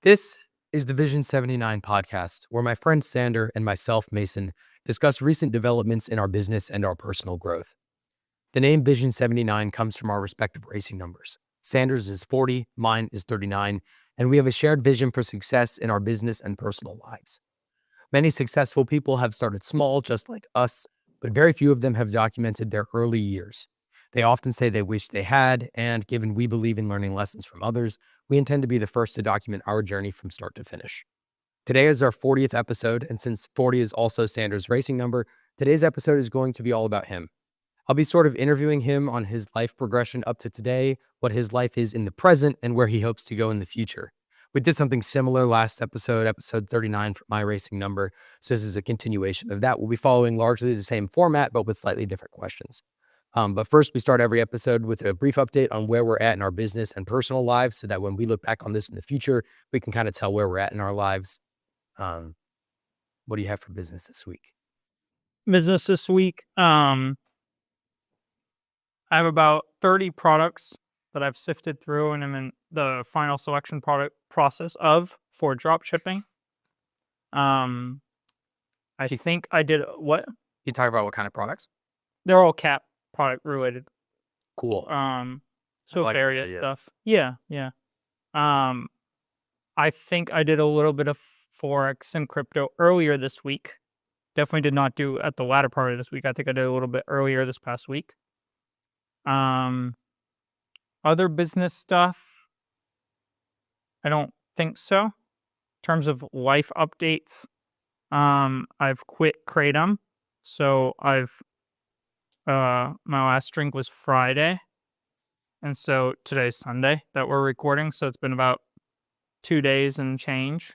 This is the Vision 79 podcast, where my friend Sander and myself, Mason, discuss recent developments in our business and our personal growth. The name Vision 79 comes from our respective racing numbers. Sander's is 40, mine is 39, and we have a shared vision for success in our business and personal lives. Many successful people have started small, just like us, but very few of them have documented their early years. They often say they wish they had, and given we believe in learning lessons from others, we intend to be the first to document our journey from start to finish. Today is our 40th episode, and since 40 is also Sander's racing number, today's episode is going to be all about him. I'll be sort of interviewing him on his life progression up to today, what his life is in the present, and where he hopes to go in the future. We did something similar last episode 39 for my racing number, so this is a continuation of that. We'll be following largely the same format, but with slightly different questions. But first, we start every episode with a brief update on where we're at in our business and personal lives, so that when we look back on this in the future, we can kind of tell where we're at in our lives. What do you have for business this week? Business this week, I have about 30 products that I've sifted through, and I'm in the final selection product process for drop shipping. I think I did what? You talk about what kind of products? They're all cap product related. Cool. So area stuff. Yeah. I think I did a little bit of Forex and crypto earlier this week. Definitely did not do at the latter part of this week. I think I did a little bit earlier this past week. Other business stuff, I don't think so. In terms of life updates, I've quit Kratom. So my last drink was Friday. And so today's Sunday that we're recording. So it's been about 2 days and change.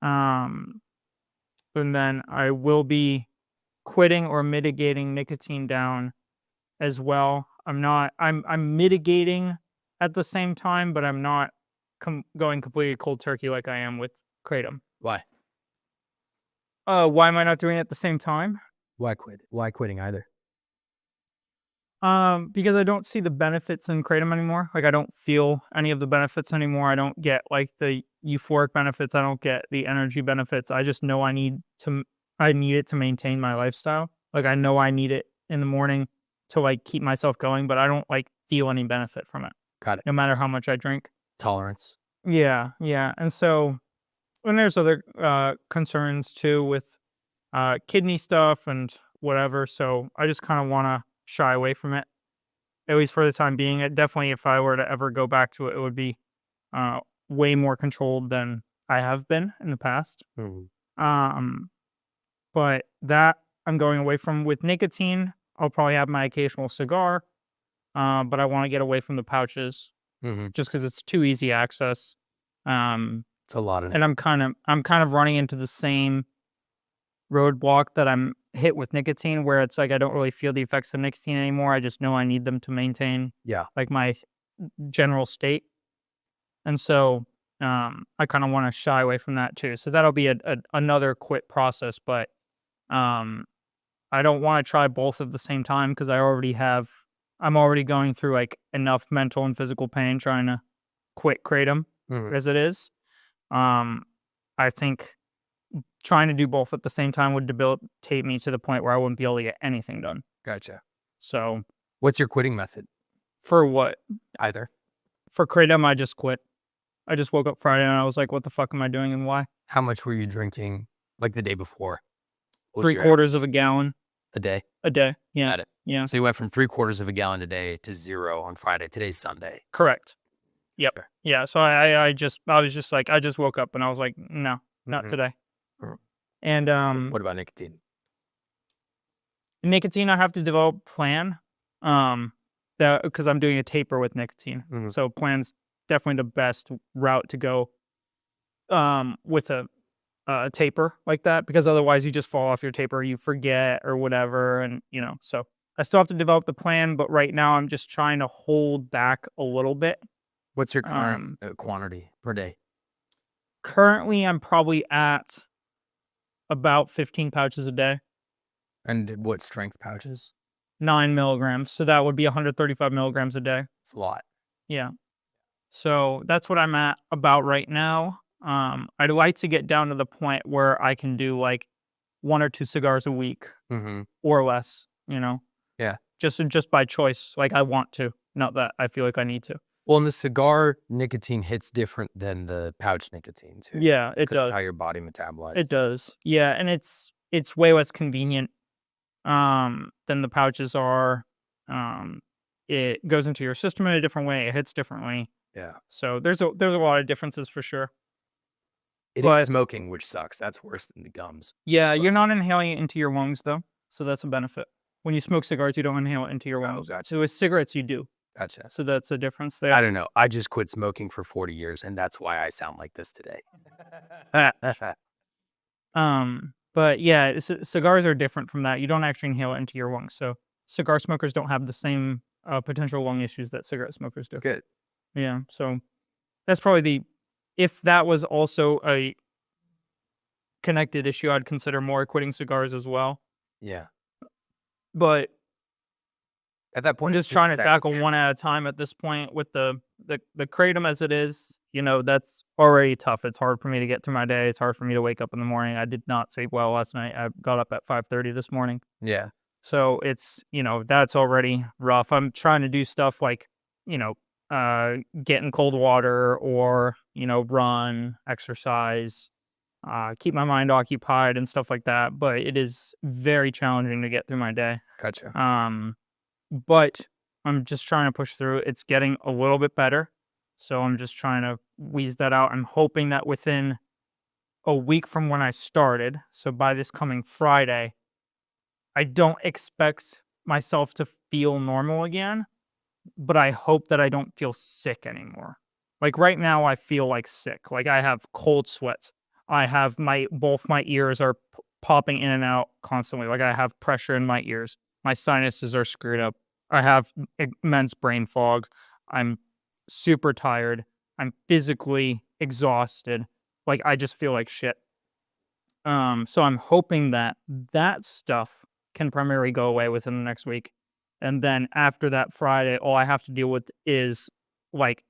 And then I will be quitting or mitigating nicotine down as well. I'm mitigating at the same time, but I'm not going completely cold turkey like I am with Kratom. Why? Why am I not doing it at the same time? Why quit? Why quitting either? Because I don't see the benefits in Kratom anymore. Like, I don't feel any of the benefits anymore. I don't get like the euphoric benefits. I don't get the energy benefits. I just know I need it to maintain my lifestyle. Like, I know I need it in the morning to like keep myself going, but I don't like feel any benefit from it. Got it. No matter how much I drink. Tolerance. Yeah. And so, and there's other concerns too with kidney stuff and whatever. So I just kind of want to shy away from it, at least for the time being. It definitely, if I were to ever go back to it, it would be way more controlled than I have been in the past. But that I'm going away from. With nicotine, I'll probably have my occasional cigar, but I want to get away from the pouches just because it's too easy access. It's a lot of, and I'm kind of running into the same roadblock that I'm hit with nicotine, where it's like I don't really feel the effects of nicotine anymore. I just know I need them to maintain like my general state, and so I kind of want to shy away from that too. So that'll be another quit process, but I don't want to try both at the same time because I'm already going through like enough mental and physical pain trying to quit Kratom as it is. I think trying to do both at the same time would debilitate me to the point where I wouldn't be able to get anything done. Gotcha. So what's your quitting method? For what? Either. For Kratom, I just quit. I just woke up Friday and I was like, what the fuck am I doing and why? How much were you drinking like the day before? 3/4 of a gallon. A day? A day, yeah. Got it. Yeah. So you went from 3/4 of a gallon a day to 0 on Friday. Today's Sunday. Correct. Yep. Sure. Yeah. So I was just like, I just woke up and I was like, no, not today. And what about nicotine? Nicotine, I have to develop a plan. Because I'm doing a taper with nicotine. So plan's definitely the best route to go with a taper like that, because otherwise you just fall off your taper, you forget or whatever, and so I still have to develop the plan, but right now I'm just trying to hold back a little bit. What's your current quantity per day? Currently I'm probably at about 15 pouches a day. And what strength pouches? 9 milligrams, so that would be 135 milligrams a day. It's a lot. Yeah, so that's what I'm at about right now. I'd like to get down to the point where I can do like 1 or 2 cigars a week or less, Yeah. just by choice. Like I want to, not that I feel like I need to. Well, and the cigar nicotine hits different than the pouch nicotine too. Yeah, it Because of does. how your body metabolizes. It does. Yeah, and it's way less convenient than the pouches are. It goes into your system in a different way. It hits differently. Yeah. So there's a lot of differences for sure. It But is smoking, which sucks. That's worse than the gums. yeah, you're not inhaling it into your lungs though, so that's a benefit. When you smoke cigars, you don't inhale it into your lungs. Gotcha. So with cigarettes, you do. Gotcha. So that's a difference there. I don't know. I just quit smoking for 40 years, and that's why I sound like this today. But yeah, cigars are different from that. You don't actually inhale it into your lungs. So cigar smokers don't have the same potential lung issues that cigarette smokers do. Good. Yeah. So that's probably if that was also a connected issue, I'd consider more quitting cigars as well. Yeah. But at that point, I'm just trying to tackle one at a time at this point with the kratom as it is. That's already tough. It's hard for me to get through my day. It's hard for me to wake up in the morning. I did not sleep well last night. I got up at 5:30 this morning. Yeah. So it's, that's already rough. I'm trying to do stuff like, get in cold water or, run, exercise, keep my mind occupied and stuff like that. But it is very challenging to get through my day. Gotcha. But I'm just trying to push through. It's getting a little bit better. So I'm just trying to wheeze that out. I'm hoping that within a week from when I started, so by this coming Friday, I don't expect myself to feel normal again, but I hope that I don't feel sick anymore. Like right now, I feel like sick. Like I have cold sweats. I have both my ears are popping in and out constantly. Like I have pressure in my ears. My sinuses are screwed up. I have immense brain fog. I'm super tired. I'm physically exhausted. Like I just feel like shit. So I'm hoping that stuff can primarily go away within the next week. And then after that Friday, all I have to deal with is like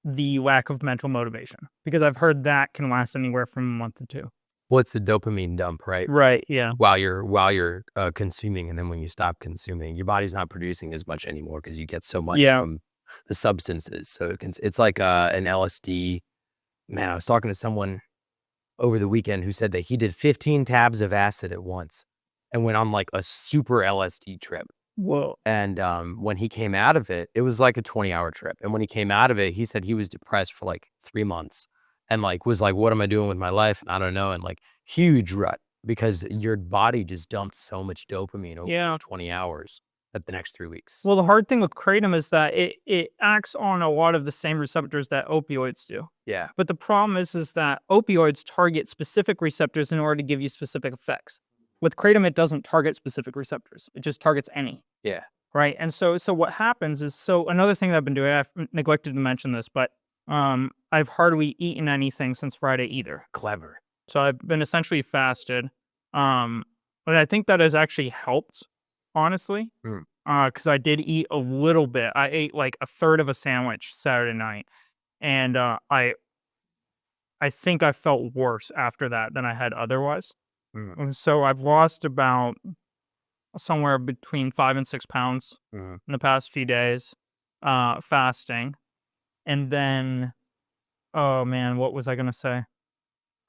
the lack of mental motivation, because I've heard that can last anywhere from a month to 2. Well, it's the dopamine dump, right? Right. Yeah. While you're consuming, and then when you stop consuming, your body's not producing as much anymore because you get so much from the substances. So it's like an LSD. Man, I was talking to someone over the weekend who said that he did 15 tabs of acid at once and went on like a super LSD trip. Whoa. And when he came out of it, it was like a 20-hour trip. And when he came out of it, he said he was depressed for like 3 months and like was like, what am I doing with my life? And I don't know. And like huge rut because your body just dumped so much dopamine over those 20 hours at the next 3 weeks. Well, the hard thing with kratom is that it acts on a lot of the same receptors that opioids do. Yeah. But the problem is that opioids target specific receptors in order to give you specific effects. With kratom, it doesn't target specific receptors. It just targets any. Yeah. Right. And so what happens is, another thing that I've been doing, I've neglected to mention this, but I've hardly eaten anything since Friday either. Clever. So I've been essentially fasted. But I think that has actually helped, honestly. Because I did eat a little bit. I ate like a third of a sandwich Saturday night. And I think I felt worse after that than I had otherwise. And so I've lost about somewhere between 5 and 6 pounds in the past few days, fasting. And then, oh man, what was I gonna say?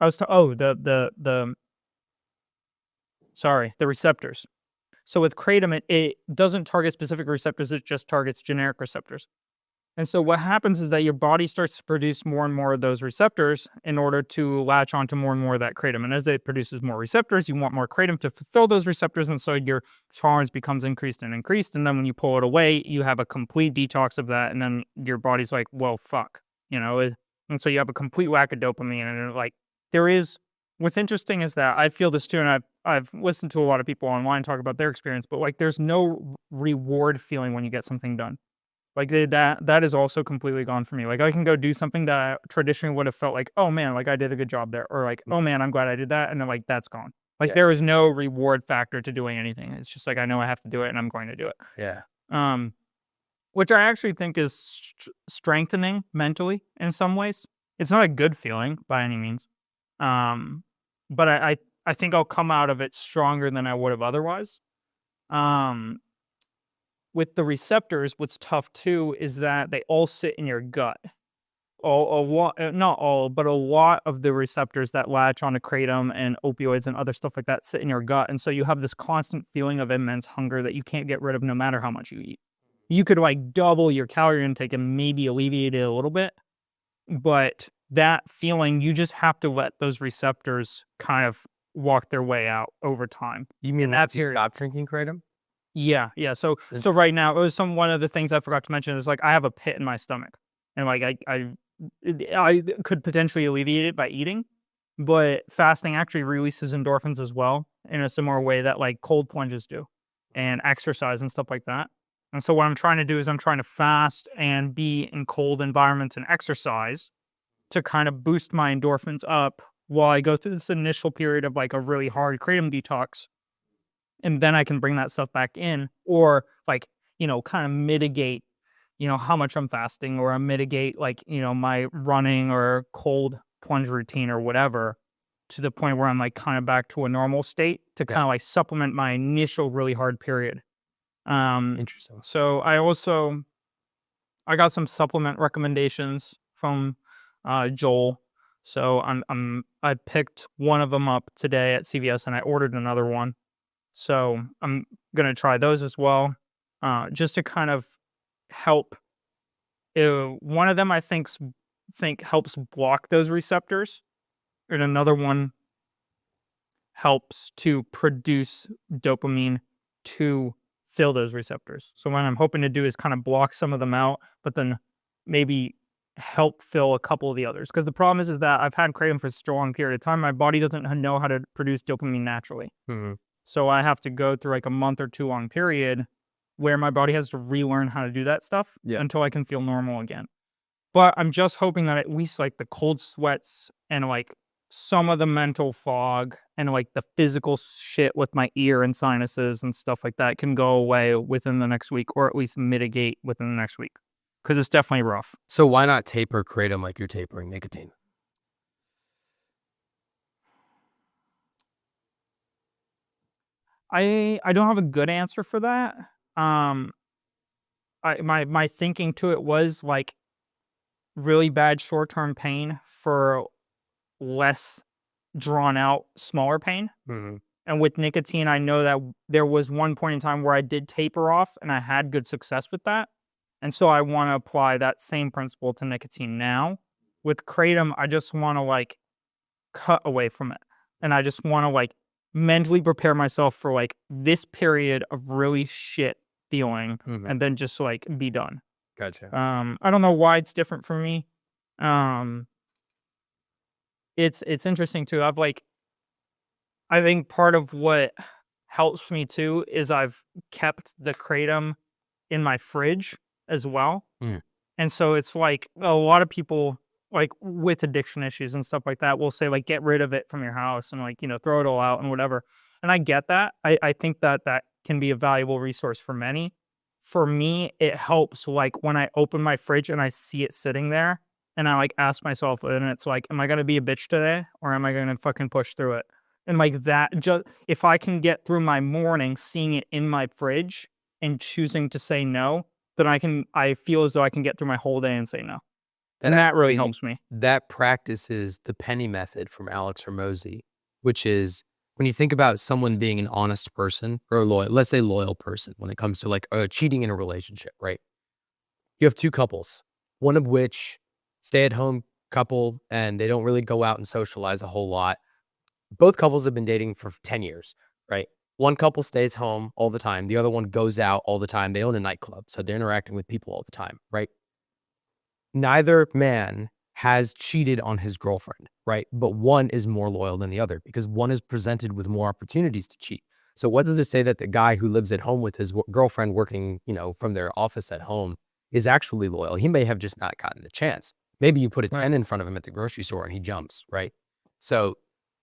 I was the receptors. So with kratom, it doesn't target specific receptors; it just targets generic receptors. And so what happens is that your body starts to produce more and more of those receptors in order to latch onto more and more of that kratom. And as it produces more receptors, you want more kratom to fulfill those receptors. And so your tolerance becomes increased and increased. And then when you pull it away, you have a complete detox of that. And then your body's like, well, fuck, and so you have a complete lack of dopamine. And like, what's interesting is that I feel this too. And I've listened to a lot of people online talk about their experience, but like, there's no reward feeling when you get something done. Like that is also completely gone for me. Like I can go do something that I traditionally would have felt like, oh man, like I did a good job there, or like, oh man, I'm glad I did that, and then like that's gone. Like there is no reward factor to doing anything. It's just like I know I have to do it, and I'm going to do it. Yeah. Which I actually think is strengthening mentally in some ways. It's not a good feeling by any means. But I think I'll come out of it stronger than I would have otherwise. Um, with the receptors, what's tough too is that they all sit in your gut. A lot, not all, but a lot of the receptors that latch onto kratom and opioids and other stuff like that sit in your gut. And so you have this constant feeling of immense hunger that you can't get rid of no matter how much you eat. You could like double your calorie intake and maybe alleviate it a little bit, but that feeling, you just have to let those receptors kind of walk their way out over time. You mean that's you stop drinking kratom? Yeah, yeah. So right now, it was one of the things I forgot to mention is like I have a pit in my stomach, and like I could potentially alleviate it by eating, but fasting actually releases endorphins as well in a similar way that like cold plunges do, and exercise and stuff like that. And so what I'm trying to do is I'm trying to fast and be in cold environments and exercise to kind of boost my endorphins up while I go through this initial period of like a really hard kratom detox. And then I can bring that stuff back in or like, kind of mitigate, how much I'm fasting or I mitigate like, my running or cold plunge routine or whatever to the point where I'm like kind of back to a normal state to kind of like supplement my initial really hard period. Interesting. So I got some supplement recommendations from Joel. So I picked one of them up today at CVS and I ordered another one. So I'm gonna try those as well, just to kind of help. One of them I think helps block those receptors, and another one helps to produce dopamine to fill those receptors. So what I'm hoping to do is kind of block some of them out, but then maybe help fill a couple of the others. Because the problem is that I've had kratom for a strong period of time. My body doesn't know how to produce dopamine naturally. Mm-hmm. So I have to go through like a month or 2 long period where my body has to relearn how to do that stuff until I can feel normal again. But I'm just hoping that at least like the cold sweats and like some of the mental fog and like the physical shit with my ear and sinuses and stuff like that can go away within the next week or at least mitigate within the next week. Because it's definitely rough. So why not taper kratom like you're tapering nicotine? I don't have a good answer for that. My thinking to it was like really bad short-term pain for less drawn out, smaller pain. Mm-hmm. And with nicotine, I know that there was one point in time where I did taper off and I had good success with that. And so I want to apply that same principle to nicotine now. With kratom, I just want to like cut away from it. And I just want to like mentally prepare myself for like this period of really shit feeling and then just like be done. Gotcha. I don't know why it's different for me. It's interesting too. I think part of what helps me too is I've kept the kratom in my fridge as well. Mm. And so it's like a lot of people like with addiction issues and stuff like that will say like get rid of it from your house and like, throw it all out and whatever. And I get that. I think that can be a valuable resource for many. For me, it helps like when I open my fridge and I see it sitting there and I like ask myself, and it's like, am I gonna be a bitch today or am I gonna fucking push through it? And like that, just if I can get through my morning seeing it in my fridge and choosing to say no, then I feel as though I can get through my whole day and say no. And that really helps me. That practices the penny method from Alex Hormozy, which is when you think about someone being an honest person or a loyal, let's say loyal person, when it comes to like cheating in a relationship, right? You have two couples, one of which stay at home couple and they don't really go out and socialize a whole lot. Both couples have been dating for 10 years, right? One couple stays home all the time. The other one goes out all the time. They own a nightclub, so they're interacting with people all the time, right? Neither man has cheated on his girlfriend, right? But one is more loyal than the other because one is presented with more opportunities to cheat. So what does it say that the guy who lives at home with his girlfriend working, from their office at home is actually loyal? He may have just not gotten the chance. Maybe you put a 10 in front of him at the grocery store and he jumps, right? So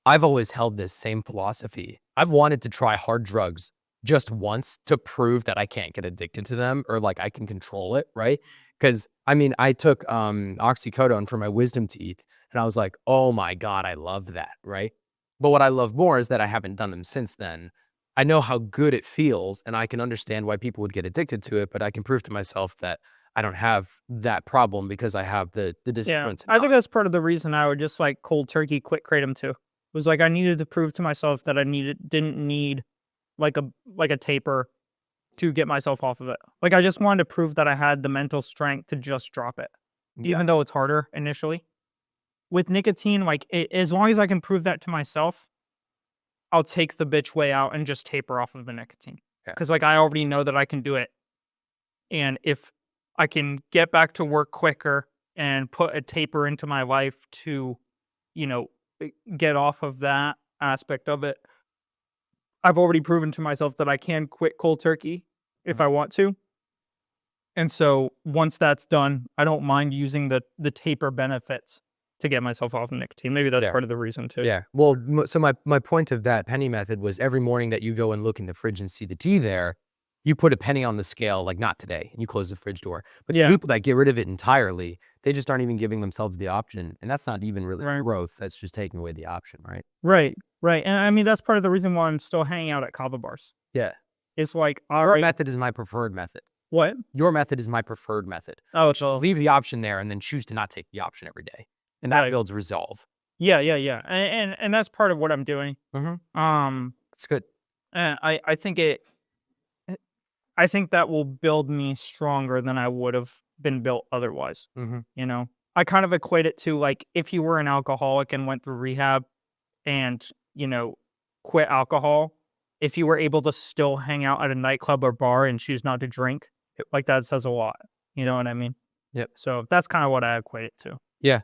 I've always held this same philosophy. I've wanted to try hard drugs just once to prove that I can't get addicted to them or like I can control it, right? Because I mean, I took oxycodone for my wisdom teeth, and I was like, oh my God, I love that, right? But what I love more is that I haven't done them since then. I know how good it feels, and I can understand why people would get addicted to it, but I can prove to myself that I don't have that problem because I have the Yeah, discipline to I think not. that's part of the reason I would just like cold turkey quit kratom too. Was like I needed to prove to myself that I didn't need like a taper to get myself off of it. Like I just wanted to prove that I had the mental strength to just drop it, Yeah. even though it's harder initially. With nicotine, like as long as I can prove that to myself, I'll take the bitch way out and just taper off of the nicotine. Yeah. Because like I already know that I can do it, and if I can get back to work quicker and put a taper into my life to, you know, get off of that aspect of it, I've already proven to myself that I can quit cold turkey if I want to. And so once that's done, I don't mind using the taper benefits to get myself off of nicotine. Maybe that's Yeah. part of the reason too. Yeah. Well, so my point of that penny method was every morning that you go and look in the fridge and see the tea there, you put a penny on the scale, like not today, and you close the fridge door. But the Yeah. people that get rid of it entirely, they just aren't even giving themselves the option. And that's not even really Right. growth. That's just taking away the option, right? Right. Right. And I mean that's part of the reason why I'm still hanging out at kava bars. Yeah. It's like, all Your right, method is my preferred method. what? Your method is my preferred method. Oh, So leave the option there and then choose to not take the option every day. And that right. builds resolve. Yeah, yeah, yeah. And that's part of what I'm doing. It's good. And I think I think that will build me stronger than I would have been built otherwise. You know, I kind of equate it to like if you were an alcoholic and went through rehab and, you know, quit alcohol, if you were able to still hang out at a nightclub or bar and choose not to drink, like that says a lot. You know what I mean? Yep. So that's kind of what I equate it to. Yeah.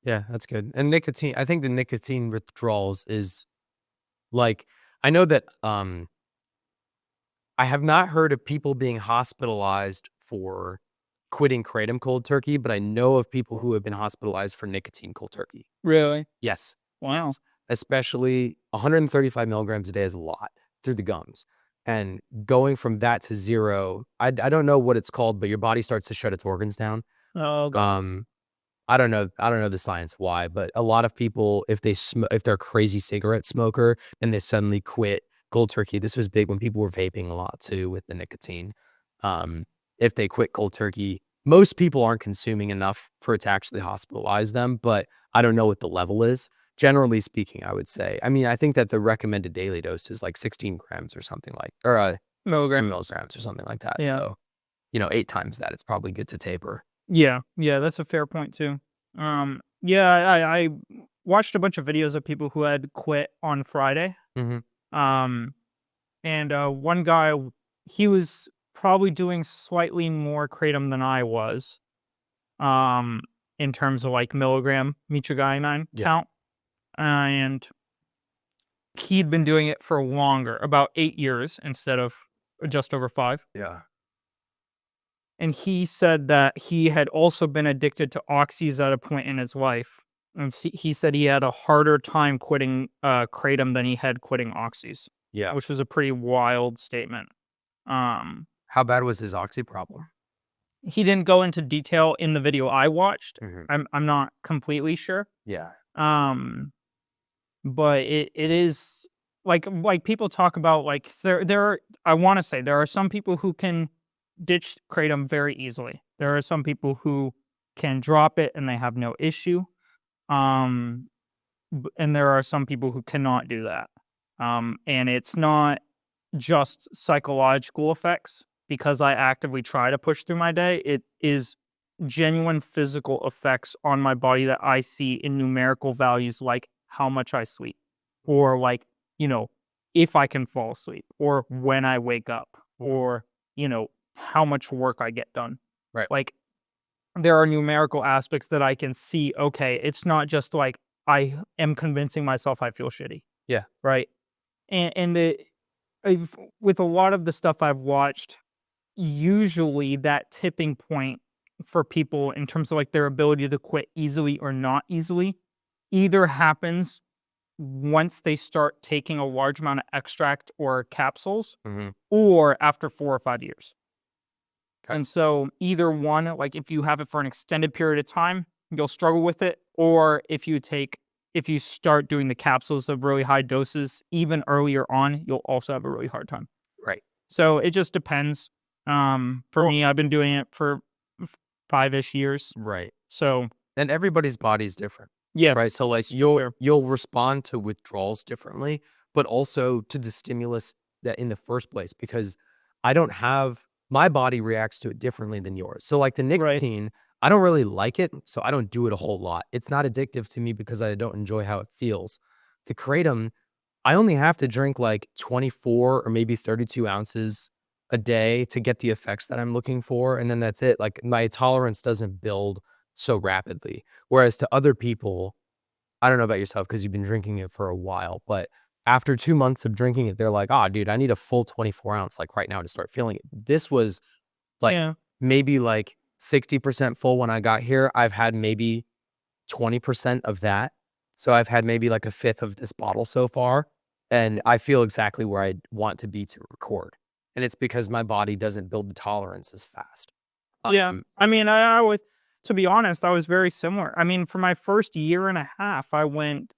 Yeah, that's good. And nicotine, I think the nicotine withdrawals is like, I know that I have not heard of people being hospitalized for quitting kratom cold turkey, but I know of people who have been hospitalized for nicotine cold turkey. Really? Yes. Wow. Yes. Especially 135 milligrams a day is a lot through the gums. And going from that to zero, I don't know what it's called, but your body starts to shut its organs down. Oh, God. I don't know the science why, but a lot of people, if if they're a crazy cigarette smoker and they suddenly quit cold turkey, this was big when people were vaping a lot too with the nicotine. Um, if they quit cold turkey, most people aren't consuming enough for it to actually hospitalize them, but I don't know what the level is. Generally speaking, I would say. I mean, I think that the recommended daily dose is like 16 grams or something like, or Milligram. milligrams or something like that. Yeah. So, 8 times that, it's probably good to taper. Yeah, yeah, that's a fair point too. Yeah, I watched a bunch of videos of people who had quit on Friday. Mhm. Um, and one guy, he was probably doing slightly more kratom than I was. In terms of like milligram mitragynine Yeah. count, and he'd been doing it for longer, about 8 years instead of just over 5. Yeah. And he said that he had also been addicted to oxys at a point in his life. And he said he had a harder time quitting kratom than he had quitting oxys, Yeah. which was a pretty wild statement. How bad was his oxy problem? He didn't go into detail in the video I watched. Mhm. I'm not completely sure. Yeah. But it is like people talk about like there are, I want to say there are some people who can ditch kratom very easily. There are some people who can drop it and they have no issue. Um, and there are some people who cannot do that. And it's not just psychological effects because I actively try to push through my day. It is genuine physical effects on my body that I see in numerical values, like how much I sleep, or like, if I can fall asleep, or when I wake up, or, how much work I get done. Right. Like, there are numerical aspects that I can see. Okay, it's not just like I am convincing myself I feel shitty. Yeah. Right. And with a lot of the stuff I've watched, usually that tipping point for people in terms of like their ability to quit easily or not easily either happens once they start taking a large amount of extract or capsules Mhm. or after 4 or 5 years. And so either one, like if you have it for an extended period of time, you'll struggle with it. Or if you start doing the capsules of really high doses, even earlier on, you'll also have a really hard time. Right. So it just depends. For me, I've been doing it for 5-ish years. Right. So, and everybody's body's different. yeah. Right. So like you'll respond to withdrawals differently, but also to the stimulus that in the first place, because my body reacts to it differently than yours. So like the nicotine, I don't really like it, so I don't do it a whole lot. It's not addictive to me because I don't enjoy how it feels. The kratom, I only have to drink like 24 or maybe 32 ounces a day to get the effects that I'm looking for. And then that's it. Like my tolerance doesn't build so rapidly. Whereas to other people, I don't know about yourself because you've been drinking it for a while, but after 2 months of drinking it, they're like, oh, dude, I need a full 24 ounce like right now to start feeling it. This was like maybe like 60% full when I got here. I've had maybe 20% of that. So I've had maybe like a fifth of this bottle so far. And I feel exactly where I want to be to record. And it's because my body doesn't build the tolerance as fast. Yeah. I mean, I would, to be honest, I was very similar. I mean, for my first year and a half, I went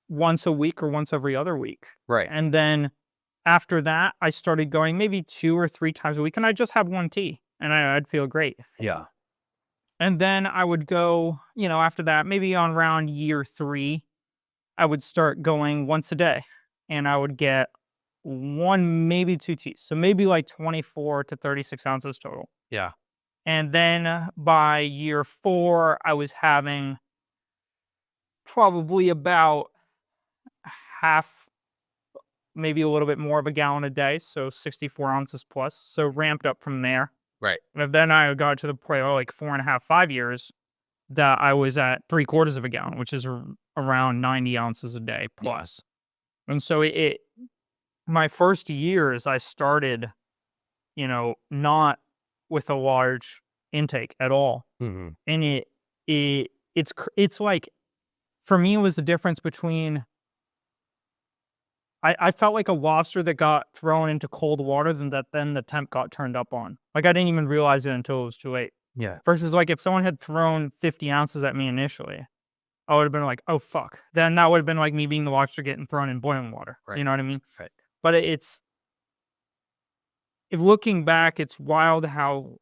once a week or once every other week. Right. And then after that, I started going maybe 2 or 3 times a week, and I just have one tea, and I'd feel great. Yeah. And then I would go, after that, maybe on around year 3, I would start going once a day, and I would get 1, maybe 2 teas. So maybe like 24 to 36 ounces total. Yeah. And then by year 4, I was having probably about half, maybe a little bit more of a gallon a day. So 64 ounces plus. So ramped up from there. Right. And then I got to the point, like 4.5, 5 years, that I was at 3/4 of a gallon, which is around 90 ounces a day plus. And so my first years, I started, not with a large intake at all. Mm-hmm. And it's like, for me, it was the difference between, I felt like a lobster that got thrown into cold water, then the temp got turned up on. Like, I didn't even realize it until it was too late. Yeah. Versus, like, if someone had thrown 50 ounces at me initially, I would have been like, oh, fuck. Then that would have been like me being the lobster getting thrown in boiling water. Right. You know what I mean? Right. But if looking back, it's wild how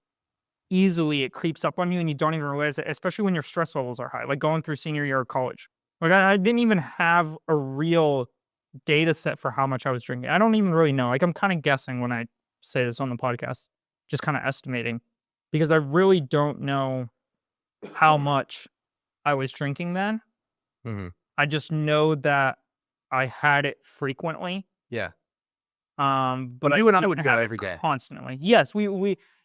easily it creeps up on you and you don't even realize it, especially when your stress levels are high, like going through senior year of college. Like, I didn't even have a real data set for how much I was drinking. I don't even really know. Like, I'm kind of guessing when I say this on the podcast, just kind of estimating, because I really don't know how much I was drinking then. Mm-hmm. I just know that I had it frequently. Yeah. But you and I would go every day constantly. Yes, we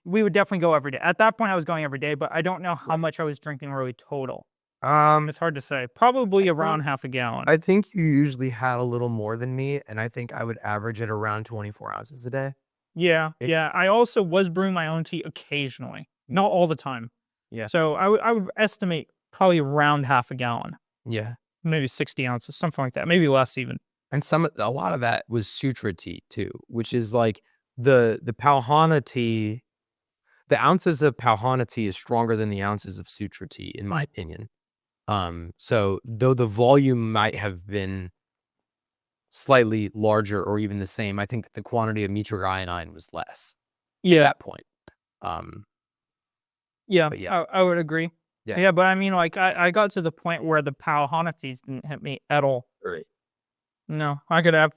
would definitely go every day. At that point, I was going every day, but I don't know how much I was drinking really total. It's hard to say. Probably around half a gallon. I think you usually had a little more than me, and I think I would average it around 24 ounces a day. Yeah, yeah. I also was brewing my own tea occasionally, not all the time. Yeah. So I would estimate probably around half a gallon. Yeah. Maybe 60 ounces, something like that. Maybe less even. And a lot of that was sutra tea too, which is like the Pauhana tea. The ounces of Pauhana tea is stronger than the ounces of sutra tea, in my opinion. So though the volume might have been slightly larger or even the same, I think that the quantity of nitric iodine was less at that point. Yeah, I would agree. Yeah. Yeah, but I mean, like, I got to the point where the Pauhana teas didn't hit me at all. Right. No, I could have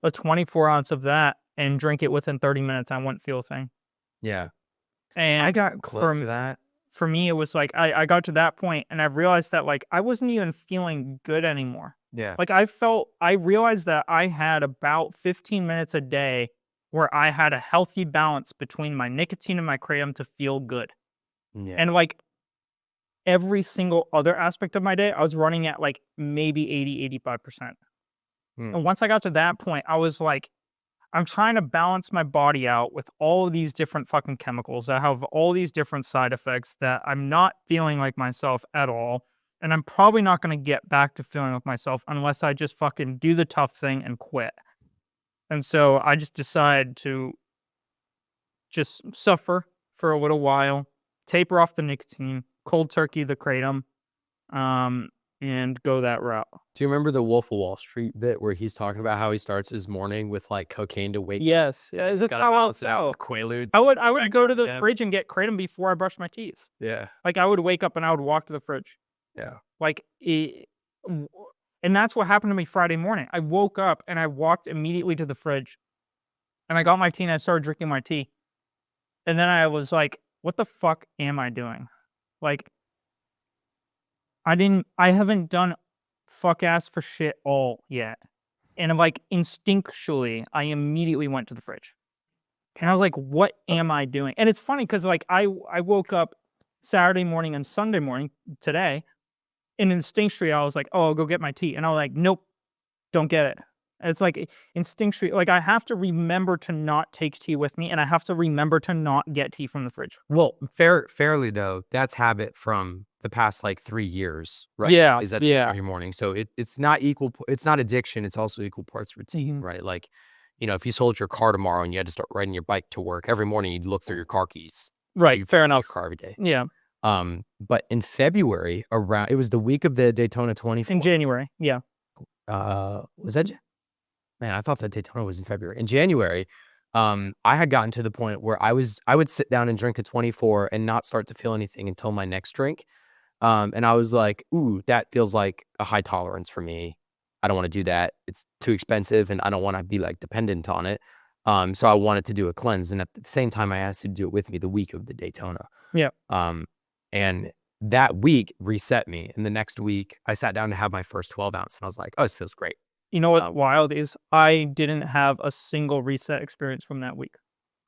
a 24 ounce of that and drink it within 30 minutes. I wouldn't feel a thing. Yeah. And I got close to that. For me, it was like, I got to that point and I realized that, like, I wasn't even feeling good anymore. Yeah. Like, I realized that I had about 15 minutes a day where I had a healthy balance between my nicotine and my kratom to feel good. Yeah. And, like, every single other aspect of my day, I was running at like maybe 80-85%. And once I got to that point, I was like, I'm trying to balance my body out with all of these different fucking chemicals that have all these different side effects that I'm not feeling like myself at all. And I'm probably not going to get back to feeling like myself unless I just fucking do the tough thing and quit. And so I just decided to just suffer for a little while, taper off the nicotine, cold turkey the kratom, and go that route. Do you remember the Wolf of Wall Street bit where he's talking about how he starts his morning with like cocaine to wake? Yes, yeah, that's how I'll out Quaaludes. I would go to the fridge and get kratom before I brush my teeth. Yeah. Like I would wake up and I would walk to the fridge. Yeah. Like and that's what happened to me Friday morning. I woke up and I walked immediately to the fridge and I got my tea and I started drinking my tea. And then I was like, what the fuck am I doing? Like, I haven't done fuck ass for shit all yet. And like instinctually, I immediately went to the fridge. And I was like, what am I doing? And it's funny because like I woke up Saturday morning and Sunday morning today, and instinctually I was like, oh, I'll go get my tea. And I was like, nope, don't get it. It's like instinctually, like I have to remember to not take tea with me, and I have to remember to not get tea from the fridge. Well, fairly though, that's habit from the past like 3 years, right? Yeah, Is that yeah. every morning? So it's not equal. It's not addiction. It's also equal parts routine, right? Like, if you sold your car tomorrow and you had to start riding your bike to work every morning, you'd look through your car keys. Right. Fair enough. Your car every day. Yeah. But in February, it was the week of the Daytona 24. In January, yeah. Was that? Man, I thought that Daytona was in February. In January, I had gotten to the point where I would sit down and drink a 24 and not start to feel anything until my next drink. And I was like, ooh, that feels like a high tolerance for me. I don't want to do that. It's too expensive and I don't want to be like dependent on it. So I wanted to do a cleanse. And at the same time, I asked you to do it with me the week of the Daytona. Yeah. And that week reset me. And the next week, I sat down to have my first 12 ounce and I was like, oh, this feels great. You know what wild is? I didn't have a single reset experience from that week.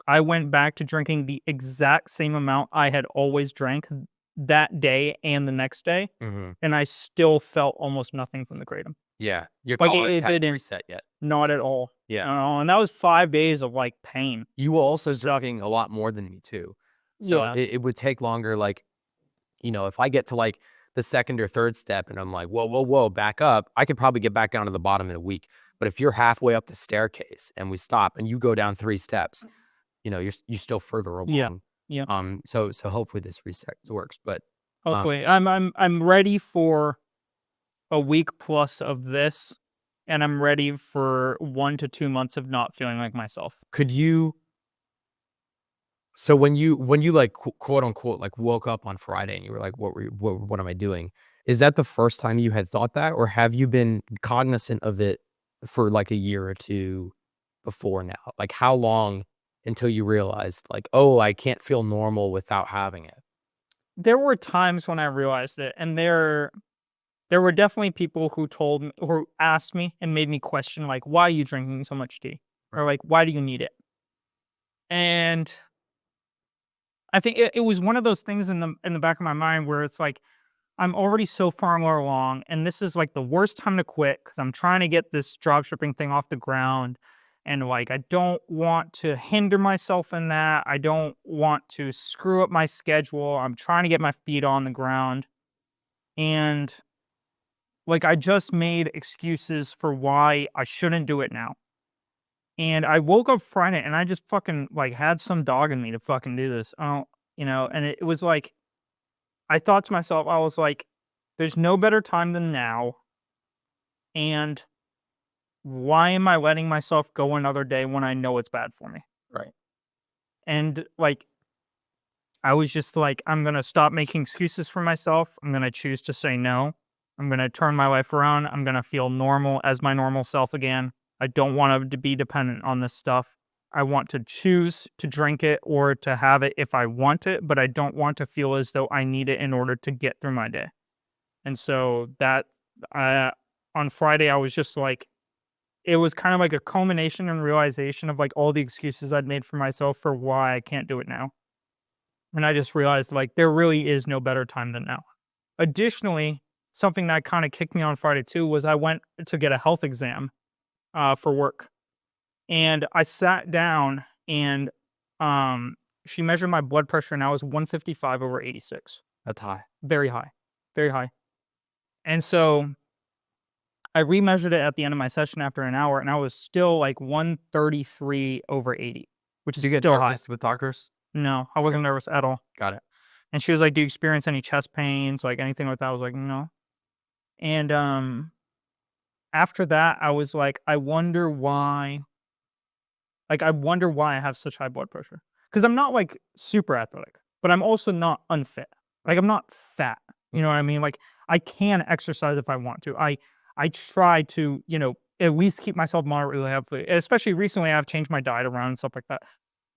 I went back to drinking the exact same amount I had always drank that day and the next day, and I still felt almost nothing from the kratom. Yeah, you're like it didn't reset yet. Not at all. Yeah, and that was 5 days of like pain. You were also drinking a lot more than me too, so it would take longer. Like, if I get to like the second or third step and I'm like, whoa, back up, I could probably get back down to the bottom in a week. But if you're halfway up the staircase and we stop and you go down 3 steps, you're still further along. Yeah. So hopefully this reset works. But hopefully, I'm ready for a week plus of this, and I'm ready for 1 to 2 months of not feeling like myself. Could you? So when you like quote unquote like woke up on Friday and you were like, what am I doing? Is that the first time you had thought that, or have you been cognizant of it for like a year or two before now? Like how long until you realized like, oh, I can't feel normal without having it? There were times when I realized it, and there were definitely people who asked me and made me question like, why are you drinking so much tea? Or like, why do you need it? And I think it was one of those things in the back of my mind where it's like, I'm already so far along, and this is like the worst time to quit because I'm trying to get this drop shipping thing off the ground. And like, I don't want to hinder myself in that. I don't want to screw up my schedule. I'm trying to get my feet on the ground. And like, I just made excuses for why I shouldn't do it now. And I woke up Friday and I just fucking like had some dog in me to fucking do this. And it was like, I thought to myself, I was like, there's no better time than now. And why am I letting myself go another day when I know it's bad for me? Right. And like, I was just like, I'm going to stop making excuses for myself. I'm going to choose to say no. I'm going to turn my life around. I'm going to feel normal as my normal self again. I don't want to be dependent on this stuff. I want to choose to drink it or to have it if I want it, but I don't want to feel as though I need it in order to get through my day. And so that on Friday, I was just like, it was kind of like a culmination and realization of like all the excuses I'd made for myself for why I can't do it now. And I just realized like there really is no better time than now. Additionally, something that kind of kicked me on Friday too was I went to get a health exam for work. And I sat down and she measured my blood pressure and I was 155/86. That's high. Very high. Very high. And so I remeasured it at the end of my session after an hour and I was still like 133/80, which is still high. With doctors? No, I wasn't nervous at all. Got it. And she was like, "Do you experience any chest pains, like anything like that?" I was like, "No." And after that, I was like, I wonder why. Like, I wonder why I have such high blood pressure. Because I'm not like super athletic, but I'm also not unfit. Like, I'm not fat. You know what I mean? Like, I can exercise if I want to. I try to, at least keep myself moderately healthy. Especially recently, I've changed my diet around and stuff like that.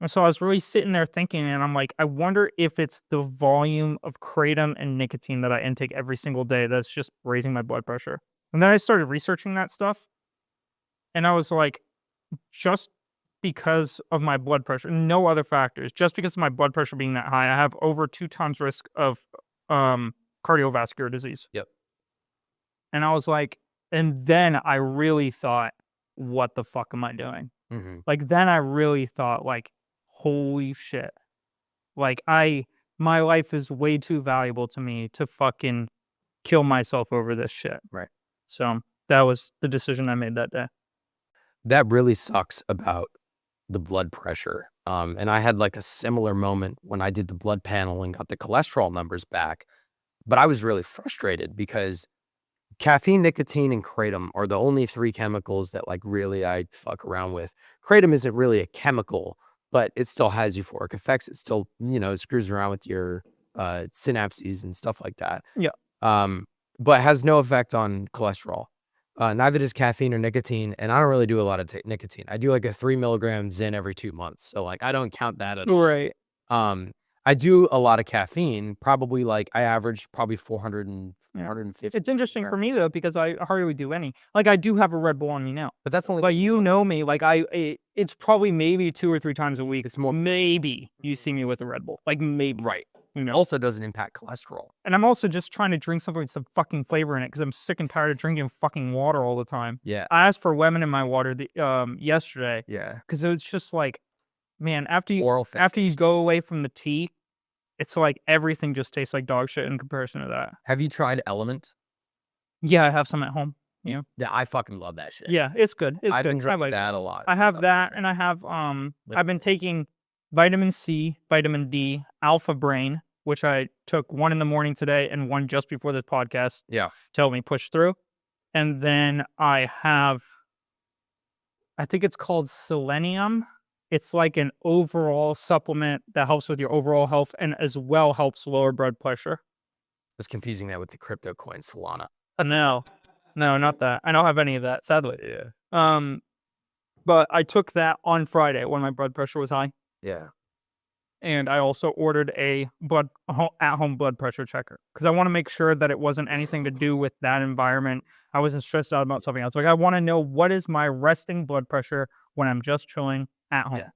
And so I was really sitting there thinking, and I'm like, I wonder if it's the volume of kratom and nicotine that I intake every single day that's just raising my blood pressure. And then I started researching that stuff, and I was like, just because of my blood pressure, no other factors, just because of my blood pressure being that high, I have over 2 times risk of cardiovascular disease. Yep. And I was like, and then I really thought, what the fuck am I doing? Mm-hmm. Like, then I really thought, like, holy shit. Like, my life is way too valuable to me to fucking kill myself over this shit. Right. So that was the decision I made that day. That really sucks about the blood pressure. And I had like a similar moment when I did the blood panel and got the cholesterol numbers back. But I was really frustrated because caffeine, nicotine, and kratom are the only 3 chemicals that like really I fuck around with. Kratom isn't really a chemical, but it still has euphoric effects. It still, screws around with your synapses and stuff like that. Yeah. But has no effect on cholesterol. Neither does caffeine or nicotine, and I don't really do a lot of nicotine. I do like a 3 milligram Zyn every 2 months, so like I don't count that at all. Right. I do a lot of caffeine, probably like I average probably 400 and Yeah. 450. It's interesting for me though, because I hardly do any. Like, I do have a Red Bull on me now, But that's only but you know me. Like, it's probably maybe 2 or 3 times a week. It's more Maybe you see me with a Red Bull. Like, maybe. right. You know. Also doesn't impact cholesterol. And I'm also just trying to drink something with some fucking flavor in it because I'm sick and tired of drinking fucking water all the time. Yeah. I asked for lemon in my water yesterday Yeah. because it was just like, man, after you Oral go away from the tea, it's like everything just tastes like dog shit in comparison to that. Have you tried Element? Yeah, I have some at home. Yeah. Yeah, I fucking love that shit. Yeah, it's good. It's I've good. been I drinking like that a lot. I have that, and I have I've been taking vitamin C, vitamin D, Alpha Brain, which I took 1 in the morning today and 1 just before this podcast. Yeah. To help me push through. And then I think it's called Selenium. It's like an overall supplement that helps with your overall health and as well helps lower blood pressure. I was confusing that with the crypto coin Solana. No, not that. I don't have any of that, sadly. Yeah. But I took that on Friday when my blood pressure was high. Yeah. And I also ordered a at-home blood pressure checker because I want to make sure that it wasn't anything to do with that environment. I wasn't stressed out about something else. Like, I want to know what is my resting blood pressure when I'm just chilling at home. Yeah.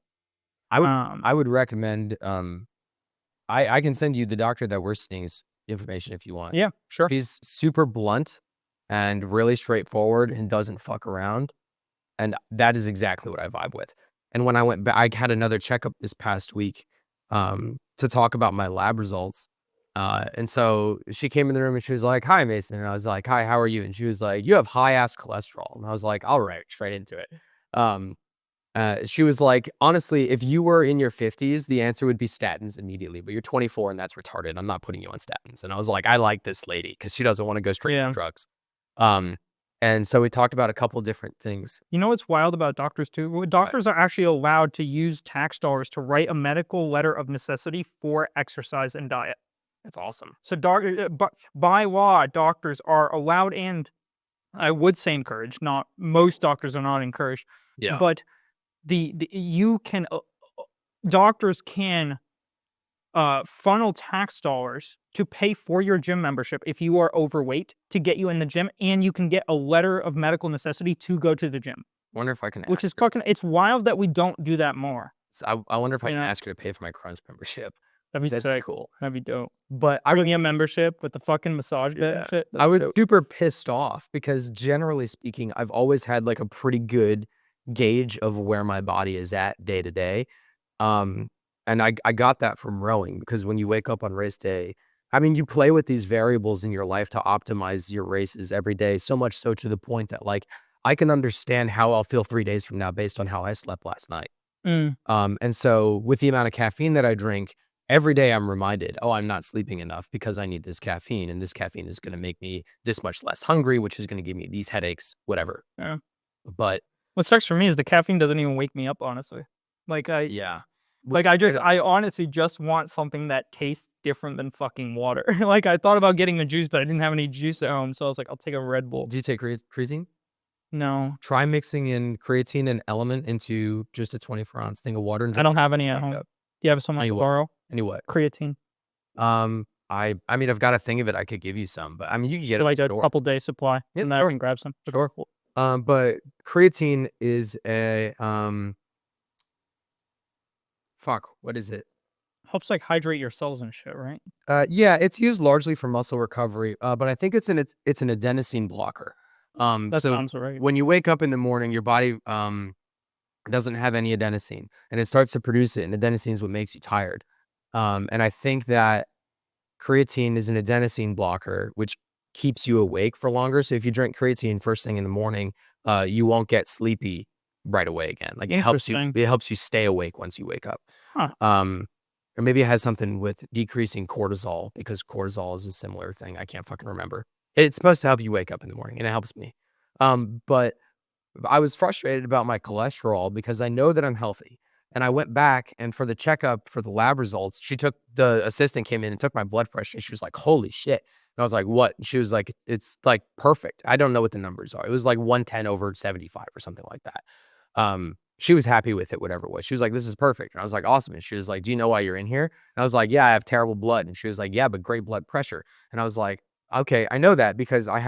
I would recommend. I can send you the doctor that we're seeing's information if you want. Yeah, sure. He's super blunt and really straightforward and doesn't fuck around, and that is exactly what I vibe with. And when I went back, I had another checkup this past week. To talk about my lab results. And so she came in the room and she was like, "Hi, Mason." And I was like, "Hi, how are you?" And she was like, "You have high ass cholesterol." And I was like, "All right," straight into it. She was like, "Honestly, if you were in your 50s, the answer would be statins immediately, but you're 24 and that's retarded. I'm not putting you on statins." And I was like, I like this lady because she doesn't want to go straight to drugs. And so we talked about a couple different things. You know what's wild about doctors too? Doctors are actually allowed to use tax dollars to write a medical letter of necessity for exercise and diet. That's awesome. So by law, doctors are allowed, and I would say encouraged. Not most doctors are not encouraged. Yeah. But doctors can funnel tax dollars to pay for your gym membership if you are overweight to get you in the gym, and you can get a letter of medical necessity to go to the gym. Wonder if I can. Which is fucking. It's wild that we don't do that more. So I wonder if I can ask her to pay for my Crunch membership. That'd be sick. Cool. That'd be dope. But I would get a membership with the fucking massage bed and shit. I was super pissed off because generally speaking, I've always had like a pretty good gauge of where my body is at day to day. And I got that from rowing because when you wake up on race day, I mean, you play with these variables in your life to optimize your races every day. So much so to the point that like I can understand how I'll feel 3 days from now based on how I slept last night. And so with the amount of caffeine that I drink, every day I'm reminded, oh, I'm not sleeping enough because I need this caffeine, and this caffeine is going to make me this much less hungry, which is going to give me these headaches, whatever. Yeah. But What sucks for me is the caffeine doesn't even wake me up, honestly. Like yeah, I honestly just want something that tastes different than fucking water. Like I thought about getting a juice, but I didn't have any juice at home, so I was like, I'll take a Red Bull. do you take creatine? No, Try mixing in creatine and element into just a 24-ounce thing of water and I drink don't have any it. at Wake home. up. Do you have some I Any could what? borrow? Any what? Creatine. I mean, I've got a thing of it. I could give you some, but I mean, you can get So it at like the a store. couple days supply, Yeah, and then I sure. can grab some. Okay, Sure. cool. But creatine is a fuck. What is it? Helps like hydrate your cells and shit, right? Yeah, it's used largely for muscle recovery. But I think it's an adenosine blocker. That So sounds right. when you wake up in the morning, your body doesn't have any adenosine, and it starts to produce it, and adenosine is what makes you tired. And I think that creatine is an adenosine blocker, which keeps you awake for longer. So if you drink creatine first thing in the morning, you won't get sleepy right away again. Like Interesting. it helps you stay awake once you wake up. Huh. Or maybe it has something with decreasing cortisol, because cortisol is a similar thing. I can't fucking remember. It's supposed to help you wake up in the morning, and it helps me. But I was frustrated about my cholesterol because I know that I'm healthy. And I went back, and for the checkup for the lab results, the assistant came in and took my blood pressure, and she was like, "Holy shit." And I was like, "What?" And she was like, "It's like perfect." I don't know what the numbers are. It was like 110/75 or something like that. She was happy with it, whatever it was. She was like, "This is perfect." And I was like, "Awesome." And she was like, "Do you know why you're in here?" And I was like, "Yeah, I have terrible blood." And she was like, "Yeah, but great blood pressure." And I was like, "Okay, I know that because I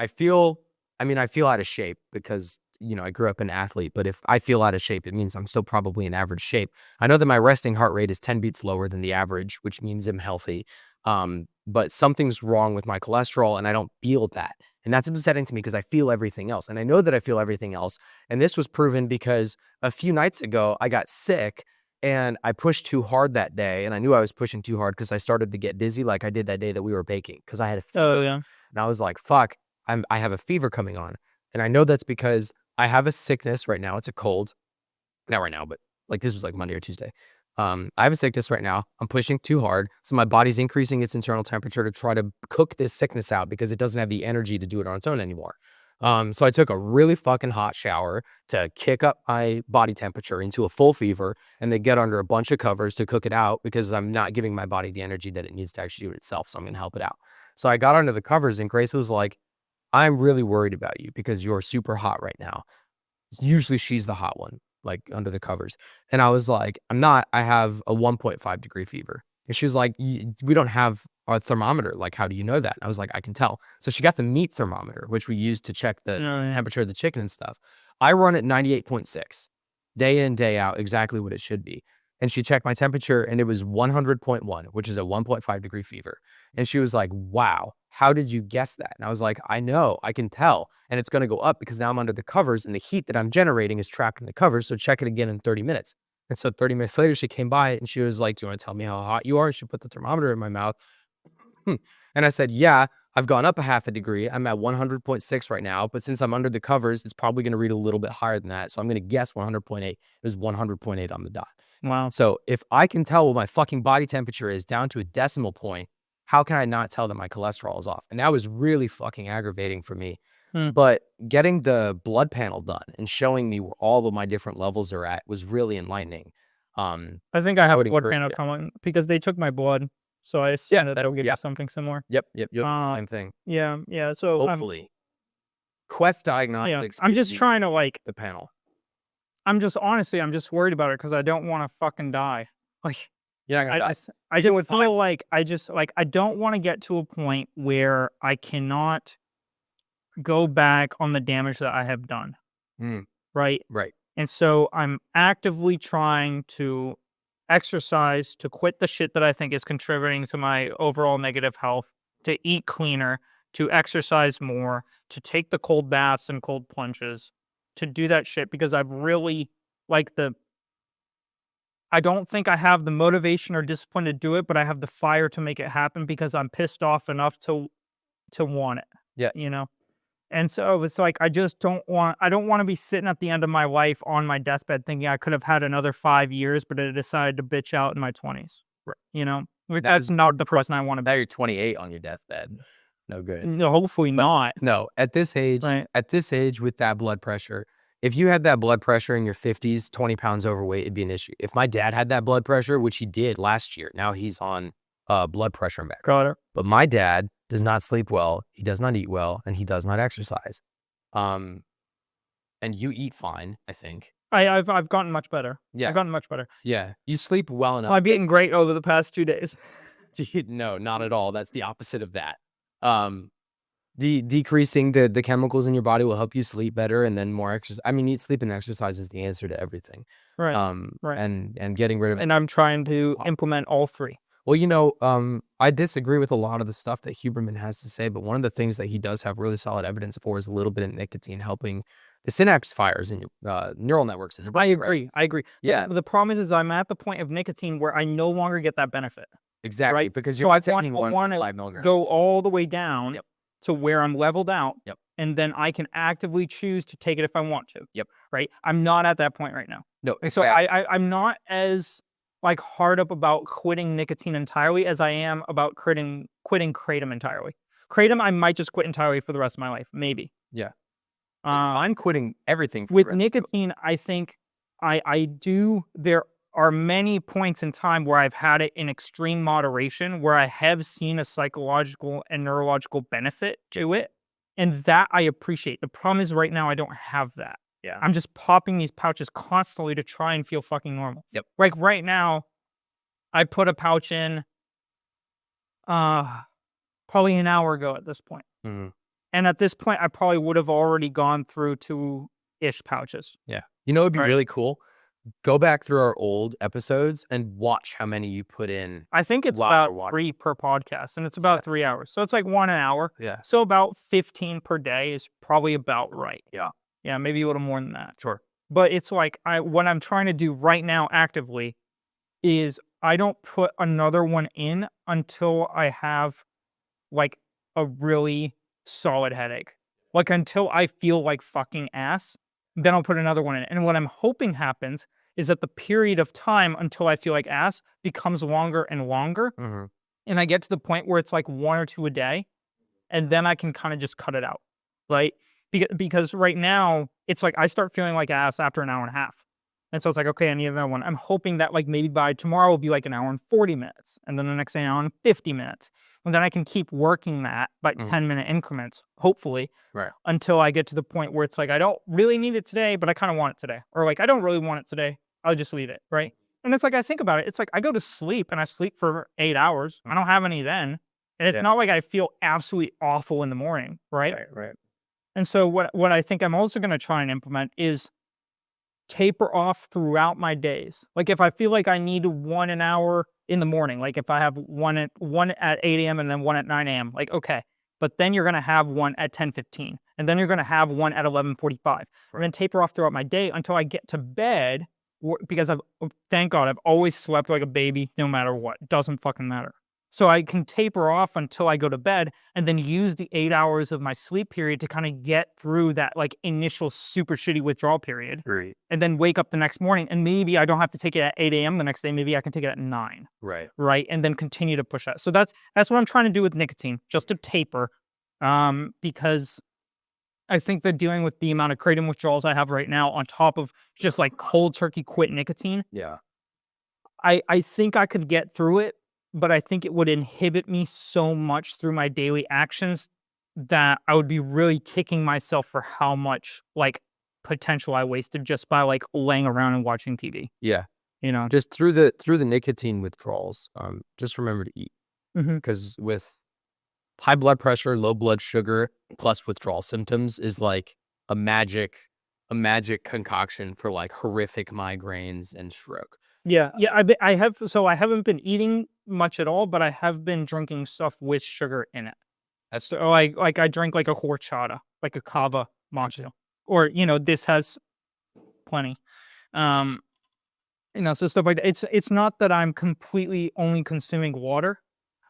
feel I feel out of shape because, I grew up an athlete, but if I feel out of shape, it means I'm still probably in average shape. I know that my resting heart rate is 10 beats lower than the average, which means I'm healthy. But something's wrong with my cholesterol and I don't feel that. And that's upsetting to me because I feel everything else. And I know that I feel everything else. And this was proven because a few nights ago, I got sick and I pushed too hard that day. And I knew I was pushing too hard because I started to get dizzy like I did that day that we were baking because I had a fever. Oh yeah. And I was like, fuck, I have a fever coming on. And I know that's because I have a sickness right now. It's a cold. Not right now, but like this was like Monday or Tuesday. I have a sickness right now. I'm pushing too hard. So my body's increasing its internal temperature to try to cook this sickness out because it doesn't have the energy to do it on its own anymore. So I took a really fucking hot shower to kick up my body temperature into a full fever and then get under a bunch of covers to cook it out because I'm not giving my body the energy that it needs to actually do it itself. So I'm going to help it out. So I got under the covers and Grace was like, I'm really worried about you because you're super hot right now. Usually she's the hot one, like under the covers. And I was like, I'm not. I have a 1.5-degree fever. And she was like, we don't have a thermometer. Like, how do you know that? And I was like, I can tell. So she got the meat thermometer, which we use to check the Oh, yeah. temperature of the chicken and stuff. I run at 98.6, day in, day out, exactly what it should be. And she checked my temperature and it was 100.1, which is a 1.5-degree fever. And she was like, wow, how did you guess that? And I was like, I know, I can tell. And it's going to go up because now I'm under the covers and the heat that I'm generating is trapped in the covers. So check it again in 30 minutes. And so 30 minutes later, she came by and she was like, do you want to tell me how hot you are? And she put the thermometer in my mouth. And I said, yeah, I've gone up a half a degree. I'm at 100.6 right now. But since I'm under the covers, it's probably going to read a little bit higher than that. So I'm going to guess 100.8. It was 100.8 on the dot. Wow. So if I can tell what my fucking body temperature is down to a decimal point, how can I not tell that my cholesterol is off? And that was really fucking aggravating for me. But getting the blood panel done and showing me where all of my different levels are at was really enlightening. I think I have a would blood encourage panel it. coming because they took my blood. So I assume that they'll give you something similar. Yep. Same thing. Yeah. So Hopefully. Quest yeah, Diagnostics I'm gives just you trying to like, the panel. I'm just worried about it because I don't want to fucking die. Like, You're not gonna die. I just feel like I don't want to get to a point where I cannot go back on the damage that I have done. Mm, Right. right. And so I'm actively trying to exercise, to quit the shit that I think is contributing to my overall negative health, to eat cleaner, to exercise more, to take the cold baths and cold plunges, to do that shit because I've really like I don't think I have the motivation or discipline to do it, but I have the fire to make it happen because I'm pissed off enough to want it. Yeah. You know? And so it's like I don't want to be sitting at the end of my life on my deathbed thinking I could have had another 5 years, but I decided to bitch out in my 20s. Right. You know, that's not the person I want to be. Now you're 28 on your deathbed. No good. No, hopefully not. No, at this age, Right. with that blood pressure, if you had that blood pressure in your 50s, 20 pounds overweight, it'd be an issue. If my dad had that blood pressure, which he did last year, now he's on blood pressure med. Got it. But my dad does not sleep well, he does not eat well, and he does not exercise. And you eat fine, I think. I've gotten much better. Yeah. I've gotten much better. Yeah. You sleep well enough. I've eaten great over the past 2 days. No, not at all. That's the opposite of that. Decreasing the chemicals in your body will help you sleep better, and then more exercise. I mean, sleep and exercise is the answer to everything. Right. Right. And getting rid of it. And I'm trying to implement all three. Well, I disagree with a lot of the stuff that Huberman has to say, but one of the things that he does have really solid evidence for is a little bit of nicotine helping the synapse fires in your neural networks. I agree. Yeah. The problem is I'm at the point of nicotine where I no longer get that benefit. Exactly. Right? Because so you're I want to go all the way down to where I'm leveled out. Yep. And then I can actively choose to take it if I want to. Yep. Right. I'm not at that point right now. No. So I'm not as hard up about quitting nicotine entirely as I am about quitting kratom entirely. Kratom, I might just quit entirely for the rest of my life. Maybe. Yeah. I'm quitting everything. With nicotine, I think I do. There are many points in time where I've had it in extreme moderation, where I have seen a psychological and neurological benefit to it. And that I appreciate. The problem is right now I don't have that. Yeah. I'm just popping these pouches constantly to try and feel fucking normal. Yep. Like right now, I put a pouch in probably an hour ago at this point. Mm-hmm. And at this point, I probably would have already gone through 2-ish pouches. Yeah. You know, it'd be really cool. Go back through our old episodes and watch how many you put in. I think it's about 3 per podcast, and it's about 3 hours. So it's like 1 an hour. Yeah. So about 15 per day is probably about right. Yeah. Yeah, maybe a little more than that. Sure. But it's like what I'm trying to do right now actively is I don't put another one in until I have like a really solid headache. Like until I feel like fucking ass, then I'll put another one in. And what I'm hoping happens is that the period of time until I feel like ass becomes longer and longer. Mm-hmm. And I get to the point where it's like 1 or 2 a day. And then I can kind of just cut it out. Right? Because right now, it's like I start feeling like ass after an hour and a half. And so it's like, okay, I need another one. I'm hoping that like maybe by tomorrow will be like an hour and 40 minutes. And then the next day, an hour and 50 minutes. And then I can keep working that by 10-minute increments, hopefully, until I get to the point where it's like, I don't really need it today, but I kind of want it today. Or like, I don't really want it today. I'll just leave it, right? And it's like, I think about it. It's like, I go to sleep and I sleep for 8 hours. I don't have any then. And it's not like I feel absolutely awful in the morning, right? Right. And so what I think I'm also going to try and implement is taper off throughout my days. Like if I feel like I need 1 an hour in the morning, like if I have one at 8 a.m. and then 1 at 9 a.m., like, okay, but then you're going to have 1 at 10:15 and then you're going to have 1 at 11:45 and then taper off throughout my day until I get to bed because thank God, I've always slept like a baby no matter what. It doesn't fucking matter. So I can taper off until I go to bed and then use the 8 hours of my sleep period to kind of get through that like initial super shitty withdrawal period. Right. And then wake up the next morning and maybe I don't have to take it at 8 a.m. the next day. Maybe I can take it at 9. Right. Right. And then continue to push that. So that's what I'm trying to do with nicotine, just to taper. Because I think that dealing with the amount of kratom withdrawals I have right now on top of just like cold turkey quit nicotine. Yeah. I think I could get through it. But I think it would inhibit me so much through my daily actions that I would be really kicking myself for how much like potential I wasted just by like laying around and watching TV. Yeah. You know, just through the nicotine withdrawals, just remember to eat. Because with high blood pressure, low blood sugar, plus withdrawal symptoms is like a magic concoction for like horrific migraines and stroke. Yeah. I haven't been eating much at all, but I have been drinking stuff with sugar in it. That's so like I drink like a horchata, like a kava matcha, or this has plenty. So stuff like that. It's not that I'm completely only consuming water.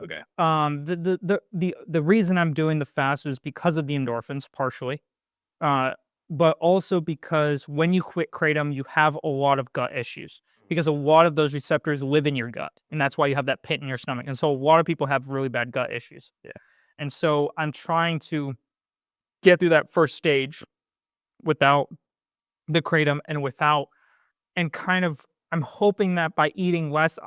Okay. The reason I'm doing the fast is because of the endorphins, partially. But also because when you quit kratom, you have a lot of gut issues because a lot of those receptors live in your gut, and that's why you have that pit in your stomach. And so a lot of people have really bad gut issues. Yeah. And so I'm trying to get through that first stage without the kratom and kind of I'm hoping that by eating less,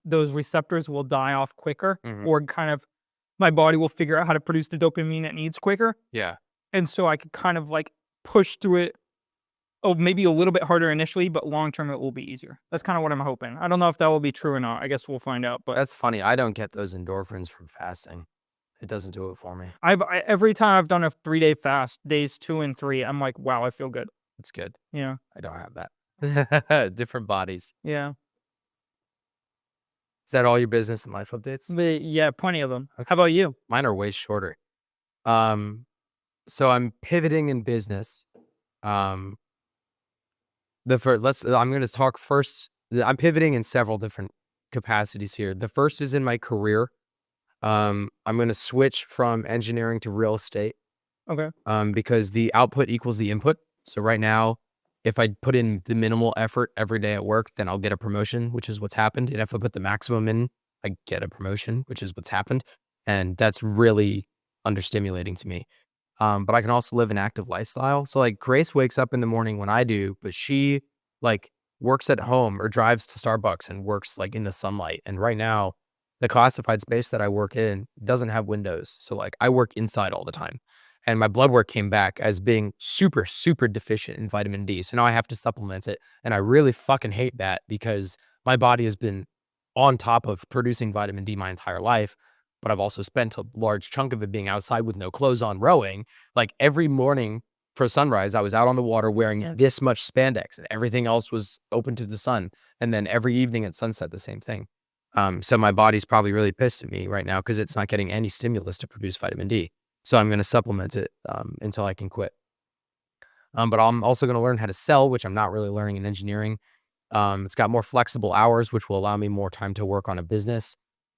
those receptors will die off quicker, or kind of my body will figure out how to produce the dopamine it needs quicker. Yeah. And so I could kind of like push through it. Oh, maybe a little bit harder initially, but long term it will be easier. That's kind of what I'm hoping. I don't know if that will be true or not. I guess we'll find out. But That's funny. I don't get those endorphins from fasting. It doesn't do it for me. every time I've done a 3-day fast, days 2 and 3, I'm like, wow, I feel good. That's good. Yeah. I don't have that. Different bodies. Yeah. Is that all your business and life updates? But yeah, plenty of them. Okay. How about you? Mine are way shorter. So I'm pivoting in business. I'm going to talk first. I'm pivoting in several different capacities here. The first is in my career. I'm going to switch from engineering to real estate. Okay. Because the output equals the input. So right now, if I put in the minimal effort every day at work, then I'll get a promotion, which is what's happened. And if I put the maximum in, I get a promotion, which is what's happened. And that's really understimulating to me. But I can also live an active lifestyle. So like Grace wakes up in the morning when I do, but she like works at home or drives to Starbucks and works like in the sunlight. And right now, the classified space that I work in doesn't have windows. So like I work inside all the time. And my blood work came back as being super, super deficient in vitamin D. So now I have to supplement it. And I really fucking hate that because my body has been on top of producing vitamin D my entire life. But I've also spent a large chunk of it being outside with no clothes on rowing. Like every morning for sunrise, I was out on the water wearing this much spandex and everything else was open to the sun. And then every evening at sunset, the same thing. So my body's probably really pissed at me right now because it's not getting any stimulus to produce vitamin D. So I'm going to supplement it until I can quit. But I'm also going to learn how to sell, which I'm not really learning in engineering. It's got more flexible hours, which will allow me more time to work on a business.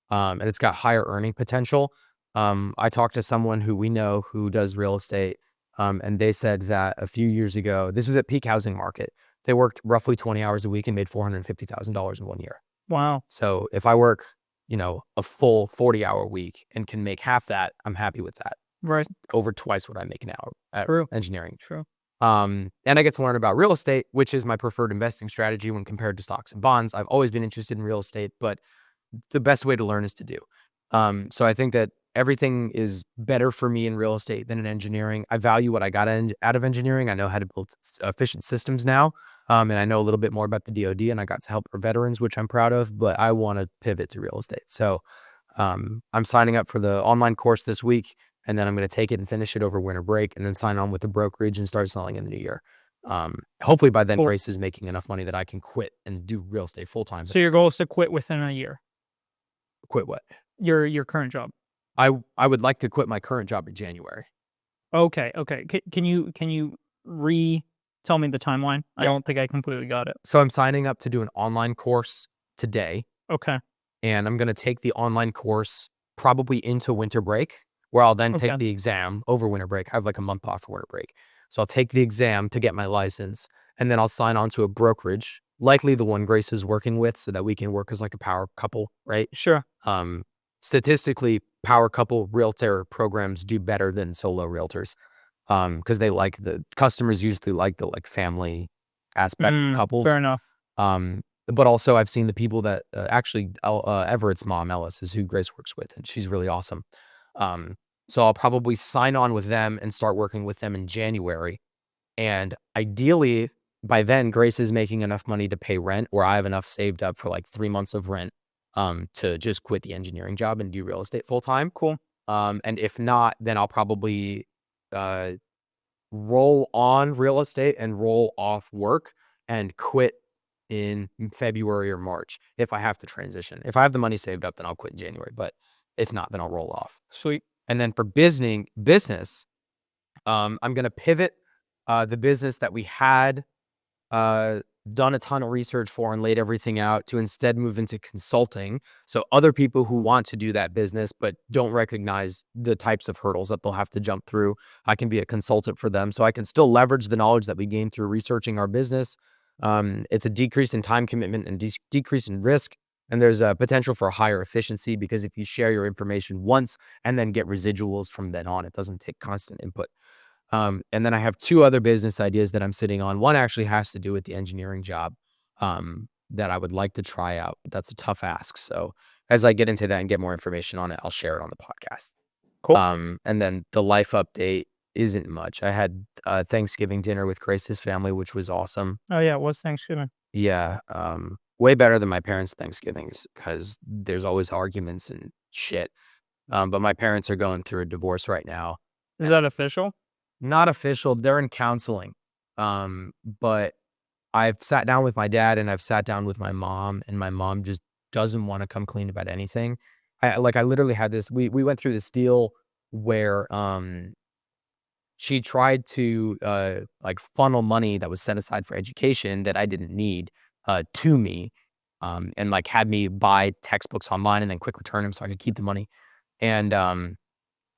And it's got higher earning potential. I talked to someone who we know who does real estate. And they said that a few years ago, this was at peak housing market. They worked roughly 20 hours a week and made $450,000 in 1 year. Wow. So if I work, a full 40-hour week and can make half that, I'm happy with that. Right. Over twice what I make now at True. engineering. True. And I get to learn about real estate, which is my preferred investing strategy when compared to stocks and bonds. I've always been interested in real estate, but the best way to learn is to do. So I think that everything is better for me in real estate than in engineering. I value what I got out of engineering. I know how to build efficient systems now. And I know a little bit more about the DoD, and I got to help our veterans, which I'm proud of, but I want to pivot to real estate. So I'm signing up for the online course this week, and then I'm going to take it and finish it over winter break and then sign on with the brokerage and start selling in the new year. Hopefully by then, Cool. Grace is making enough money that I can quit and do real estate full time. So your goal is to quit within a year. Quit what? Your current job. I would like to quit my current job in January. Okay. Can you tell me the timeline? I Yeah. don't think I completely got it. So I'm signing up to do an online course today, Okay. and I'm going to take the online course probably into winter break, where I'll then Okay. take the exam over winter break. I have like a month off for winter break. So I'll take the exam to get my license, and then I'll sign on to a brokerage, likely the one Grace is working with, so that we can work as like a power couple, right? Sure. Statistically, power couple realtor programs do better than solo realtors, because they like the customers usually like the like family aspect couples. Fair enough. But also I've seen the people that actually Everett's mom, Ellis, is who Grace works with, and she's really awesome. So I'll probably sign on with them and start working with them in January. And ideally, by then, Grace is making enough money to pay rent, or I have enough saved up for like 3 months of rent to just quit the engineering job and do real estate full time. Cool. And if not, then I'll probably roll on real estate and roll off work and quit in February or March if I have to transition. If I have the money saved up, then I'll quit in January. But if not, then I'll roll off. Sweet. And then for business, I'm going to pivot the business that we had done a ton of research for and laid everything out to instead move into consulting. So other people who want to do that business but don't recognize the types of hurdles that they'll have to jump through, I can be a consultant for them. So I can still leverage the knowledge that we gained through researching our business. It's a decrease in time commitment and decrease in risk. And there's a potential for higher efficiency because if you share your information once and then get residuals from then on, it doesn't take constant input. And then I have 2 other business ideas that I'm sitting on. One actually has to do with the engineering job, that I would like to try out. That's a tough ask. So as I get into that and get more information on it, I'll share it on the podcast. Cool. And then the life update isn't much. I had Thanksgiving dinner with Grace's family, which was awesome. Oh yeah, it was Thanksgiving. Yeah, way better than my parents' Thanksgivings because there's always arguments and shit. But my parents are going through a divorce right now. Is that official? Not official. They're in counseling. But I've sat down with my dad and I've sat down with my mom, and my mom just doesn't want to come clean about anything. I literally had this. We went through this deal where she tried to like funnel money that was set aside for education that I didn't need to me, and like had me buy textbooks online and then quick return them so I could keep the money. And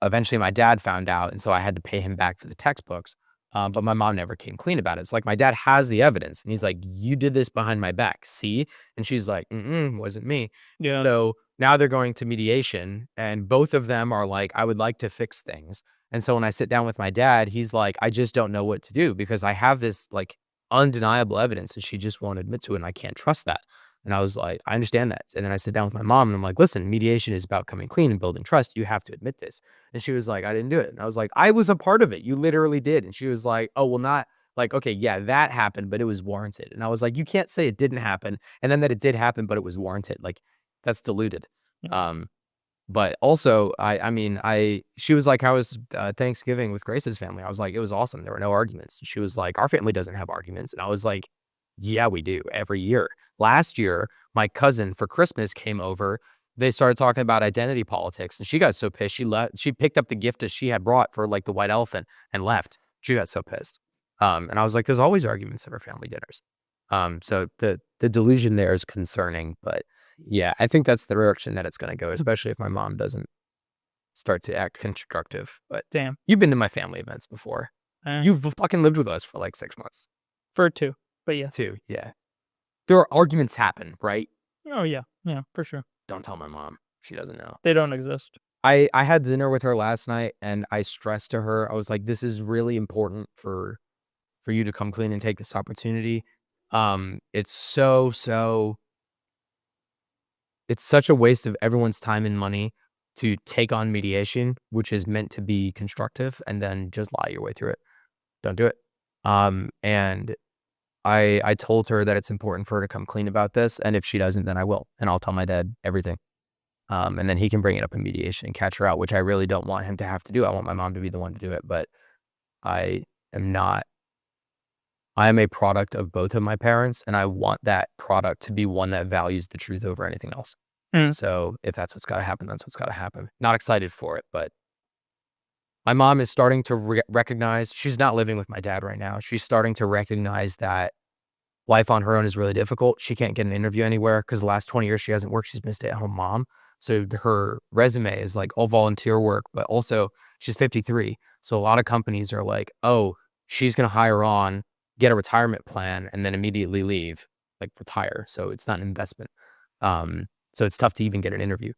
eventually my dad found out, and so I had to pay him back for the textbooks. But my mom never came clean about it. It's like my dad has the evidence, and he's like, "You did this behind my back, see?" And she's like, "Wasn't me." Yeah. So now they're going to mediation, and both of them are like, "I would like to fix things." And so when I sit down with my dad, he's like, "I just don't know what to do because I have this like undeniable evidence, and she just won't admit to it, and I can't trust that." And I was like, "I understand that." And then I sit down with my mom, and I'm like, "Listen, mediation is about coming clean and building trust. You have to admit this." And she was like, "I didn't do it." And I was like, "I was a part of it. You literally did." And she was like, "Oh, well, not like, okay, yeah, that happened, but it was warranted." And I was like, "You can't say it didn't happen and then that it did happen, but it was warranted. Like, that's diluted." Yeah. But also, she was like, "How was Thanksgiving with Grace's family?" I was like, "It was awesome. There were no arguments." She was like, "Our family doesn't have arguments." And I was like, "Yeah, we do every year." Last year, my cousin for Christmas came over. They started talking about identity politics, and she got so pissed. She left. She picked up the gift that she had brought for like the white elephant and left. She got so pissed. And I was like, "There's always arguments at our family dinners." So the delusion there is concerning, but yeah, I think that's the direction that it's going to go, especially if my mom doesn't start to act constructive. But Damn. you've been to my family events before. You've fucking lived with us for like 6 months. For 2, but yeah. 2, yeah. There are arguments happen, right? Oh yeah, yeah, for sure. Don't tell my mom. She doesn't know. They don't exist. I had dinner with her last night, and I stressed to her, I was like, "This is really important for you to come clean and take this opportunity." It's it's such a waste of everyone's time and money to take on mediation, which is meant to be constructive, and then just lie your way through it. Don't do it. And I told her that it's important for her to come clean about this, and if she doesn't, then I will, and I'll tell my dad everything. And then he can bring it up in mediation and catch her out, which I really don't want him to have to do. I want my mom to be the one to do it, but I am not. I am a product of both of my parents, and I want that product to be one that values the truth over anything else. So if that's what's got to happen, that's what's got to happen. Not excited for it, but my mom is starting to recognize, she's not living with my dad right now. She's starting to recognize that life on her own is really difficult. She can't get an interview anywhere because the last 20 years she hasn't worked. She's been a stay-at-home mom. So her resume is like all volunteer work, but also she's 53. So a lot of companies are like, "Oh, she's going to hire on, get a retirement plan, and then immediately leave, like retire." So it's not an investment. So it's tough to even get an interview.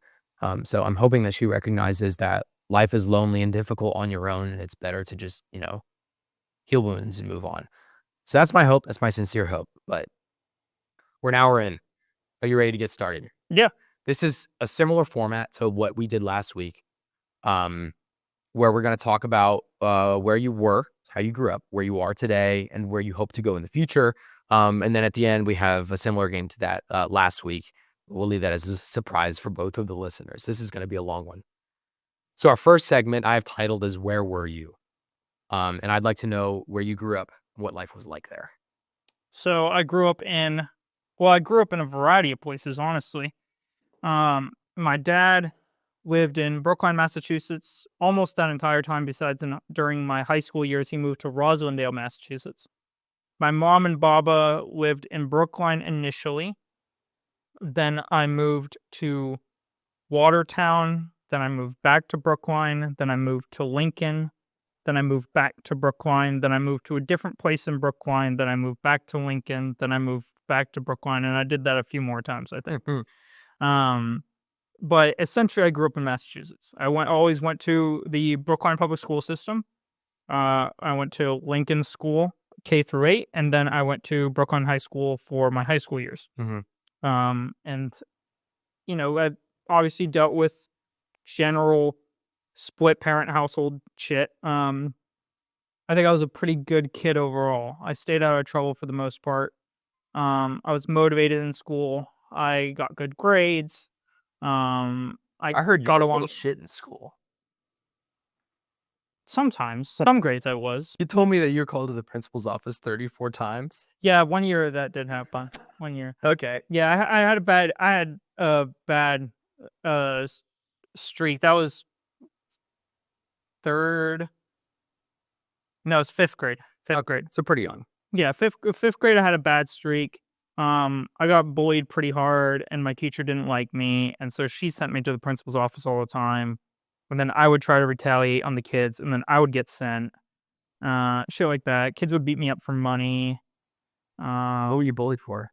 So I'm hoping that she recognizes that life is lonely and difficult on your own, and it's better to just, heal wounds and move on. So that's my hope. That's my sincere hope. But we're in. Are you ready to get started? Yeah. This is a similar format to what we did last week, where we're going to talk about where you were, how you grew up, where you are today, and where you hope to go in the future. And then at the end, we have a similar game to that last week. We'll leave that as a surprise for both of the listeners. This is going to be a long one. So our first segment I have titled as Where Were You? And I'd like to know where you grew up, what life was like there. So I grew up in a variety of places, honestly. My dad lived in Brookline, Massachusetts, almost that entire time. Besides, during my high school years, he moved to Roslindale, Massachusetts. My mom and Baba lived in Brookline initially. Then I moved to Watertown. Then I moved back to Brookline. Then I moved to Lincoln. Then I moved back to Brookline. Then I moved to a different place in Brookline. Then I moved back to Lincoln. Then I moved back to Brookline. And I did that a few more times, I think. But essentially, I grew up in Massachusetts. I always went to the Brookline public school system. I went to Lincoln School, K through 8, and then I went to Brookline High School for my high school years. And, I obviously dealt with general split parent household shit. I think I was a pretty good kid overall. I stayed out of trouble for the most part. I was motivated in school. I got good grades. I heard you got got a along little shit in school. sometimes. Some grades I was. You told me that you were called to the principal's office 34 times. Yeah, 1 year that did happen. 1 year. Okay. Yeah, I had a bad streak. That was third. No, it's fifth grade. Fifth grade. So pretty young. Yeah, fifth grade. I had a bad streak. I got bullied pretty hard, and my teacher didn't like me, and so she sent me to the principal's office all the time. And then I would try to retaliate on the kids, and then I would get sent. Shit like that. Kids would beat me up for money. What were you bullied for?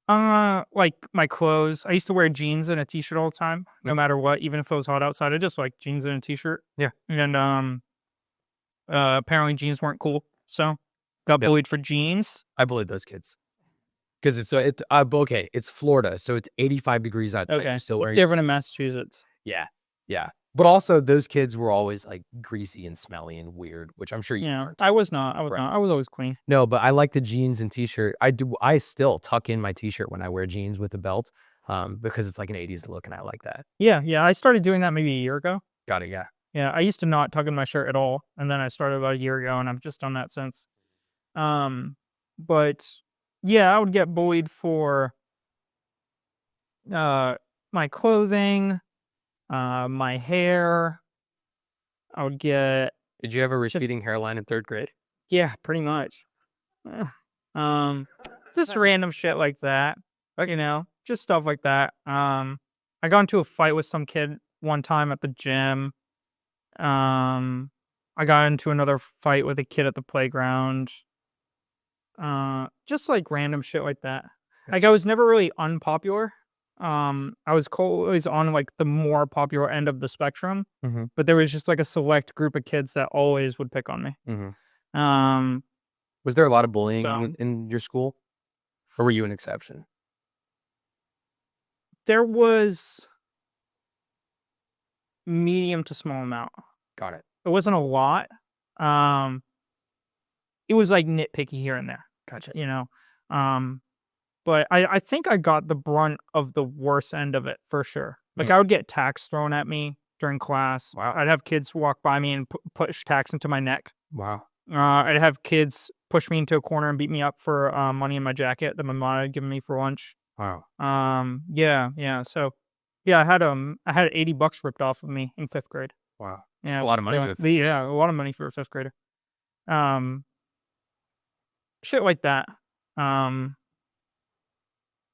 Like my clothes. I used to wear jeans and a t-shirt all the time, no matter what, even if it was hot outside. I just like jeans and a t-shirt. Yeah. And apparently jeans weren't cool, so got bullied for jeans. I bullied those kids because it's okay. It's Florida, so it's 85 degrees outside. Okay, So different in Massachusetts. Yeah. But also, those kids were always like greasy and smelly and weird, which I'm sure you weren't. I was not. I was always clean. No, but I like the jeans and t-shirt. I still tuck in my t-shirt when I wear jeans with a belt, because it's like an 80s look, and I like that. Yeah. I started doing that maybe a year ago. Got it. Yeah. Yeah, I used to not tuck in my shirt at all, and then I started about a year ago, and I've just done that since. But yeah, I would get bullied for my clothing, my hair. I would get. Did you have a receding hairline in 3rd grade? Yeah, pretty much. Just random shit like that. Just stuff like that. I got into a fight with some kid one time at the gym. I got into another fight with a kid at the playground. Just like random shit like that. Like I was never really unpopular. I was always on like the more popular end of the spectrum, but there was just like a select group of kids that always would pick on me. Was there a lot of bullying in your school, or were you an exception? There was medium to small amount. Got it. It wasn't a lot. It was like nitpicky here and there. Gotcha. But I think I got the brunt of the worst end of it for sure. Like I would get tacks thrown at me during class. Wow. I'd have kids walk by me and push tacks into my neck. Wow. I'd have kids push me into a corner and beat me up for money in my jacket that my mom had given me for lunch. Wow. Yeah. So yeah, I had $80 ripped off of me in 5th grade. Wow. Yeah, That's a lot of money. Yeah, a lot of money for a 5th grader. Shit like that.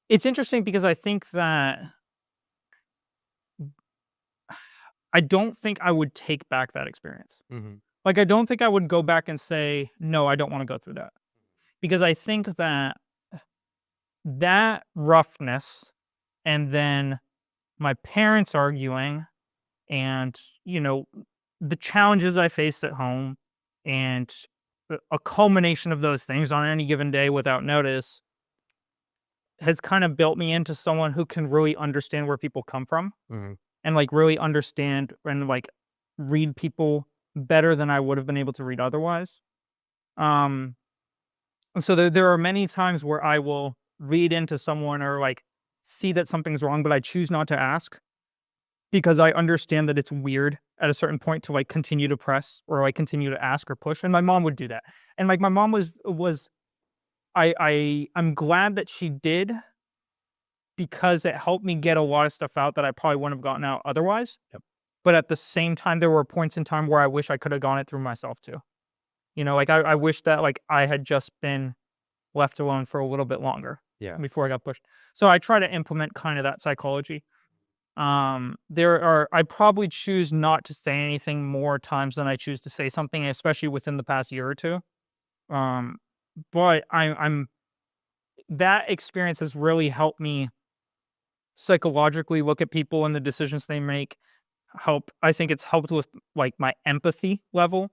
It's interesting because I think that I don't think I would take back that experience. Like, I don't think I would go back and say, no, I don't want to go through that. Because I think that roughness and then my parents arguing and, the challenges I faced at home and a culmination of those things on any given day without notice has kind of built me into someone who can really understand where people come from and like really understand and like read people better than I would have been able to read otherwise. And so there are many times where I will read into someone or like see that something's wrong, but I choose not to ask because I understand that it's weird at a certain point to like continue to press or like continue to ask or push. And my mom would do that. And like my mom was I'm glad that she did because it helped me get a lot of stuff out that I probably wouldn't have gotten out otherwise. Yep. But at the same time, there were points in time where I wish I could have gone it through myself too. Like I wish that like I had just been left alone for a little bit longer before I got pushed. So I try to implement kind of that psychology. I probably choose not to say anything more times than I choose to say something, especially within the past year or two. Um, but I'm that experience has really helped me psychologically look at people and the decisions they make. I think it's helped with like my empathy level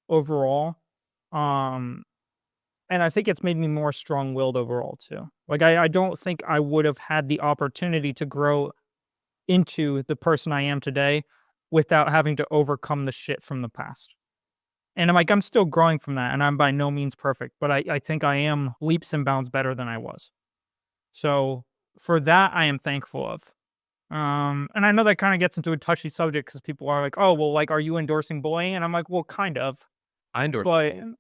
overall. Um, and I think it's made me more strong-willed overall too. Like I don't think I would have had the opportunity to grow into the person I am today without having to overcome the shit from the past. And I'm still growing from that, and I'm by no means perfect, but I think I am leaps and bounds better than I was. So for that, I am thankful of. And I know that kind of gets into a touchy subject because people are like, "Oh, well, like, are you endorsing bullying?" And I'm like, "Well, kind of." I endorse But bullying.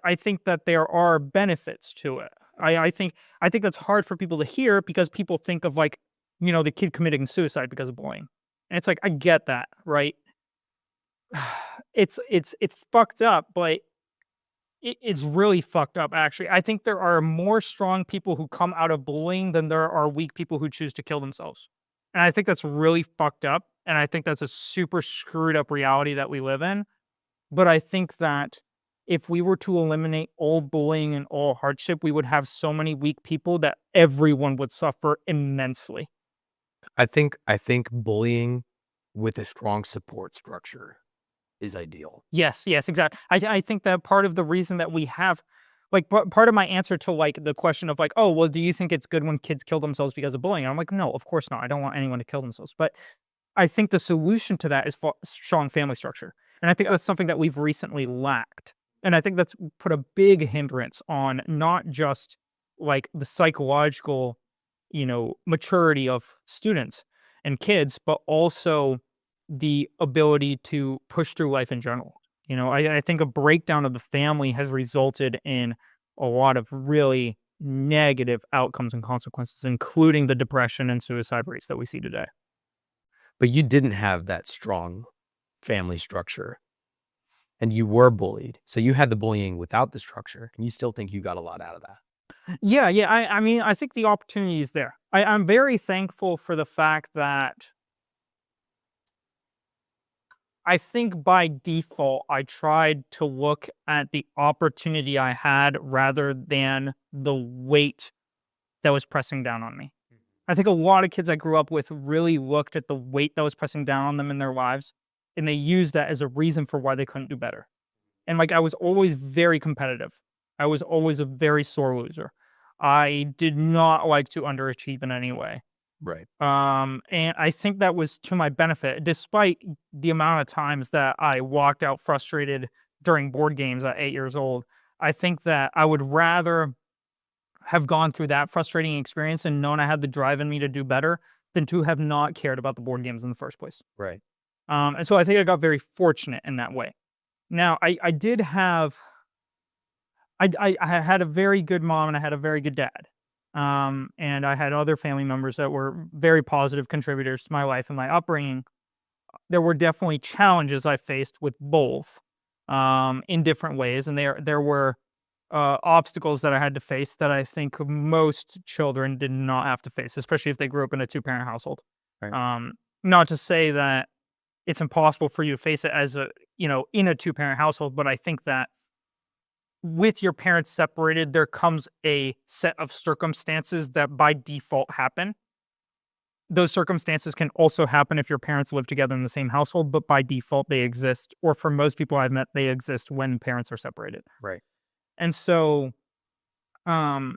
I think that there are benefits to it. I think that's hard for people to hear because people think of like, the kid committing suicide because of bullying. And it's like, I get that, right? It's fucked up, but it's really fucked up actually. I think there are more strong people who come out of bullying than there are weak people who choose to kill themselves. And I think that's really fucked up. And I think that's a super screwed up reality that we live in. But I think that if we were to eliminate all bullying and all hardship, we would have so many weak people that everyone would suffer immensely. I think bullying with a strong support structure is ideal. Yes, exactly. I think that part of the reason that we have, like, part of my answer to like the question of like, oh, well, do you think it's good when kids kill themselves because of bullying? I'm like, no, of course not. I don't want anyone to kill themselves. But I think the solution to that is strong family structure. And I think that's something that we've recently lacked. And I think that's put a big hindrance on not just like the psychological, maturity of students and kids, but also the ability to push through life in general. I think a breakdown of the family has resulted in a lot of really negative outcomes and consequences, including the depression and suicide rates that we see today. But you didn't have that strong family structure and you were bullied. So you had the bullying without the structure and you still think you got a lot out of that. Yeah. I mean, I think the opportunity is there. I'm very thankful for the fact that I think by default, I tried to look at the opportunity I had rather than the weight that was pressing down on me. I think a lot of kids I grew up with really looked at the weight that was pressing down on them in their lives, and they used that as a reason for why they couldn't do better. And like I was always very competitive. I was always a very sore loser. I did not like to underachieve in any way. Right. And I think that was to my benefit, despite the amount of times that I walked out frustrated during board games at 8 years old. I think that I would rather have gone through that frustrating experience and known I had the drive in me to do better than to have not cared about the board games in the first place. Right. And so I think I got very fortunate in that way. Now, I did have I had a very good mom and I had a very good dad. And I had other family members that were very positive contributors to my life and my upbringing. There were definitely challenges I faced with both, in different ways, and there were obstacles that I had to face that I think most children did not have to face, especially if they grew up in a two-parent household. Right. Not to say that it's impossible for you to face it as in a two-parent household, but I think that with your parents separated, there comes a set of circumstances that by default happen. Those circumstances can also happen if your parents live together in the same household, but by default they exist, or for most people I've met, they exist when parents are separated. Right. And so, um,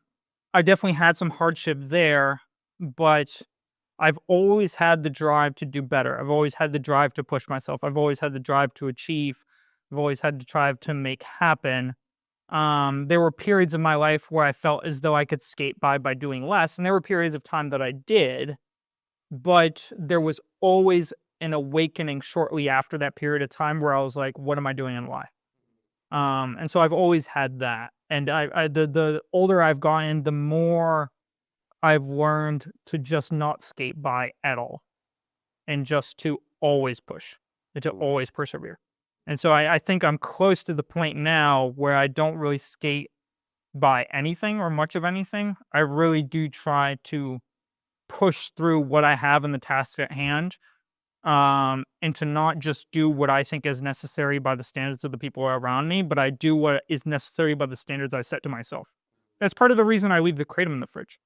I definitely had some hardship there, but I've always had the drive to do better. I've always had the drive to push myself. I've always had the drive to achieve. I've always had the drive to make happen. There were periods of my life where I felt as though I could skate by doing less, and there were periods of time that I did, but there was always an awakening shortly after that period of time where I was like, "What am I doing and why?" And so I've always had that, and the older I've gotten, the more I've learned to just not skate by at all, and just to always push, and to always persevere. And so I think I'm close to the point now where I don't really skate by anything or much of anything. I really do try to push through what I have in the task at hand, and to not just do what I think is necessary by the standards of the people around me, but I do what is necessary by the standards I set to myself. That's part of the reason I leave the kratom in the fridge.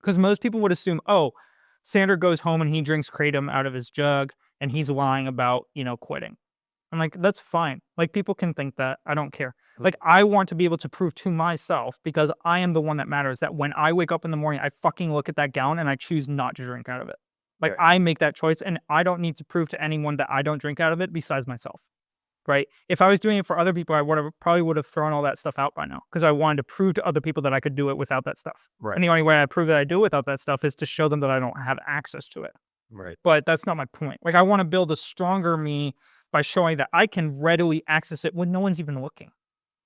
Because most people would assume, oh, Sander goes home and he drinks kratom out of his jug and he's lying about, quitting. I'm like, that's fine. Like, people can think that. I don't care. Like, I want to be able to prove to myself, because I am the one that matters, that when I wake up in the morning, I fucking look at that gallon and I choose not to drink out of it. Like, Right. I make that choice, and I don't need to prove to anyone that I don't drink out of it besides myself. Right? If I was doing it for other people, I probably would have thrown all that stuff out by now, because I wanted to prove to other people that I could do it without that stuff. Right. And the only way I prove that I do it without that stuff is to show them that I don't have access to it. Right. But that's not my point. Like, I want to build a stronger me by showing that I can readily access it when no one's even looking.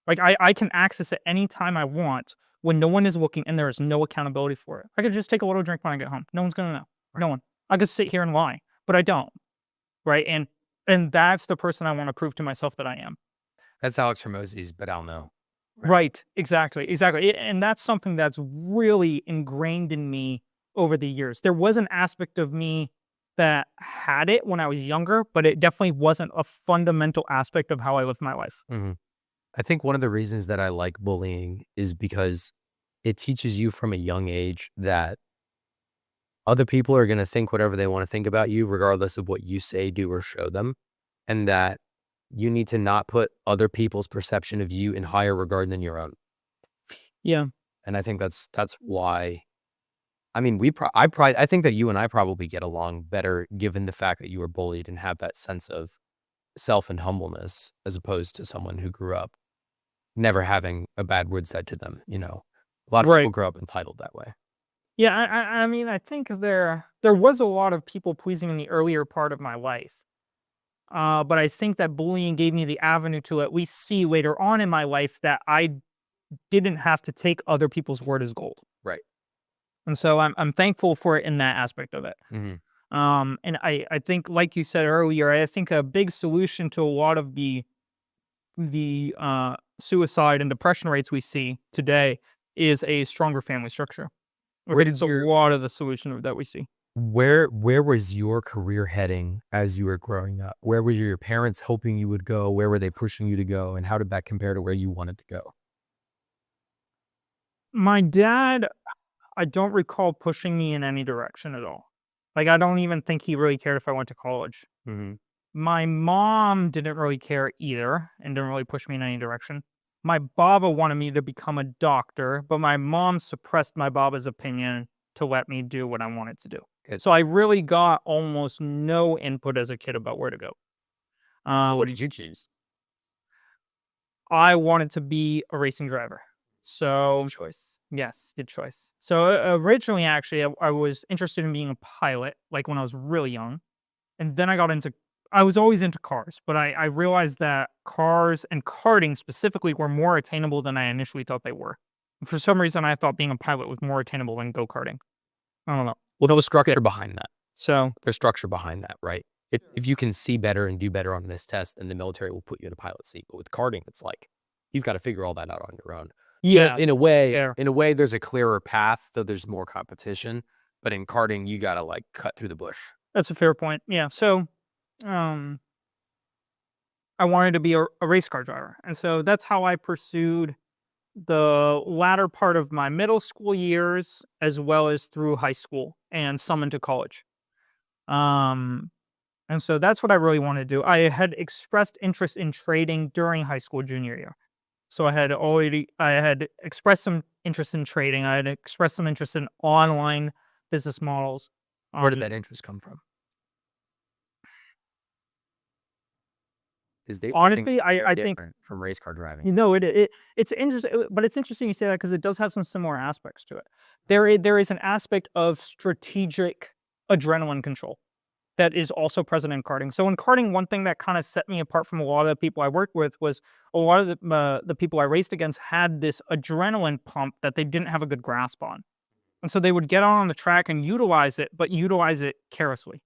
Like, I can access it anytime I want when no one is looking and there is no accountability for it. I could just take a little drink when I get home. No one's going to know. Right. No one. I could sit here and lie, but I don't. Right? And that's the person I want to prove to myself that I am. That's Alex Hormozzi's, but I'll know. Right. Exactly. And that's something that's really ingrained in me over the years. There was an aspect of me that had it when I was younger, but it definitely wasn't a fundamental aspect of how I lived my life. Mm-hmm. I think one of the reasons that I like bullying is because it teaches you from a young age that other people are going to think whatever they want to think about you, regardless of what you say, do, or show them. And that you need to not put other people's perception of you in higher regard than your own. Yeah. And I think that's why. I mean, I think that you and I probably get along better, given the fact that you were bullied and have that sense of self and humbleness, as opposed to someone who grew up never having a bad word said to them. A lot of Right. people grow up entitled that way. Yeah. I mean, I think there was a lot of people pleasing in the earlier part of my life. But I think that bullying gave me the avenue to at least see later on in my life that I didn't have to take other people's word as gold. Right. And so I'm thankful for it in that aspect of it. Mm-hmm. And I think, like you said earlier, I think a big solution to a lot of the suicide and depression rates we see today is a stronger family structure. It's a lot of the solution that we see. Where was your career heading as you were growing up? Where were your parents hoping you would go? Where were they pushing you to go? And how did that compare to where you wanted to go? My dad, I don't recall pushing me in any direction at all. Like, I don't even think he really cared if I went to college. Mm-hmm. My mom didn't really care either and didn't really push me in any direction. My baba wanted me to become a doctor, but my mom suppressed my baba's opinion to let me do what I wanted to do. Good. So I really got almost no input as a kid about where to go. So what did you choose? I wanted to be a racing driver. So, Choice. yes, good choice. So originally, actually, I was interested in being a pilot, like when I was really young. And then I was always into cars, but I realized that cars and karting specifically were more attainable than I initially thought they were. For some reason, I thought being a pilot was more attainable than go-karting. I don't know. Well, there was structure behind that. So There's structure behind that, right? If you can see better and do better on this test, then the military will put you in a pilot seat. But with karting, it's like you've got to figure all that out on your own. yeah, So in a way, fair. there's a clearer path, though there's more competition. But in karting, you got to like cut through the bush. That's a fair point. Yeah. So, I wanted to be a race car driver. And so that's how I pursued the latter part of my middle school years, as well as through high school and some into college. Um, and so that's what I really wanted to do. I had expressed interest in trading during high school junior year. So I had expressed some interest in trading. I had expressed some interest in online business models. Where did that interest come from? Is Honestly, I think from race car driving. it's interesting, but it's interesting you say that because it does have some similar aspects to it. There is an aspect of strategic adrenaline control that is also present in karting. So in karting, one thing that kind of set me apart from a lot of the people I worked with was a lot of the people I raced against had this adrenaline pump that they didn't have a good grasp on. And so they would get on the track and utilize it, but utilize it carelessly.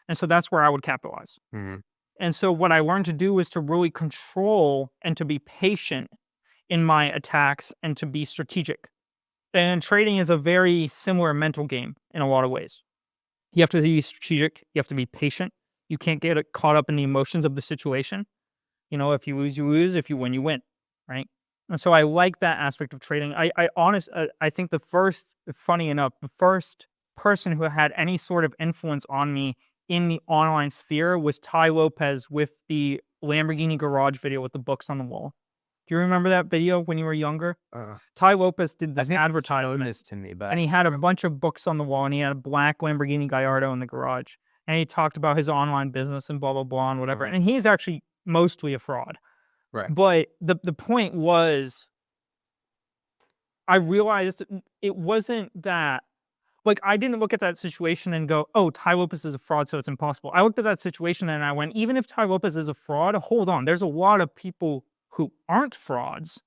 And so that's where I would capitalize. Mm-hmm. And so what I learned to do was to really control and to be patient in my attacks and to be strategic. And trading is a very similar mental game in a lot of ways. You have to be strategic. You have to be patient. You can't get caught up in the emotions of the situation. If you lose, you lose. If you win, you win. Right. And so I like that aspect of trading. I think funny enough, the first person who had any sort of influence on me in the online sphere was Ty Lopez with the Lamborghini garage video with the books on the wall. Do you remember that video when you were younger? Ty Lopez did this advertisement to me, but and he had a bunch of books on the wall and he had a black Lamborghini Gallardo in the garage. And he talked about his online business and blah, blah, blah, and whatever. And he's actually mostly a fraud. Right. But the point was, I realized it wasn't that, I didn't look at that situation and go, oh, Ty Lopez is a fraud, so it's impossible. I looked at that situation and I went, even if Ty Lopez is a fraud, hold on, there's a lot of people who aren't frauds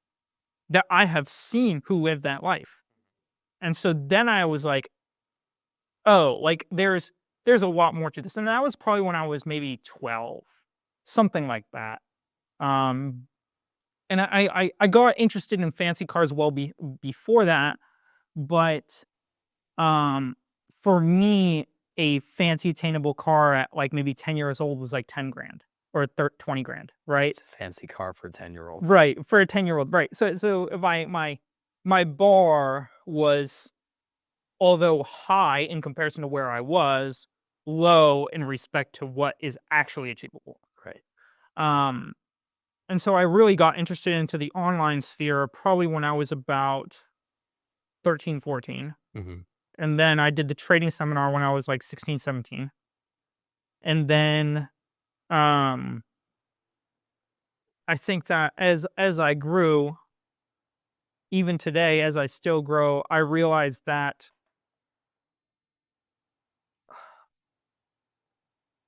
that I have seen who live that life. And so then I was like, oh, there's a lot more to this. And that was probably when I was maybe 12, something like that. And I got interested in fancy cars before that, but for me, a fancy attainable car at maybe 10 years old was like 10 grand or 20 grand, right? It's a fancy car for a 10-year-old. Right, for a 10-year-old, right. So my bar was, although high in comparison to where I was, low in respect to what is actually achievable. Right. And so I really got interested into the online sphere probably when I was about 13, 14. And then I did the trading seminar when I was 16, 17. And then I think that as I grew, even today, as I still grow, I realized that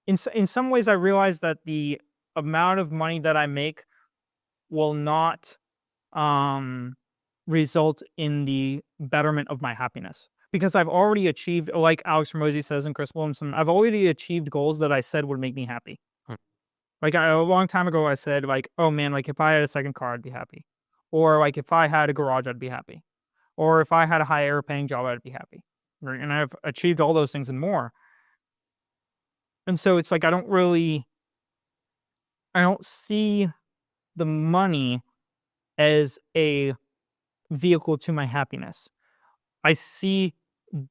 in some ways, I realized that the amount of money that I make will not result in the betterment of my happiness. Because I've already achieved, like Alex Ramosi says and Chris Williamson, I've already achieved goals that I said would make me happy. A long time ago, I said, oh man, if I had a second car, I'd be happy. Or if I had a garage, I'd be happy. Or if I had a higher paying job, I'd be happy. Right? And I've achieved all those things and more. And so it's I don't see the money as a vehicle to my happiness. I see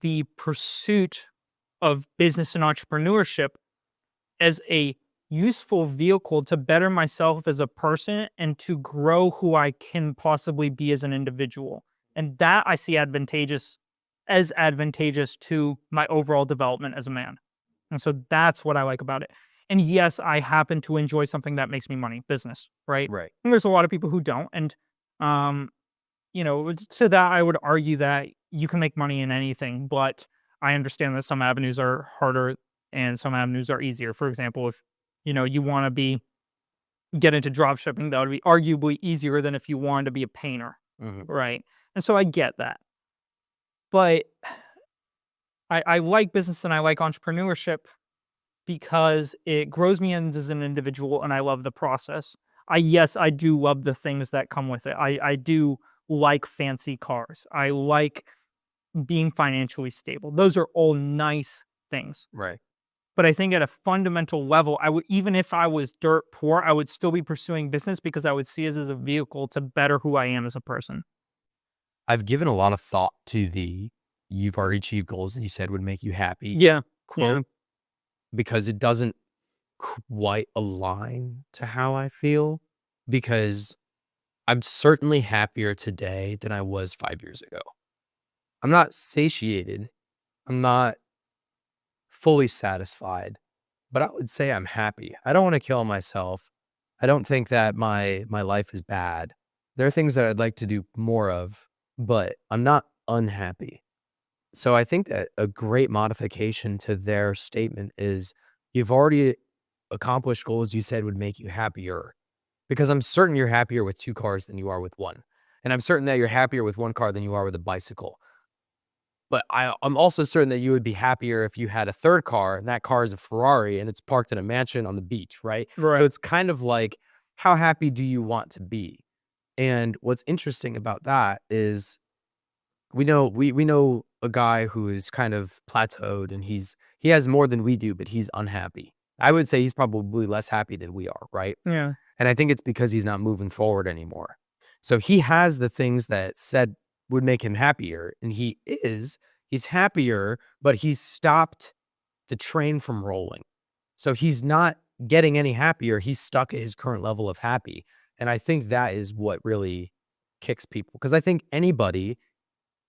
the pursuit of business and entrepreneurship as a useful vehicle to better myself as a person and to grow who I can possibly be as an individual. And that I see advantageous to my overall development as a man. And so that's what I like about it. And yes, I happen to enjoy something that makes me money, business, right? Right. And there's a lot of people who don't. And, to that, I would argue that you can make money in anything, but I understand that some avenues are harder and some avenues are easier. For example, if, you want to get into drop shipping, that would be arguably easier than if you wanted to be a painter, right? And so I get that. But I like business and I like entrepreneurship because it grows me as an individual and I love the process. I do love the things that come with it. I do like fancy cars. I like being financially stable. Those are all nice things. Right. But I think at a fundamental level, even if I was dirt poor, I would still be pursuing business because I would see it as a vehicle to better who I am as a person. I've given a lot of thought to the "you've already achieved goals that you said would make you happy" Yeah. quote, because it doesn't quite align to how I feel, because I'm certainly happier today than I was 5 years ago. I'm not satiated. I'm not fully satisfied, but I would say I'm happy. I don't want to kill myself. I don't think that my life is bad. There are things that I'd like to do more of, but I'm not unhappy. So I think that a great modification to their statement is you've already accomplished goals you said would make you happier, because I'm certain you're happier with 2 cars than you are with 1. And I'm certain that you're happier with 1 car than you are with a bicycle. But I'm also certain that you would be happier if you had a third car, and that car is a Ferrari, and it's parked in a mansion on the beach, right? Right. So it's kind of like, how happy do you want to be? And what's interesting about that is we know a guy who is kind of plateaued, and he has more than we do, but he's unhappy. I would say he's probably less happy than we are, right? Yeah. And I think it's because he's not moving forward anymore. So he has the things that said would make him happier, and he's happier, but he's stopped the train from rolling. So he's not getting any happier. He's stuck at his current level of happy. And I think that is what really kicks people. Because I think anybody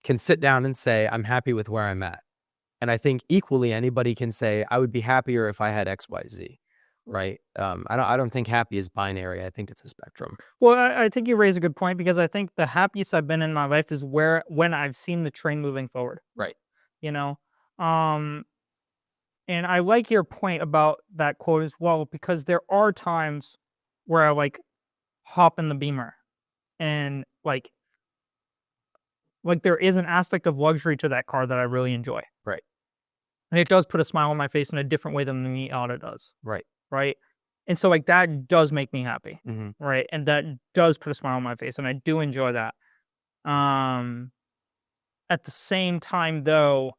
can sit down and say, I'm happy with where I'm at. And I think equally anybody can say, I would be happier if I had XYZ. Right. I don't think happy is binary. I think it's a spectrum. Well, I think you raise a good point, because I think the happiest I've been in my life is when I've seen the train moving forward. Right. You know, um, and I like your point about that quote as well, because there are times where I like hop in the Beamer, and like there is an aspect of luxury to that car that I really enjoy, Right. and it does put a smile on my face in a different way than the Miata does. Right. Right. And so like that does make me happy. Mm-hmm. Right. And that does put a smile on my face, and I do enjoy that. Um at the same time though,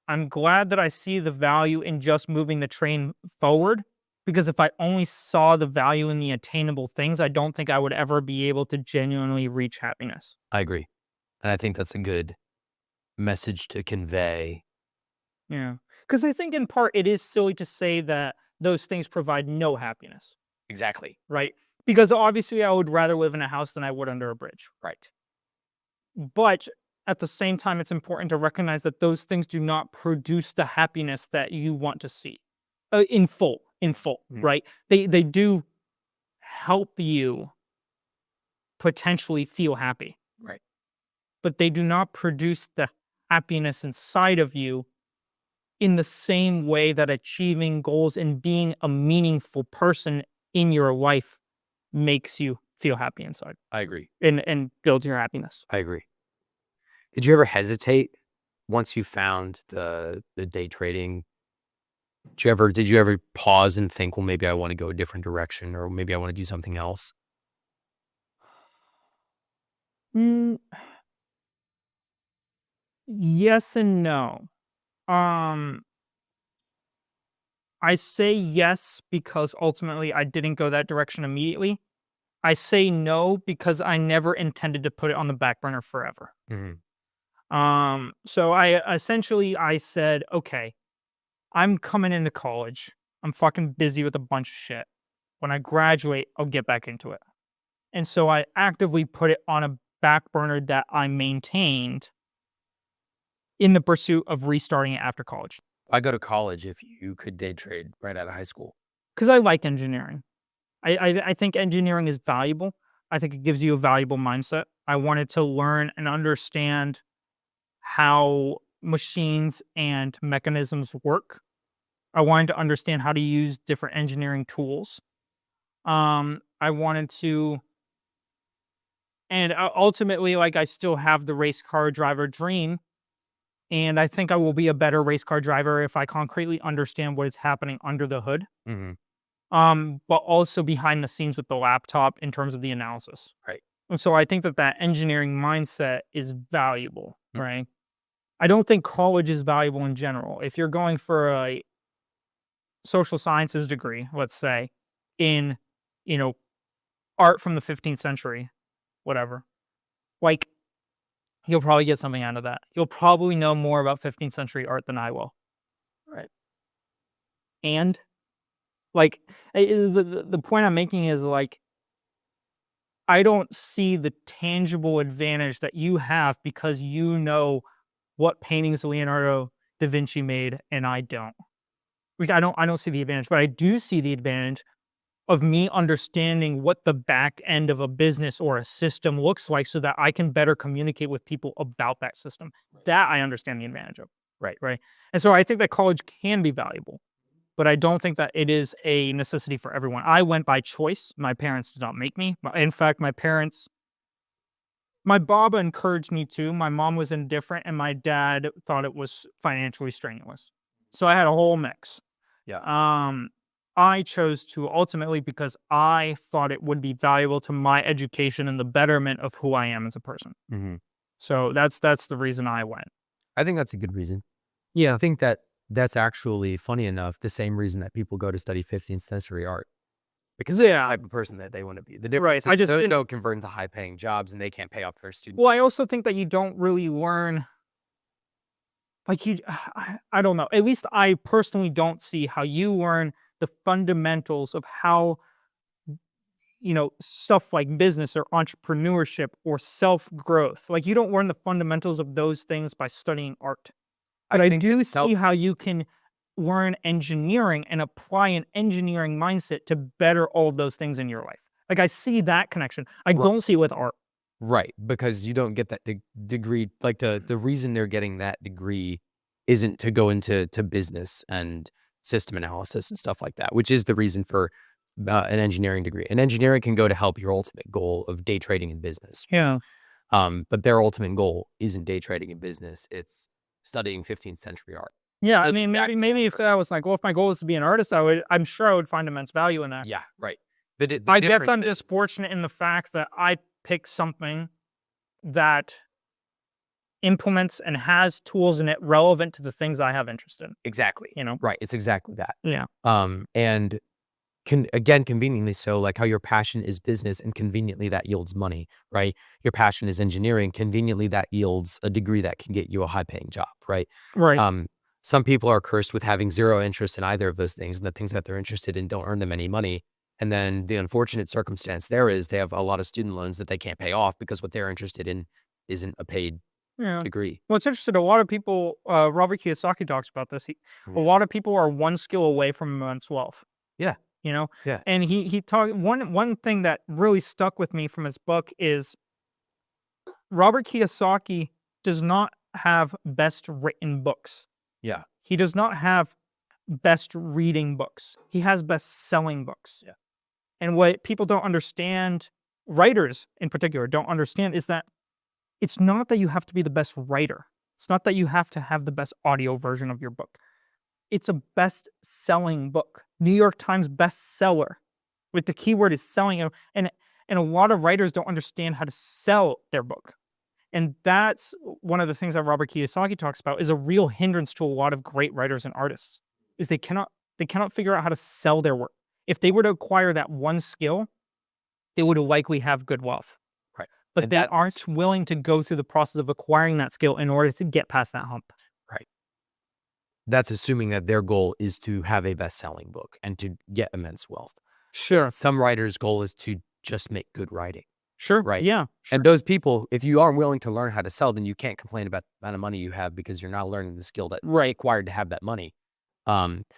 I'm glad that I see the value in just moving the train forward, because if I only saw the value in the attainable things, I don't think I would ever be able to genuinely reach happiness. I agree. And I think that's a good message to convey. Yeah. Because I think in part it is silly to say that those things provide no happiness. Exactly. Right. Because obviously I would rather live in a house than I would under a bridge. Right. But at the same time, it's important to recognize that those things do not produce the happiness that you want to see in full, Mm. right? They do help you potentially feel happy, Right. but they do not produce the happiness inside of you in the same way that achieving goals and being a meaningful person in your life makes you feel happy inside I agree. and builds your happiness. I agree. Did you ever hesitate once you found the day trading? Did you ever pause and think, well, maybe I want to go a different direction, or maybe I want to do something else? Mm, yes and no. Um, I say yes because ultimately I didn't go that direction immediately. I say no because I never intended to put it on the back burner forever. Hmm. So I said, okay, I'm coming into college. I'm fucking busy with a bunch of shit. When I graduate, I'll get back into it. And so I actively put it on a back burner that I maintained in the pursuit of restarting it after college. I go to college if you could day trade right out of high school. Because I like engineering. I think engineering is valuable. I think it gives you a valuable mindset. I wanted to learn and understand how machines and mechanisms work. I wanted to understand how to use different engineering tools. I wanted to, and ultimately, like I still have the race car driver dream, and I think I will be a better race car driver if I concretely understand what is happening under the hood. Hmm. But also behind the scenes with the laptop in terms of the analysis. Right. And so I think that that engineering mindset is valuable, Mm. right? I don't think college is valuable in general. If you're going for a social sciences degree, let's say, in, you know, art from the 15th century, whatever, like you'll probably get something out of that. You'll probably know more about 15th century art than I will. Right. And like the point I'm making is like I don't see the tangible advantage that you have because you know what paintings Leonardo da Vinci made and I don't. Like, I don't see the advantage, but I do see the advantage of me understanding what the back end of a business or a system looks like so that I can better communicate with people about that system. Right. That I understand the advantage of. Right. Right. And so I think that college can be valuable, but I don't think that it is a necessity for everyone. I went by choice. My parents did not make me. In fact, my parents My Baba encouraged me to. My mom was indifferent, and my dad thought it was financially strenuous. So I had a whole mix. Yeah. I chose to ultimately because I thought it would be valuable to my education and the betterment of who I am as a person. Mm-hmm. So that's the reason I went. I think that's a good reason. Yeah. I think that's actually, funny enough, the same reason that people go to study 15th century art. Because they're the type of person that they want to be. The difference Right. is they don't convert into high-paying jobs and they can't pay off their students. Well, I also think that you don't really learn, like I don't know. At least I personally don't see how you learn the fundamentals of how, stuff like business or entrepreneurship or self-growth. Like, you don't learn the fundamentals of those things by studying art. But I do see how you can learn engineering and apply an engineering mindset to better all of those things in your life. Like, I see that connection. I don't see it with art. Right, because you don't get that degree. Like, the reason they're getting that degree isn't to go into business and system analysis and stuff like that, which is the reason for an engineering degree. An engineering can go to help your ultimate goal of day trading in business. Yeah. But their ultimate goal isn't day trading in business. It's studying 15th century art. Yeah, I mean, maybe if I was like, well, if my goal is to be an artist, I'm sure I would find immense value in that. Yeah, right. The I guess difference I'm is- just fortunate in the fact that I picked something that implements and has tools in it relevant to the things I have interest in. Exactly. Right. It's exactly that. Yeah. And again, conveniently so, like how your passion is business and conveniently that yields money, right? Your passion is engineering, conveniently that yields a degree that can get you a high paying job, right? Right. Some people are cursed with having zero interest in either of those things, and the things that they're interested in don't earn them any money. And then the unfortunate circumstance there is they have a lot of student loans that they can't pay off because what they're interested in isn't a paid Yeah. degree. Well, it's interesting. A lot of people, Robert Kiyosaki talks about this. A lot of people are one skill away from immense wealth. Yeah. Yeah. And he talked one thing that really stuck with me from his book is Robert Kiyosaki does not have best written books. Yeah. He does not have best reading books. He has best selling books. Yeah. And what people don't understand, writers in particular don't understand, is that it's not that you have to be the best writer. It's not that you have to have the best audio version of your book. It's a best-selling book. New York Times bestseller. With the keyword is selling. And a lot of writers don't understand how to sell their book. And that's one of the things that Robert Kiyosaki talks about is a real hindrance to a lot of great writers and artists, is they cannot figure out how to sell their work. If they were to acquire that one skill, they would likely have good wealth. Right. But And they that's- aren't willing to go through the process of acquiring that skill in order to get past that hump. Right. That's assuming that their goal is to have a best-selling book and to get immense wealth. Sure. Some writers' goal is to just make good writing. Sure. Right. Yeah. Sure. And those people, if you aren't willing to learn how to sell, then you can't complain about the amount of money you have because you're not learning the skill that required to have that money.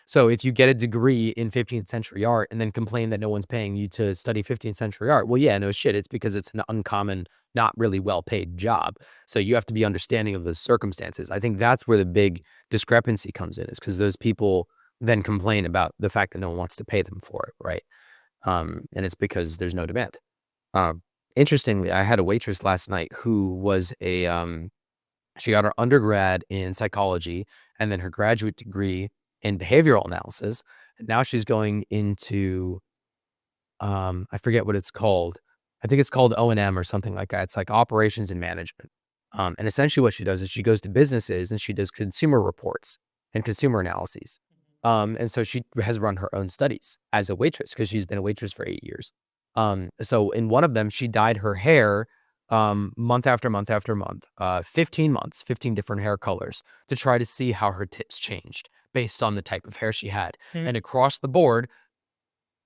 So if you get a degree in 15th century art and then complain that no one's paying you to study 15th century art, well, yeah, no shit. It's because it's an uncommon, not really well-paid job. So you have to be understanding of those circumstances. I think that's where the big discrepancy comes in, is because those people then complain about the fact that no one wants to pay them for it, right? And it's because there's no demand. Interestingly, I had a waitress last night who was she got her undergrad in psychology and then her graduate degree in behavioral analysis. And now she's going into, I forget what it's called. I think it's called O&M or something like that. It's like operations and management. And essentially what she does is she goes to businesses and she does consumer reports and consumer analyses. And so she has run her own studies as a waitress because she's been a waitress for 8 years. So in one of them, she dyed her hair month after month after month, 15 months, 15 different hair colors to try to see how her tips changed based on the type of hair she had. And across the board,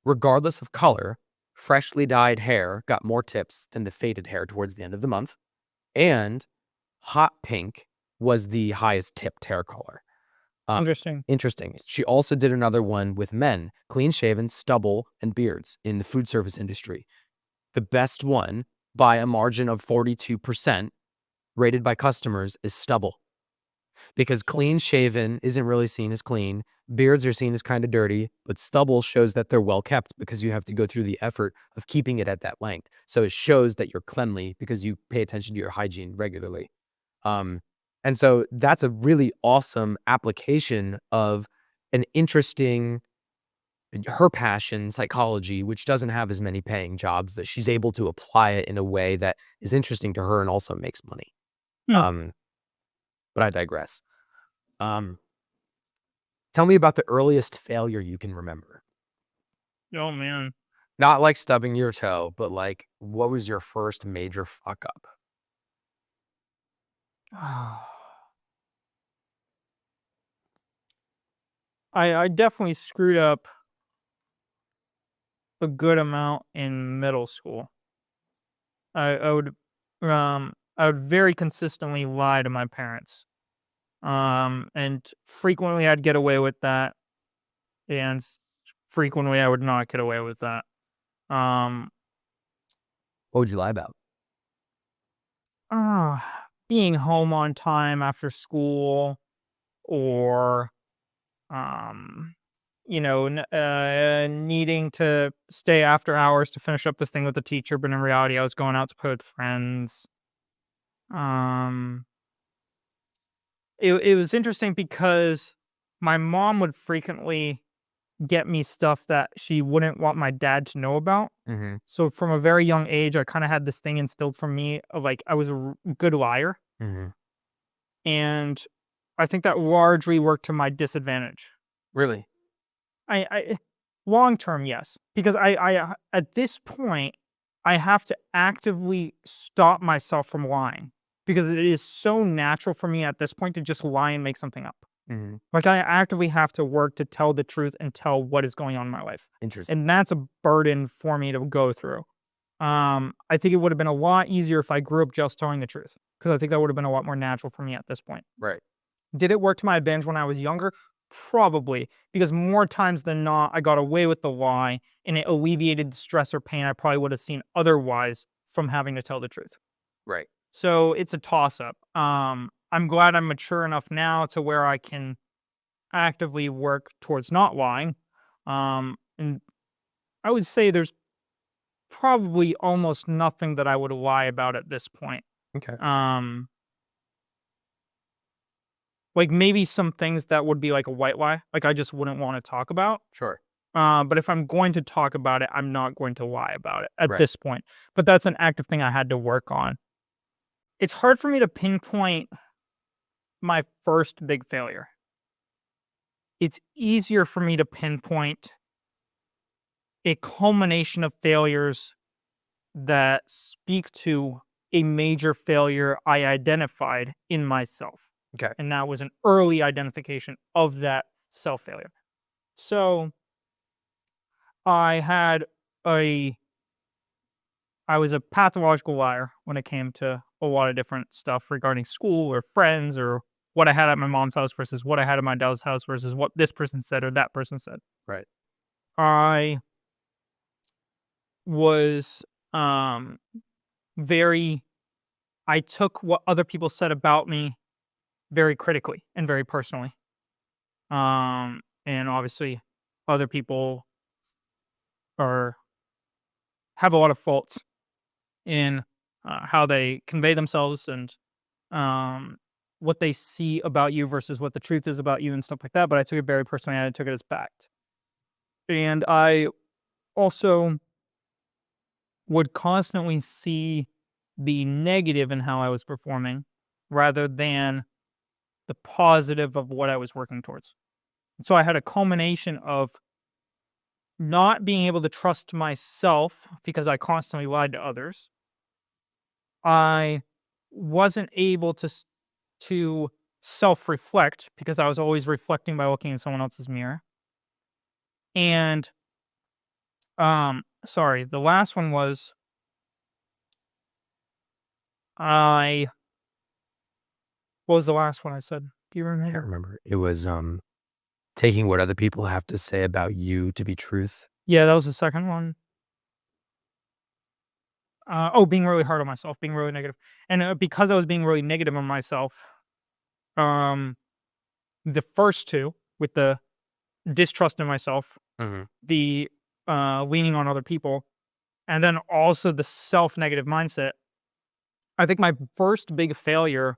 regardless of color, freshly dyed hair got more tips than the faded hair towards the end of the month. And hot pink was the highest tipped hair color. Interesting. She also did another one with men, clean shaven, stubble, and beards in the food service industry. The best one by a margin of 42% rated by customers is stubble. because clean shaven isn't really seen as clean. Beards are seen as kind of dirty, but stubble shows that they're well kept because you have to go through the effort of keeping it at that length. So it shows that you're cleanly because you pay attention to your hygiene regularly. Um, and so that's a really awesome application of an interesting her passion, psychology, which doesn't have as many paying jobs, but she's able to apply it in a way that is interesting to her and also makes money. Hmm. Um, but I digress. Um, Tell me about the earliest failure you can remember. Oh man. Not like stubbing your toe, but like, what was your first major fuck up? I definitely screwed up a good amount in middle school. I would I would very consistently lie to my parents. And frequently I'd get away with that, and frequently I would not get away with that. Um What would you lie about? Being home on time after school, or um needing to stay after hours to finish up this thing with the teacher, but in reality I was going out to play with friends. um it was interesting because my mom would frequently get me stuff that she wouldn't want my dad to know about. Mm-hmm. So from a very young age I kind of had this thing instilled from me of like I was a good liar, Mm-hmm. and I think that largely worked to my disadvantage. Really? I long term, yes, because I at this point I have to actively stop myself from lying because it is so natural for me at this point to just lie and make something up. Mm-hmm. Like I actively have to work to tell the truth and tell what is going on in my life, Interesting. and that's a burden for me to go through. I think it would have been a lot easier if I grew up just telling the truth, because I think that would have been a lot more natural for me at this point. Right. Did it work to my advantage when I was younger? Probably, because more times than not, I got away with the lie and it alleviated the stress or pain I probably would have seen otherwise from having to tell the truth. Right. So it's a toss up. I'm glad I'm mature enough now to where I can actively work towards not lying. And I would say there's probably almost nothing that I would lie about at this point. Okay. Um, like maybe some things that would be like a white lie, like I just wouldn't want to talk about. Sure. But if I'm going to talk about it, I'm not going to lie about it at Right. this point. But that's an active thing I had to work on. It's hard for me to pinpoint my first big failure. It's easier for me to pinpoint a culmination of failures that speak to a major failure I identified in myself. Okay. And that was an early identification of that self failure. So I had a I was a pathological liar when it came to a lot of different stuff regarding school or friends or what I had at my mom's house versus what I had at my dad's house versus what this person said or that person said. Right. I was um very I took what other people said about me very critically and very personally. And obviously other people are have a lot of faults in how they convey themselves and um, what they see about you versus what the truth is about you and stuff like that. But I took it very personally. I took it as fact. And I also would constantly see the negative in how I was performing rather than the positive of what I was working towards. So I had a culmination of not being able to trust myself because I constantly lied to others. I wasn't able to self-reflect because I was always reflecting by looking in someone else's mirror. And sorry, the last one was I what was the last one I said? Do you I can't remember? remember. It was taking what other people have to say about you to be truth. Yeah, that was the second one. Being really hard on myself, being really negative. And because I was being really negative on myself, The first two, with the distrust in myself, Mm-hmm. the leaning on other people, and then also the self-negative mindset. I think my first big failure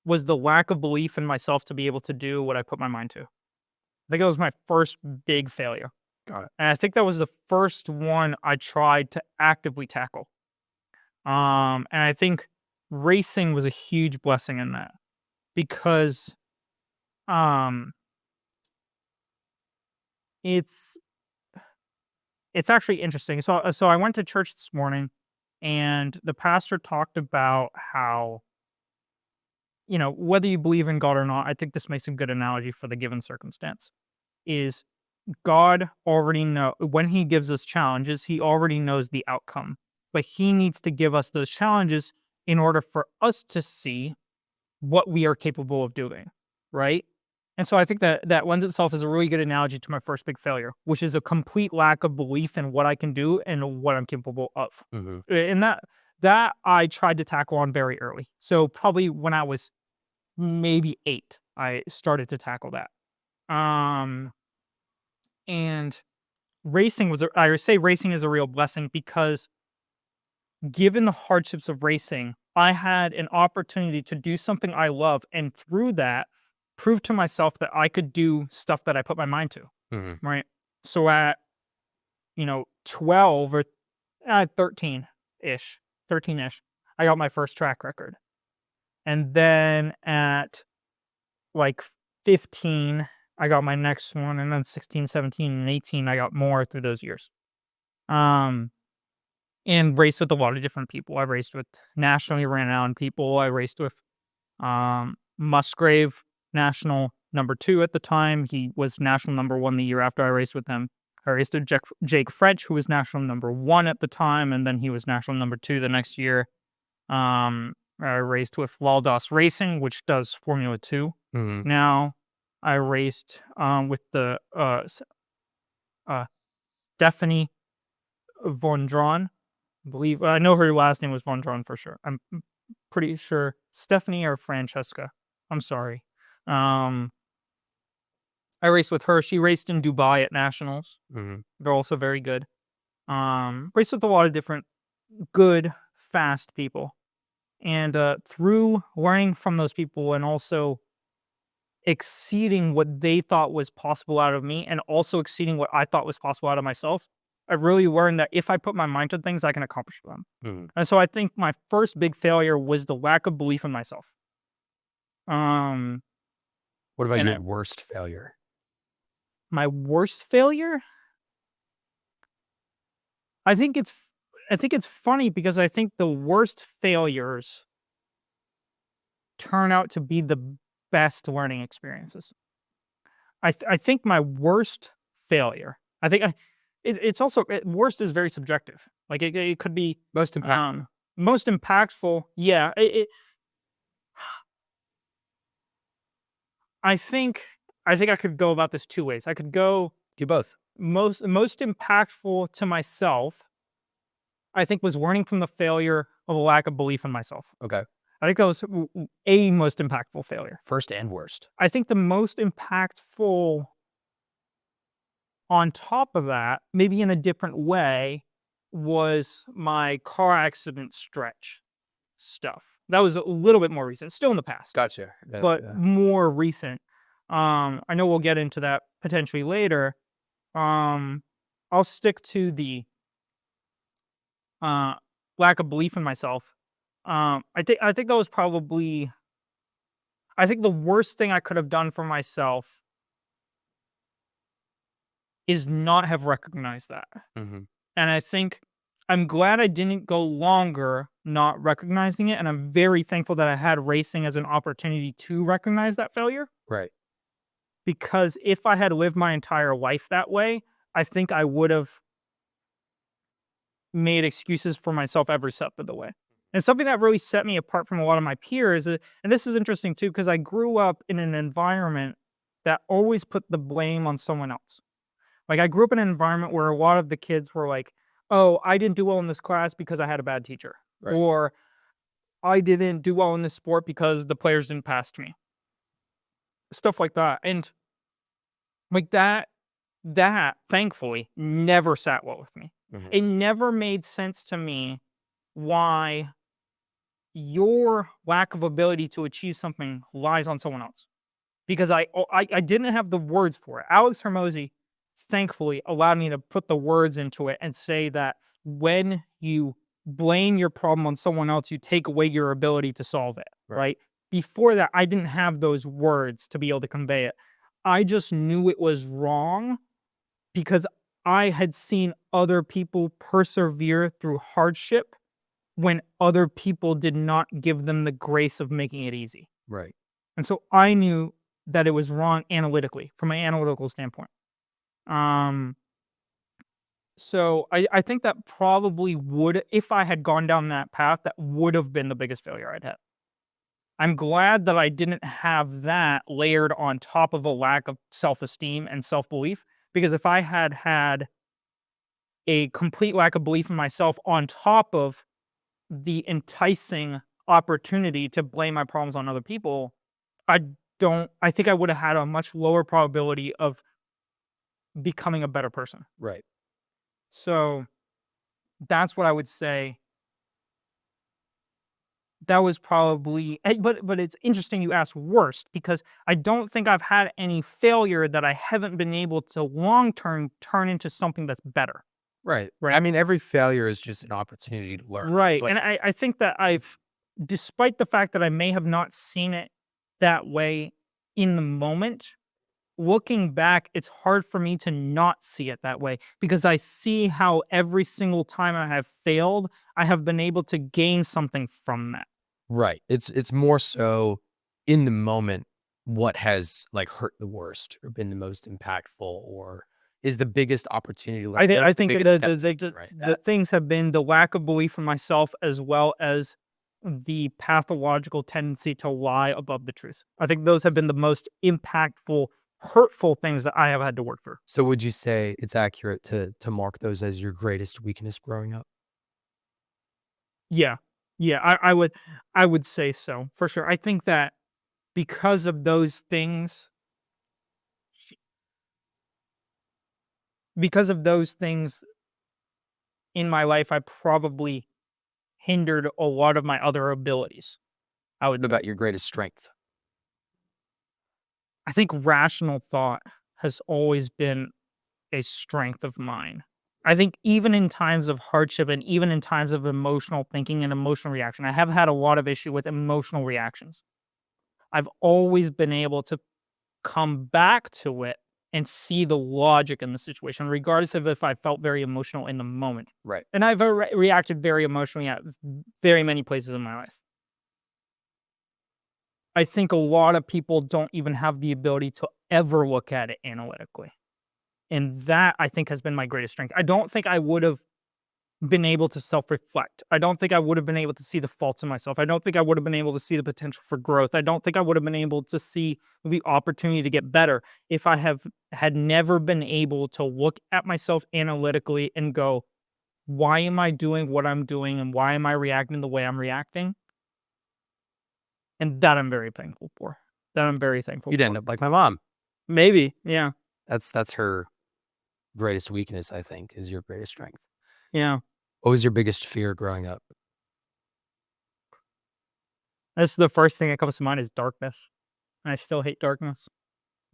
was the lack of belief in myself to be able to do what I put my mind to. I think that was my first big failure. Got it. And I think that was the first one I tried to actively tackle. And I think racing was a huge blessing in that because um it's it's actually interesting. So I went to church this morning and the pastor talked about how, whether you believe in God or not, I think this makes a good analogy for the given circumstance. Is God already know when he gives us challenges, he already knows the outcome. But he needs to give us those challenges in order for us to see what we are capable of doing, right? And so I think that lends itself as a really good analogy to my first big failure, which is a complete lack of belief in what I can do and what I'm capable of. Mm-hmm. And that I tried to tackle on very early. So probably when I was maybe 8, I started to tackle that. Um and I would say racing is a real blessing because given the hardships of racing, I had an opportunity to do something I love, and through that, prove to myself that I could do stuff that I put my mind to, Mm-hmm. right? So at 12 or 13-ish, I got my first track record, and then at like 15, I got my next one, and then 16, 17, and 18, I got more through those years. Um, and raced with a lot of different people. I raced with nationally renowned people. I raced with Musgrave, national number 2 at the time. He was national number 1 the year after I raced with him. I raced with Jake French, who was national number 1 at the time, and then he was national number 2 the next year. I raced with Waldos Racing, which does Formula 2. Mm-hmm. Now, I raced with the Stephanie Vondron. I know her last name was Vondron for sure. I'm pretty sure Stephanie or Francesca. I'm sorry. I raced with her. She raced in Dubai at nationals. Mm-hmm. They're also very good. Raced with a lot of different good, fast people. And through learning from those people and also exceeding what they thought was possible out of me and also exceeding what I thought was possible out of myself, I really learned that if I put my mind to things, I can accomplish them. Mm-hmm. And so I think my first big failure was the lack of belief in myself. What about And your worst failure? My worst failure? I think it's funny because I think the worst failures turn out to be the best learning experiences. I think my worst failure. I think it's also worst is very subjective. Like it could be Most impactful. most impactful. Yeah, I think I could go about this 2 ways. I could go Do both. most impactful to myself, I think, was learning from the failure of a lack of belief in myself. Okay. I think that was a most impactful failure. First and worst. I think the most impactful on top of that, maybe in a different way, was my car accident stretch stuff. That was a little bit more recent, still in the past, Gotcha. but more recent. I know we'll get into that potentially later. I'll stick to the lack of belief in myself. I think that was probably I think the worst thing I could have done for myself is not have recognized that. Mm-hmm. And I think I'm glad I didn't go longer not recognizing it, and I'm very thankful that I had racing as an opportunity to recognize that failure. Right. Because if I had lived my entire life that way, I think I would have made excuses for myself every step of the way. And something that really set me apart from a lot of my peers, and this is interesting too, because I grew up in an environment that always put the blame on someone else. Like I grew up in an environment where a lot of the kids were like, "Oh, I didn't do well in this class because I had a bad teacher," Right. or "I didn't do well in this sport because the players didn't pass to me." stuff like that. And like that thankfully never sat well with me. It never made sense to me why your lack of ability to achieve something lies on someone else. Because I didn't have the words for it. Alex Hermosi thankfully allowed me to put the words into it and say that when you blame your problem on someone else, you take away your ability to solve it, right? Before that, I didn't have those words to be able to convey it. I just knew it was wrong because I had seen other people persevere through hardship when other people did not give them the grace of making it easy. Right. And so I knew that it was wrong analytically, from an analytical standpoint. So I think that probably would, if I had gone down that path, that would have been the biggest failure I'd had. I'm glad that I didn't have that layered on top of a lack of self-esteem and self-belief, because if I had had a complete lack of belief in myself on top of the enticing opportunity to blame my problems on other people, I think I would have had a much lower probability of becoming a better person. Right. So that's what I would say. That was probably, but it's interesting you asked worst, because I don't think I've had any failure that I haven't been able to long term turn into something that's better. Right. Right. I mean, every failure is just an opportunity to learn. Right. But And I think that despite the fact that I may have not seen it that way in the moment, looking back, it's hard for me to not see it that way, because I see how every single time I have failed, I have been able to gain something from that. right. It's more so in the moment what has like hurt the worst or been the most impactful or is the biggest opportunity. I think Biggest the things have been the lack of belief in myself, as well as the pathological tendency to lie above the truth. I think those have been the most impactful, hurtful things that I have had to work through. So would you say it's accurate to mark those as your greatest weakness growing up? Yeah. Yeah, I would say so, for sure. I think that because of those things because of those things in my life, I probably hindered a lot of my other abilities. I What would about your greatest strength? I think rational thought has always been a strength of mine. I think even in times of hardship and even in times of emotional thinking and emotional reaction, I have had a lot of issue with emotional reactions. I've always been able to come back to it and see the logic in the situation, regardless of if I felt very emotional in the moment. Right. And I've reacted very emotionally at very many places in my life. I think a lot of people don't even have the ability to ever look at it analytically. And that, I think, has been my greatest strength. I don't think I would have been able to self-reflect. I don't think I would have been able to see the faults in myself. I don't think I would have been able to see the potential for growth. I don't think I would have been able to see the opportunity to get better if I had never been able to look at myself analytically and go, why am I doing what I'm doing and why am I reacting the way I'm reacting? And that I'm very thankful for. That I'm very thankful You'd for. end up like my mom. Maybe, yeah. That's her greatest weakness, I think, is your greatest strength. Yeah. What was your biggest fear growing up? That's the first thing that comes to mind is darkness. I still hate darkness.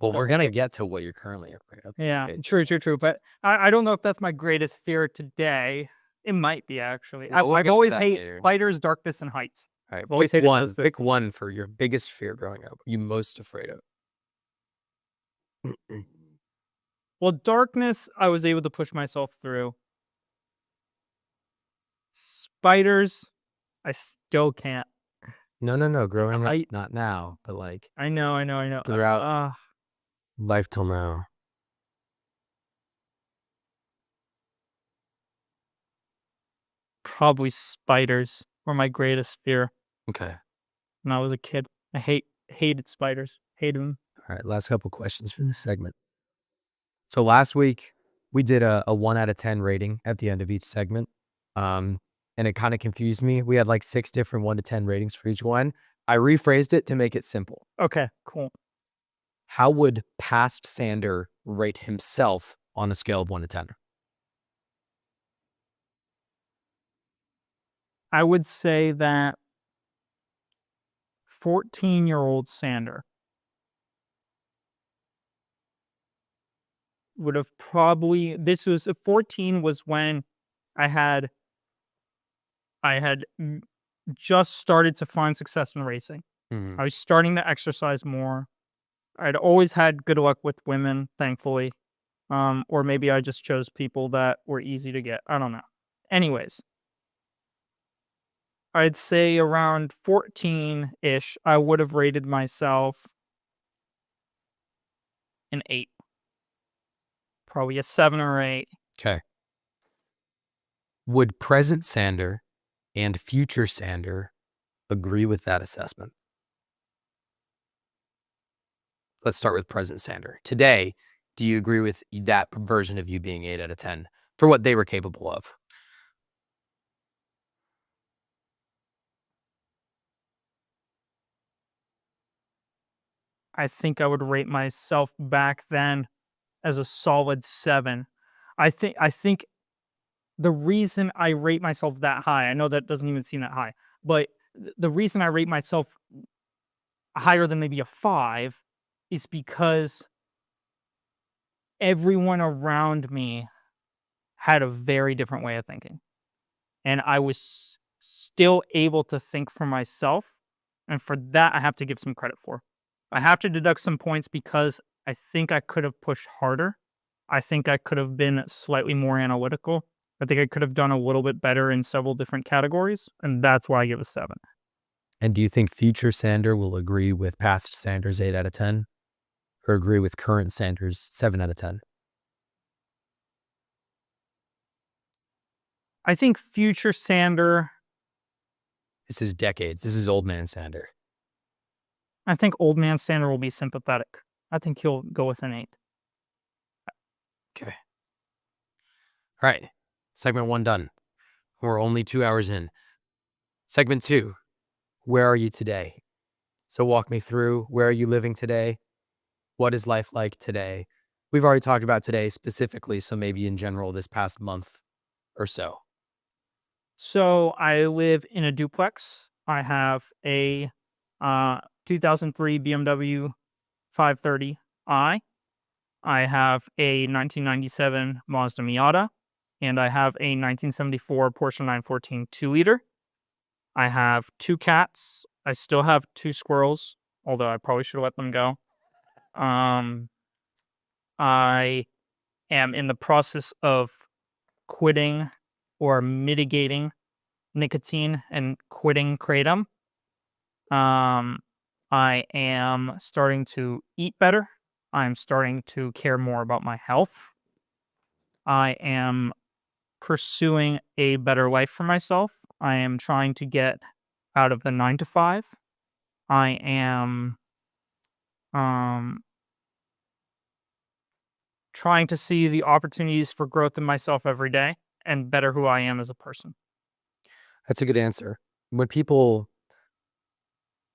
Well, So, we're gonna get to what you're currently afraid of. yeah, Okay. true. But I don't know if that's my greatest fear today. It might be, actually. We'll I've get to always that hate later. spiders, darkness, and heights. All right, I've always hated those two. pick one for your biggest fear growing up. You most afraid of. Well, darkness, I was able to push myself through. Spiders, I still can't. No. Growing up, I not now, but like I know. throughout life till now. Probably spiders were my greatest fear Okay. when I was a kid. I hated spiders. Hated them. All right. Last couple questions for this segment. So last week we did a 1 out of 10 rating at the end of each segment. And it kind of confused me. We had like 6 different 1 to 10 ratings for each one. I rephrased it to make it simple. Okay, cool. How would past Sander rate himself on a scale of 1 to 10? I would say that 14-year-old Sander would have probably, 14 was when I had just started to find success in racing. Mhm. I was starting to exercise more. I'd always had good luck with women, thankfully. Or maybe I just chose people that were easy to get. I don't know. Anyways, I'd say around 14-ish, I would have rated myself an 8. Probably a 7 or 8. Okay. Would present Sander and future Sander agree with that assessment? Let's start with present Sander. Today, do you agree with that version of you being 8 out of 10 for what they were capable of? I think I would rate myself back then as a solid 7. I think the reason I rate myself that high, I know that doesn't even seem that high, but the reason I rate myself higher than maybe a 5 is because everyone around me had a very different way of thinking. And I was still able to think for myself. And for that, I have to give some credit for. I have to deduct some points because I think I could have pushed harder. I think I could have been slightly more analytical. I think I could have done a little bit better in several different categories. And that's why I give a 7. And do you think future Sander will agree with past Sander's 8 out of 10 or agree with current Sander's 7 out of 10? I think future Sander, This is decades. This is old man Sander. I think old man Sander will be sympathetic. I think he'll go with an 8. Okay. All right. Segment 1 done. We're only 2 hours in. Segment 2. Where are you today? So walk me through, where are you living today? What is life like today? We've already talked about today specifically, so maybe in general this past month or so. So I live in a duplex. I have a 2003 BMW 530i. I have a 1997 Mazda Miata, and I have a 1974 Porsche 914 2-liter. I have 2 cats. I still have 2 squirrels, although I probably should have let them go. Um, I am in the process of quitting or mitigating nicotine and quitting kratom. Um, I am starting to eat better. I'm starting to care more about my health. I am pursuing a better life for myself. I am trying to get out of the 9 to 5. I am um, trying to see the opportunities for growth in myself every day and better who I am as a person. That's a good answer. When people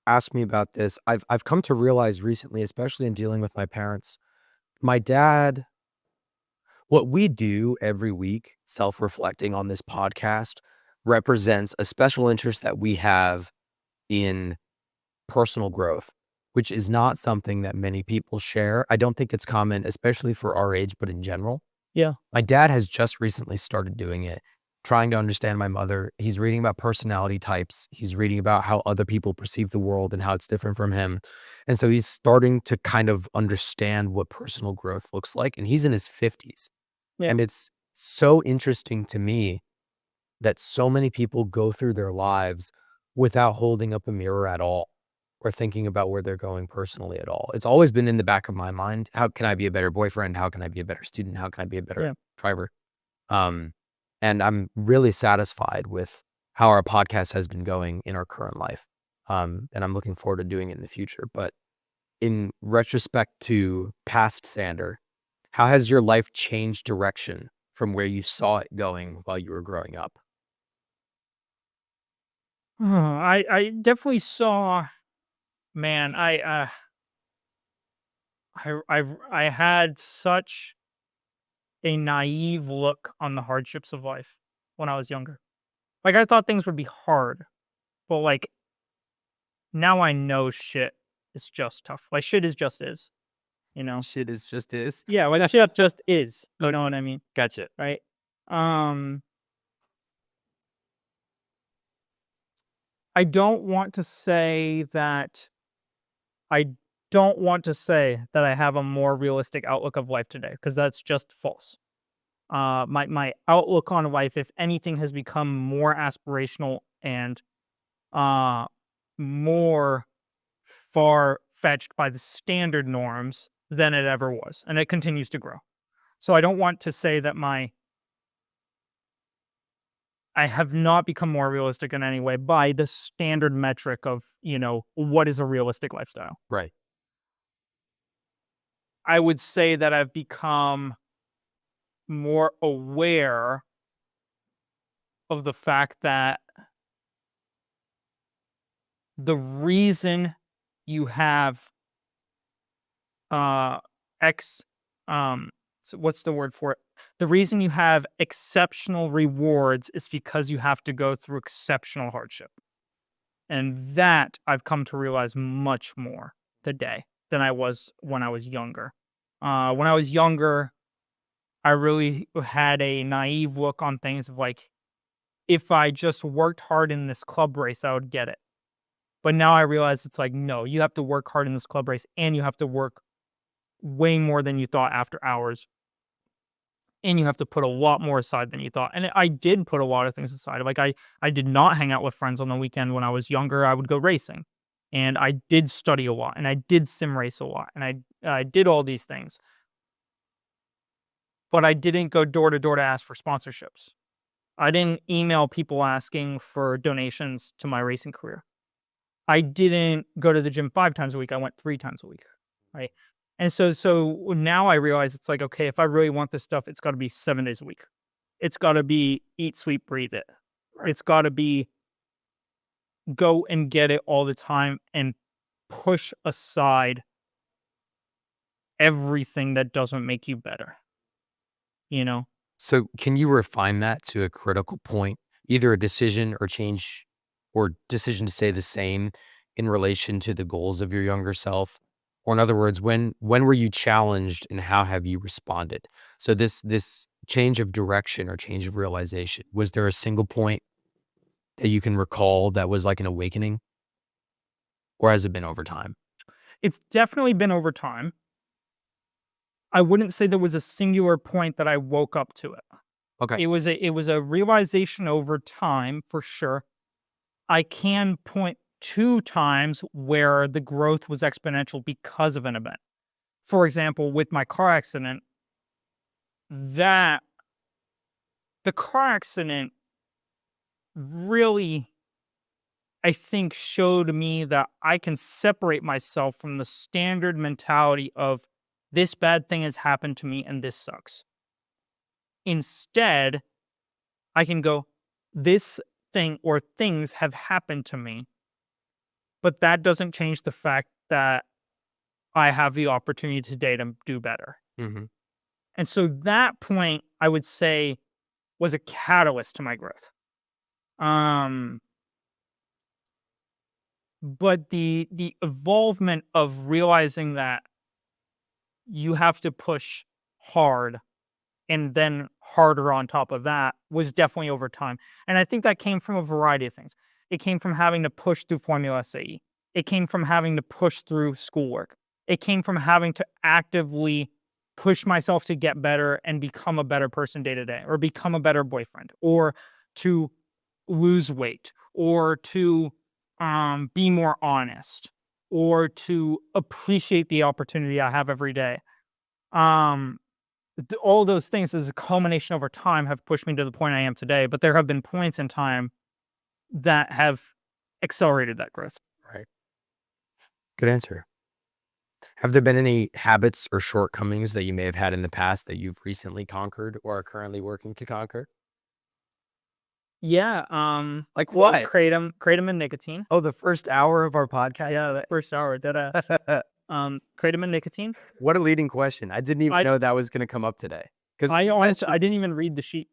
ask me about this, I've come to realize recently, especially in dealing with my parents, my dad, what we do every week, self-reflecting on this podcast, represents a special interest that we have in personal growth, which is not something that many people share. I don't think it's common, especially for our age, but in general. Yeah. My dad has just recently started doing it, trying to understand my mother. He's reading about personality types. He's reading about how other people perceive the world and how it's different from him. And so he's starting to kind of understand what personal growth looks like. And he's in his 50s. Yeah. And it's so interesting to me that so many people go through their lives without holding up a mirror at all or thinking about where they're going personally at all. It's always been in the back of my mind. How can I be a better boyfriend? How can I be a better student? How can I be a better Yeah. driver? Um, and I'm really satisfied with how our podcast has been going in our current life. And I'm looking forward to doing it in the future. But in retrospect to past Sander, how has your life changed direction from where you saw it going while you were growing up? I definitely saw, man, I had such a naive look on the hardships of life when I was younger. Like, I thought things would be hard, but, like, now I know shit is just tough. Like, shit is just is, you know? Shit is just is. Yeah, like, shit just is, you Okay. know what I mean? Gotcha. Right? Um, I don't want to say that I don't want to say that I have a more realistic outlook of life today, because that's just false. My outlook on life, if anything, has become more aspirational and uh more far fetched by the standard norms than it ever was, and it continues to grow. So I don't want to say that I have not become more realistic in any way by the standard metric of, what is a realistic lifestyle. Right. I would say that I've become more aware of the fact that the reason you have uh ex so what's the word for it? The reason you have exceptional rewards is because you have to go through exceptional hardship. And that I've come to realize much more today than I was when I was younger. When I was younger, I really had a naive look on things of like, if I just worked hard in this club race, I would get it. But now I realize it's like, no, you have to work hard in this club race and you have to work way more than you thought after hours. And you have to put a lot more aside than you thought. And I did put a lot of things aside. Like I did not hang out with friends on the weekend when I was younger. I would go racing. And I did study a lot and I did sim race a lot and I did all these things. But I didn't go door to door to ask for sponsorships. I didn't email people asking for donations to my racing career. I didn't go to the gym 5 times a week. I went 3 times a week. Right. And so now I realize it's like, okay, if I really want this stuff, it's got to be 7 days a week. It's got to be eat, sleep, breathe it. Right. It's got to be go and get it all the time and push aside everything that doesn't make you better. You know? So can you refine that to a critical point, either a decision or change or decision to stay the same in relation to the goals of your younger self? Or in other words, when were you challenged and how have you responded? So this change of direction or change of realization, was there a single point that you can recall that was like an awakening? Or has it been over time? It's definitely been over time. I wouldn't say there was a singular point that I woke up to it. Okay. It was a realization over time for sure. I can point to times where the growth was exponential because of an event. For example, with my car accident, that the car accident really, I think, showed me that I can separate myself from the standard mentality of this bad thing has happened to me and this sucks. Instead, I can go, this thing or things have happened to me, but that doesn't change the fact that I have the opportunity today to do better. Hmm. And so that point, I would say, was a catalyst to my growth. Um, but the evolvement of realizing that you have to push hard and then harder on top of that was definitely over time. And I think that came from a variety of things. It came from having to push through Formula SAE. It came from having to push through schoolwork. It came from having to actively push myself to get better and become a better person day to day, or become a better boyfriend, or to lose weight, or to be more honest, or to appreciate the opportunity I have every day. Um, all those things as a culmination over time have pushed me to the point I am today. But there have been points in time that have accelerated that growth. Right. Good answer. Have there been any habits or shortcomings that you may have had in the past that you've recently conquered or are currently working to conquer? Yeah. Like what? Kratom and nicotine. Oh, the first hour of our podcast? Yeah, that first hour. That Kratom and nicotine. What a leading question. I didn't even know that was going to come up today. I didn't even read the sheet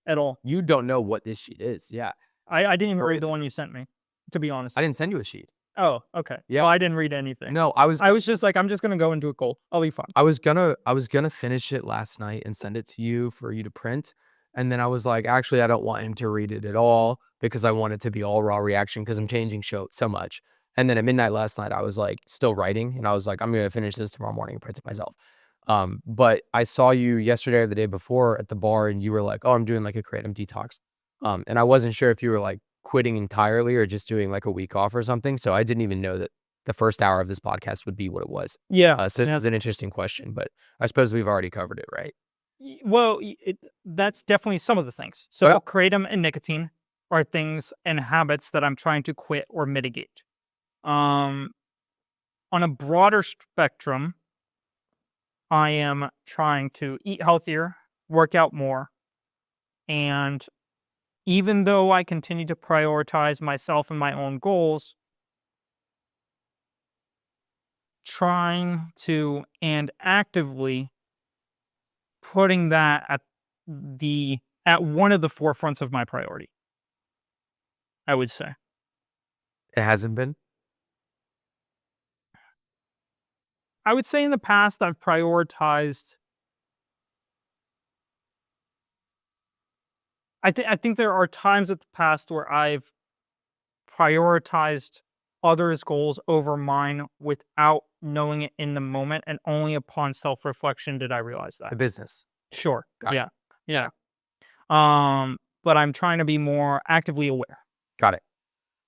at all. You don't know what this sheet is. Yeah. I didn't even read the one you sent me, to be honest. I didn't send you a sheet. Oh, okay. Yeah. Well, I didn't read anything. No, I was just like, I'm just gonna go into it cold. I'll be fine. I was gonna finish it last night and send it to you for you to print. And then I was like, actually, I don't want him to read it at all because I want it to be all raw reaction because I'm changing so much. And then at midnight last night, I was like still writing and I was like, I'm gonna finish this tomorrow morning and print it myself. But I saw you yesterday or the day before at the bar and you were like, oh, I'm doing like a kratom detox. And I wasn't sure if you were like quitting entirely or just doing like a week off or something. So I didn't even know that the first hour of this podcast would be what it was. Yeah. So it was an interesting question, but I suppose we've already covered it, right? Well, that's definitely some of the things. So kratom and nicotine are things and habits that I'm trying to quit or mitigate. On a broader spectrum, I am trying to eat healthier, work out more, and even though I continue to prioritize myself and my own goals, trying to and actively putting that at one of the forefronts of my priority, I would say. It hasn't been? I would say in the past, I've prioritized. I think there are times at the past where I've prioritized others' goals over mine without knowing it in the moment, and only upon self-reflection did I realize that. The business. Sure. Got it. Yeah. But I'm trying to be more actively aware. Got it.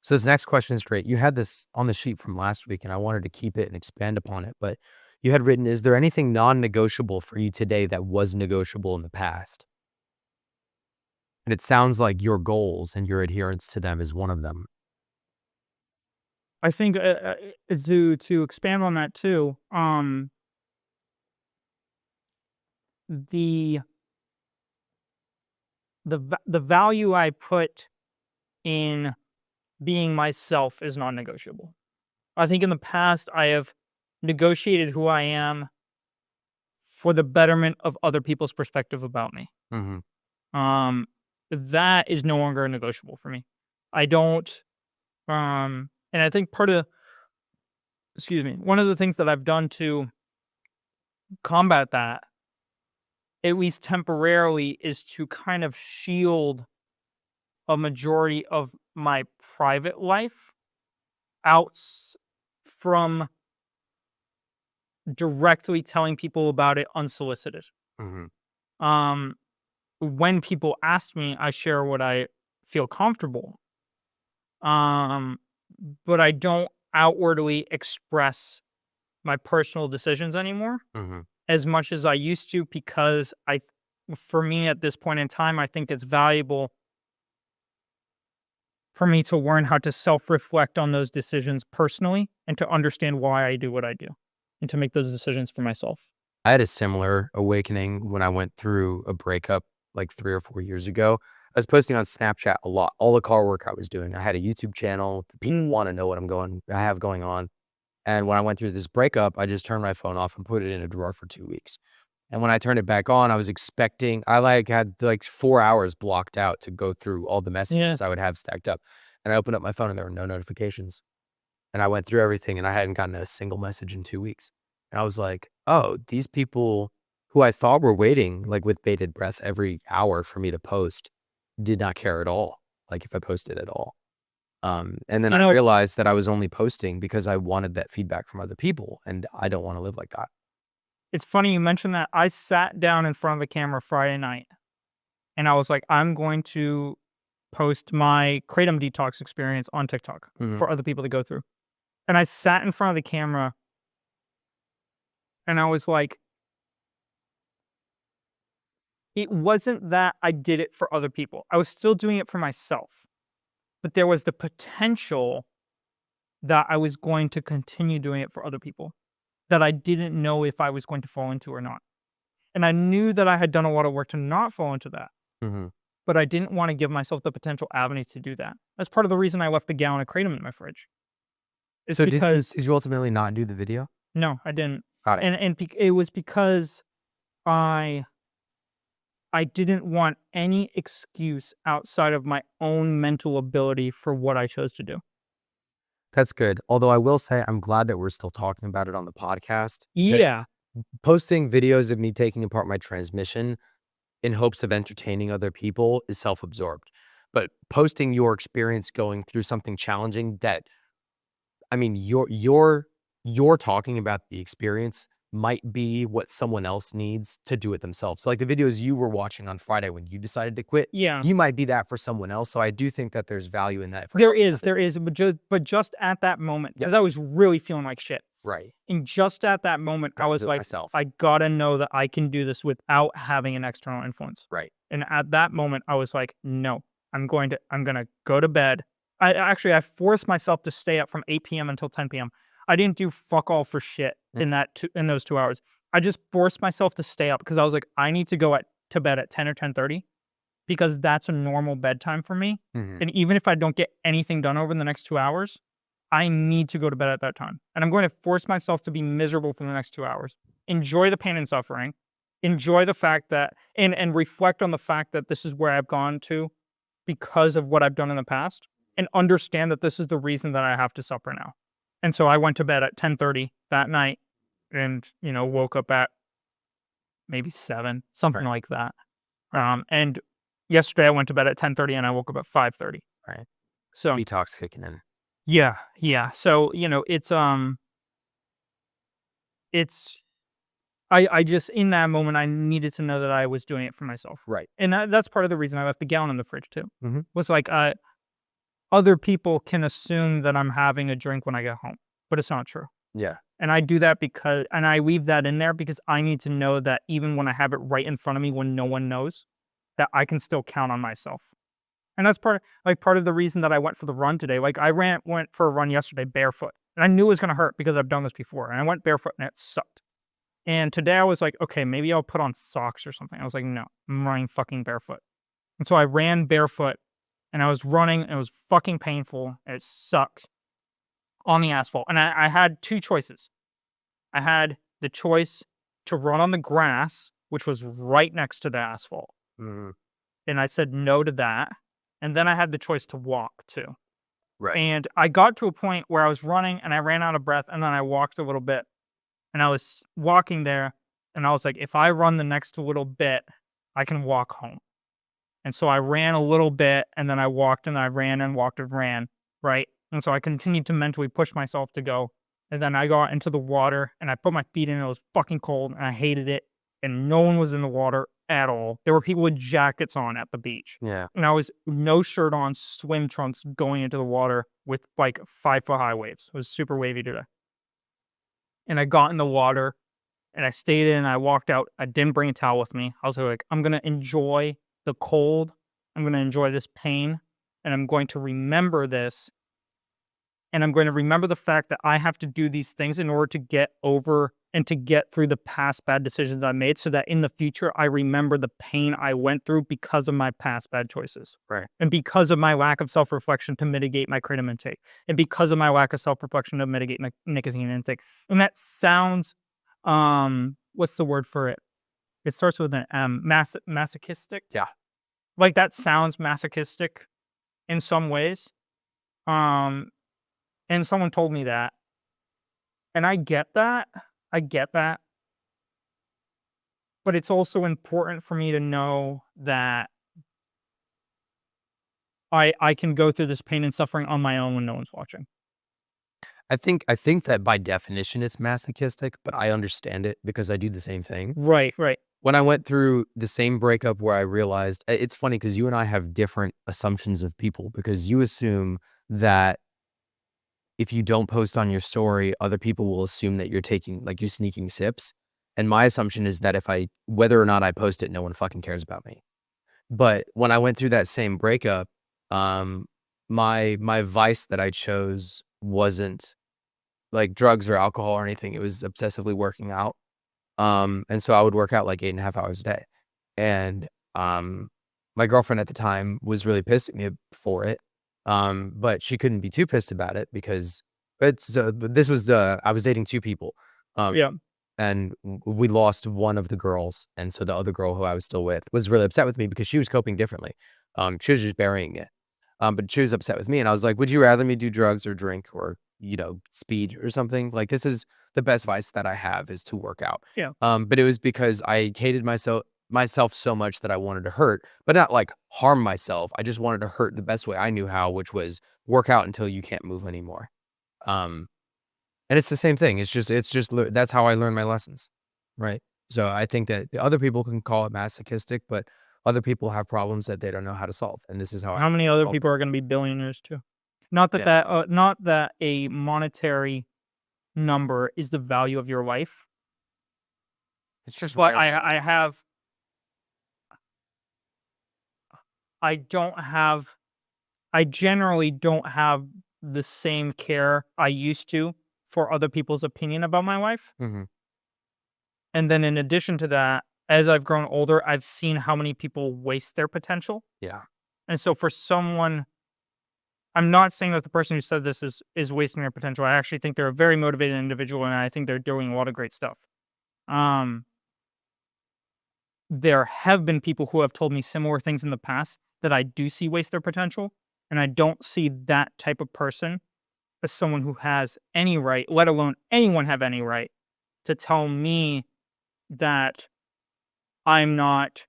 So this next question is great. You had this on the sheet from last week, and I wanted to keep it and expand upon it. But you had written, is there anything non-negotiable for you today that was negotiable in the past? And it sounds like your goals and your adherence to them is one of them. I think to expand on that too, the value I put in being myself is non-negotiable. I think in the past I have negotiated who I am for the betterment of other people's perspective about me. Mm-hmm. That is no longer negotiable for me. I don't, and I think one of the things that I've done to combat that, at least temporarily, is to kind of shield a majority of my private life out from directly telling people about it unsolicited. Mm-hmm. When people ask me, I share what I feel comfortable. But I don't outwardly express my personal decisions anymore as much as I used to, because for me at this point in time, I think it's valuable for me to learn how to self-reflect on those decisions personally and to understand why I do what I do and to make those decisions for myself. I had a similar awakening when I went through a breakup like 3 or 4 years ago. I was posting on Snapchat a lot, all the car work I was doing. I had a YouTube channel. People want to know what I have going on. And when I went through this breakup, I just turned my phone off and put it in a drawer for 2 weeks. And when I turned it back on, I was expecting, I had 4 hours blocked out to go through all the messages I would have stacked up. And I opened up my phone and there were no notifications. And I went through everything and I hadn't gotten a single message in 2 weeks. And I was like, oh, these people who I thought were waiting like with bated breath every hour for me to post did not care at all, like if I posted at all. And then I realized that I was only posting because I wanted that feedback from other people, and I don't want to live like that. It's funny you mentioned that. I sat down in front of the camera Friday night and I was like, I'm going to post my kratom detox experience on TikTok for other people to go through. And I sat in front of the camera and I was like, it wasn't that I did it for other people. I was still doing it for myself. But there was the potential that I was going to continue doing it for other people that I didn't know if I was going to fall into or not. And I knew that I had done a lot of work to not fall into that. But I didn't want to give myself the potential avenue to do that. That's part of the reason I left the gallon of kratom in my fridge. So did you ultimately not do the video? No, I didn't. Got it. And it was because I didn't want any excuse outside of my own mental ability for what I chose to do. That's good. Although I will say I'm glad that we're still talking about it on the podcast. Yeah. Posting videos of me taking apart my transmission in hopes of entertaining other people is self-absorbed. But posting your experience going through something challenging that, I mean, you're talking about the experience might be what someone else needs to do it themselves. So like the videos you were watching on Friday when you decided to quit, Yeah. you might be that for someone else. So I do think that there's value in that. There is, but just at that moment, because I was really feeling like shit. Right. And just at that moment, I was like, myself. I gotta know that I can do this without having an external influence. Right. And at that moment, I was like, no, I'm gonna go to bed. I forced myself to stay up from 8 p.m. until 10 p.m. I didn't do fuck all for shit in those 2 hours. I just forced myself to stay up because I was like, I need to go to bed at 10 or 10:30 because that's a normal bedtime for me. And even if I don't get anything done over the next 2 hours, I need to go to bed at that time. And I'm going to force myself to be miserable for the next 2 hours. Enjoy the pain and suffering. Enjoy the fact that and reflect on the fact that this is where I've gone to because of what I've done in the past, and understand that this is the reason that I have to suffer now. And so I went to bed at 10:30 that night and, woke up at maybe 7, something like that. And yesterday I went to bed at 10:30 and I woke up at 5:30. Right. So Detox kicking in. yeah. So, it's I just in that moment I needed to know that I was doing it for myself. Right. And that's part of the reason I left the gallon in the fridge too. Mhm. Was like other people can assume that I'm having a drink when I get home, but it's not true. Yeah. And I do that and I leave that in there because I need to know that even when I have it right in front of me when no one knows, that I can still count on myself. And that's part of the reason that I went for the run today. Like I went for a run yesterday barefoot. And I knew it was gonna hurt because I've done this before. And I went barefoot and it sucked. And today I was like, okay, maybe I'll put on socks or something. I was like, no, I'm running fucking barefoot. And so I ran barefoot and I was running and it was fucking painful. And it sucked on the asphalt. And I had two choices. I had the choice to run on the grass, which was right next to the asphalt. Mhm. And I said no to that. And then I had the choice to walk too. Right. And I got to a point where I was running and I ran out of breath and then I walked a little bit. And I was walking there and I was like, if I run the next little bit, I can walk home. And so I ran a little bit and then I walked and I ran and walked and ran, right? And so I continued to mentally push myself to go. And then I got into the water and I put my feet in and it was fucking cold and I hated it. And no one was in the water at all. There were people with jackets on at the beach. Yeah. And I was no shirt on, swim trunks going into the water with like 5-foot high waves. It was super wavy today. And I got in the water and I stayed in and I walked out. I didn't bring a towel with me. I was like, I'm going to enjoy the cold. I'm going to enjoy this pain. And I'm going to remember this. And I'm going to remember the fact that I have to do these things in order to get over and to get through the past bad decisions I made so that in the future, I remember the pain I went through because of my past bad choices. Right. And because of my lack of self-reflection to mitigate my kratom intake. And because of my lack of self-reflection to mitigate my nicotine intake. And that sounds, what's the word for it? It starts with an M, masochistic. Yeah. Like that sounds masochistic in some ways. And someone told me that. And I get that. But it's also important for me to know that I can go through this pain and suffering on my own when no one's watching. I think that by definition it's masochistic, but I understand it because I do the same thing. Right. When I went through the same breakup where I realized it's funny because you and I have different assumptions of people because you assume that if you don't post on your story, other people will assume that you're you're sneaking sips. And my assumption is that whether or not I post it, no one fucking cares about me. But when I went through that same breakup, my vice that I chose wasn't like drugs or alcohol or anything. It was obsessively working out. And so I would work out like 8.5 hours a day. And my girlfriend at the time was really pissed at me for it. But she couldn't be too pissed about it because I was dating two people. Yeah. And we lost one of the girls, and so the other girl who I was still with was really upset with me because she was coping differently. She was just burying it. But she was upset with me, and I was like, "Would you rather me do drugs or drink or, speed or something? Like, this is the best vice that I have is to work out." Yeah. But it was because I hated myself so much that I wanted to hurt, but not like harm myself. I just wanted to hurt the best way I knew how, which was work out until you can't move anymore. Um, and it's the same thing. That's how I learned my lessons, right? So I think that other people can call it masochistic, but other people have problems that they don't know how to solve, and this is how I How many other solved. people are going to be billionaires too? Not that Yeah, not that a monetary number is the value of your life, it's just but rare. I don't have I generally don't have the same care I used to for other people's opinion about my life. Mhm. And then in addition to that, as I've grown older, I've seen how many people waste their potential. Yeah, And so for someone, I'm not saying that the person who said this is wasting their potential. I actually think they're a very motivated individual and I think they're doing a lot of great stuff. Um there have been people who have told me similar things in the past that I do see waste their potential, and I don't see that type of person as someone who has any right, let alone anyone have any right to tell me that I'm not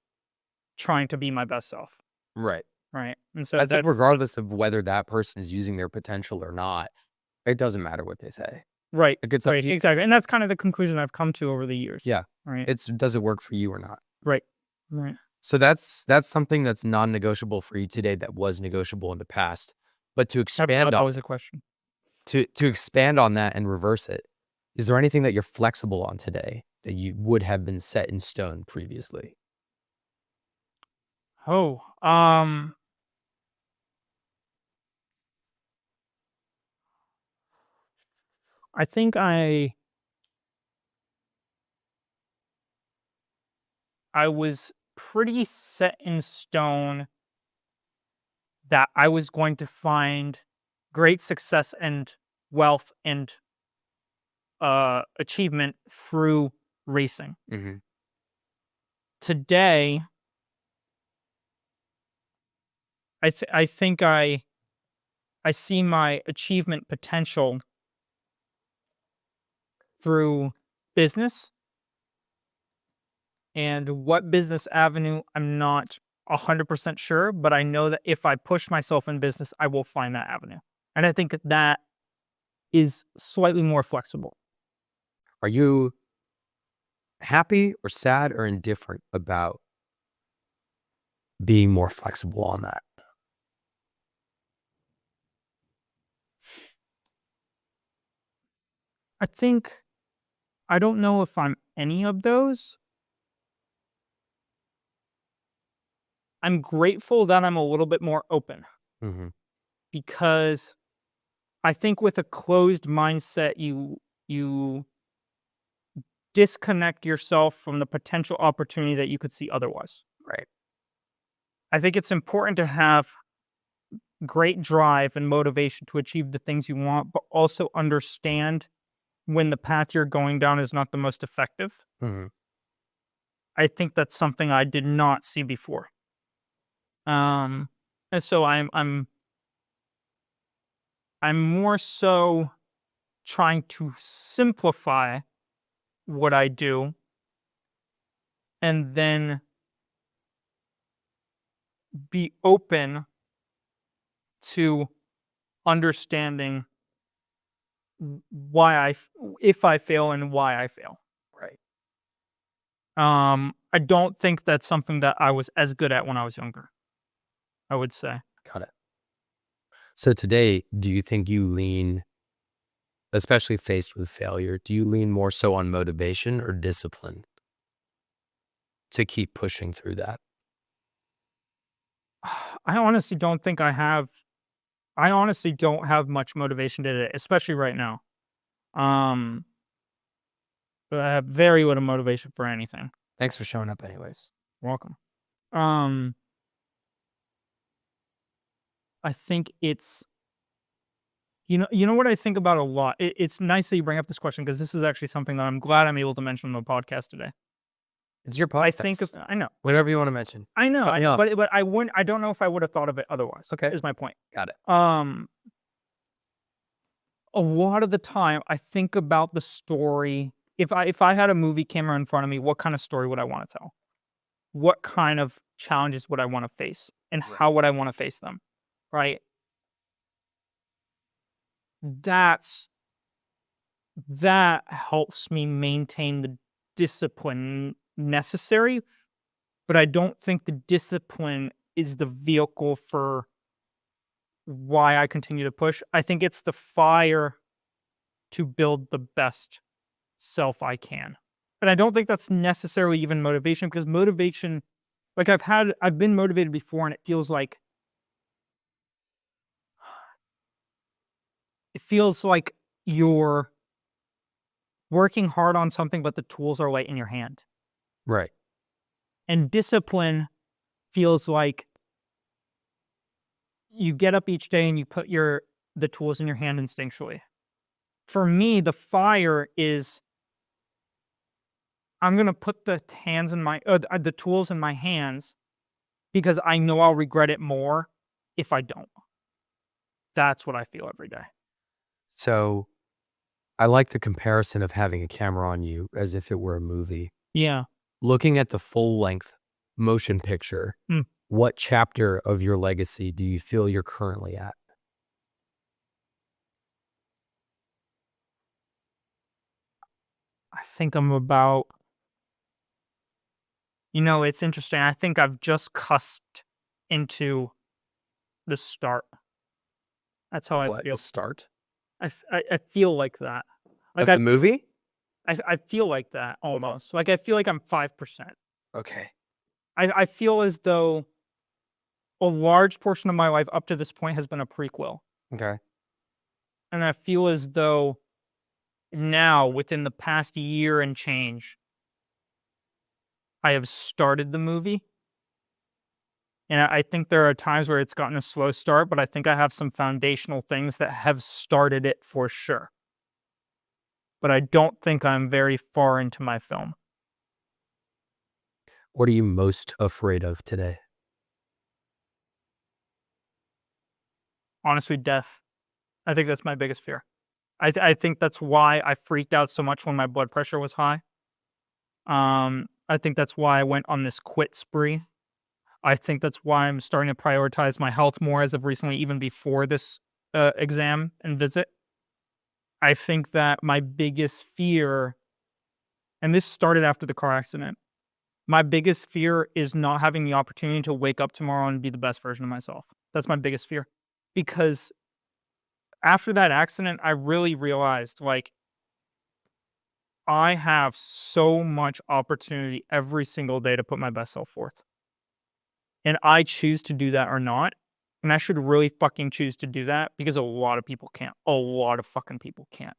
trying to be my best self, right. right? And so I think that's regardless of whether that person is using their potential or not, it doesn't matter what they say. right, Like, it's up right, to you. exactly, and that's kind of the conclusion I've come to over the years, Yeah. right, Does it work for you or not? right, right. So that's something that's non-negotiable for you today that was negotiable in the past. But to I expand forgot that on was a question. to expand on that and reverse it, is there anything that you're flexible on today that you would have been set in stone previously? Oh, I think I was pretty set in stone that I was going to find great success and wealth and achievement through racing. Mhm. Today, I think I see my achievement potential through business, and what business avenue I'm not 100% sure, but I know that if I push myself in business, I will find that avenue, and I think that is slightly more flexible. Are you happy or sad or indifferent about being more flexible on that? I think I don't know if I'm any of those. I'm grateful that I'm a little bit more open Mhm. because I think with a closed mindset, you disconnect yourself from the potential opportunity that you could see otherwise. Right. I think it's important to have great drive and motivation to achieve the things you want, but also understand when the path you're going down is not the most effective. Mhm. I think that's something I did not see before. Um, and so I'm more so trying to simplify what I do and then be open to understanding why if I fail and why I fail. Right. I don't think that's something that I was as good at when I was younger, I would say. Got it. So today, do you think you lean, especially faced with failure, do you lean more so on motivation or discipline to keep pushing through that? I honestly don't think I honestly don't have much motivation today, especially right now. Um, but I have very little motivation for anything. Thanks for showing up anyways. Welcome. Um, I think it's You know what I think about a lot? It's nice that you bring up this question because this is actually something that I'm glad I'm able to mention on the podcast today. It's your I think podcast. I know. Whatever you want to mention. I know, Cut me off. but I wouldn't. I don't know if I would have thought of it otherwise. Okay. Is my point. Got it. A lot of the time, I think about the story. If I had a movie camera in front of me, what kind of story would I want to tell? What kind of challenges would I want to face, and Right. how would I want to face them? Right. That helps me maintain the discipline necessary, but I don't think the discipline is the vehicle for why I continue to push. I think it's the fire to build the best self I can. And I don't think that's necessarily even motivation, because motivation, like I've been motivated before, and it feels like you're working hard on something, but the tools are light in your hand. Right. And discipline feels like you get up each day and you put the tools in your hand instinctually. For me, the fire is I'm gonna put the tools in my hands because I know I'll regret it more if I don't. That's what I feel every day. So I like the comparison of having a camera on you as if it were a movie. Yeah. Looking at the full length motion picture, Mm. what chapter of your legacy do you feel you're currently at? I think I'm about, it's interesting. I think I've just cusped into the start. That's how I What? feel. The start I feel like that. of Like the movie? I feel like that almost. Like I feel like I'm 5%. Okay. I feel as though a large portion of my life up to this point has been a prequel. Okay. And I feel as though now, within the past year and change, I have started the movie. And I think there are times where it's gotten a slow start, but I think I have some foundational things that have started it for sure. But I don't think I'm very far into my film. What are you most afraid of today? Honestly, death. I think that's my biggest fear. I think that's why I freaked out so much when my blood pressure was high. I think that's why I went on this quit spree. I think that's why I'm starting to prioritize my health more as of recently, even before this exam and visit. I think that my biggest fear, and this started after the car accident, my biggest fear is not having the opportunity to wake up tomorrow and be the best version of myself. That's my biggest fear. Because after that accident, I really realized, like, I have so much opportunity every single day to put my best self forth. And I choose to do that or not. And I should really fucking choose to do that, because a lot of people can't. A lot of fucking people can't.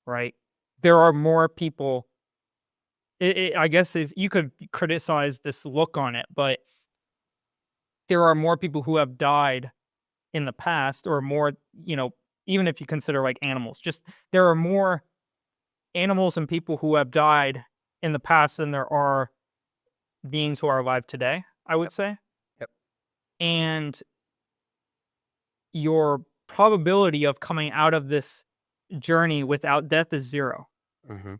Right? There are more people. I guess if you could criticize this look on it, but there are more people who have died in the past, or more, even if you consider like animals, just there are more animals and people who have died in the past than there are beings who are alive today, I would say. Yep. And your probability of coming out of this journey without death is 0. Mm-hmm.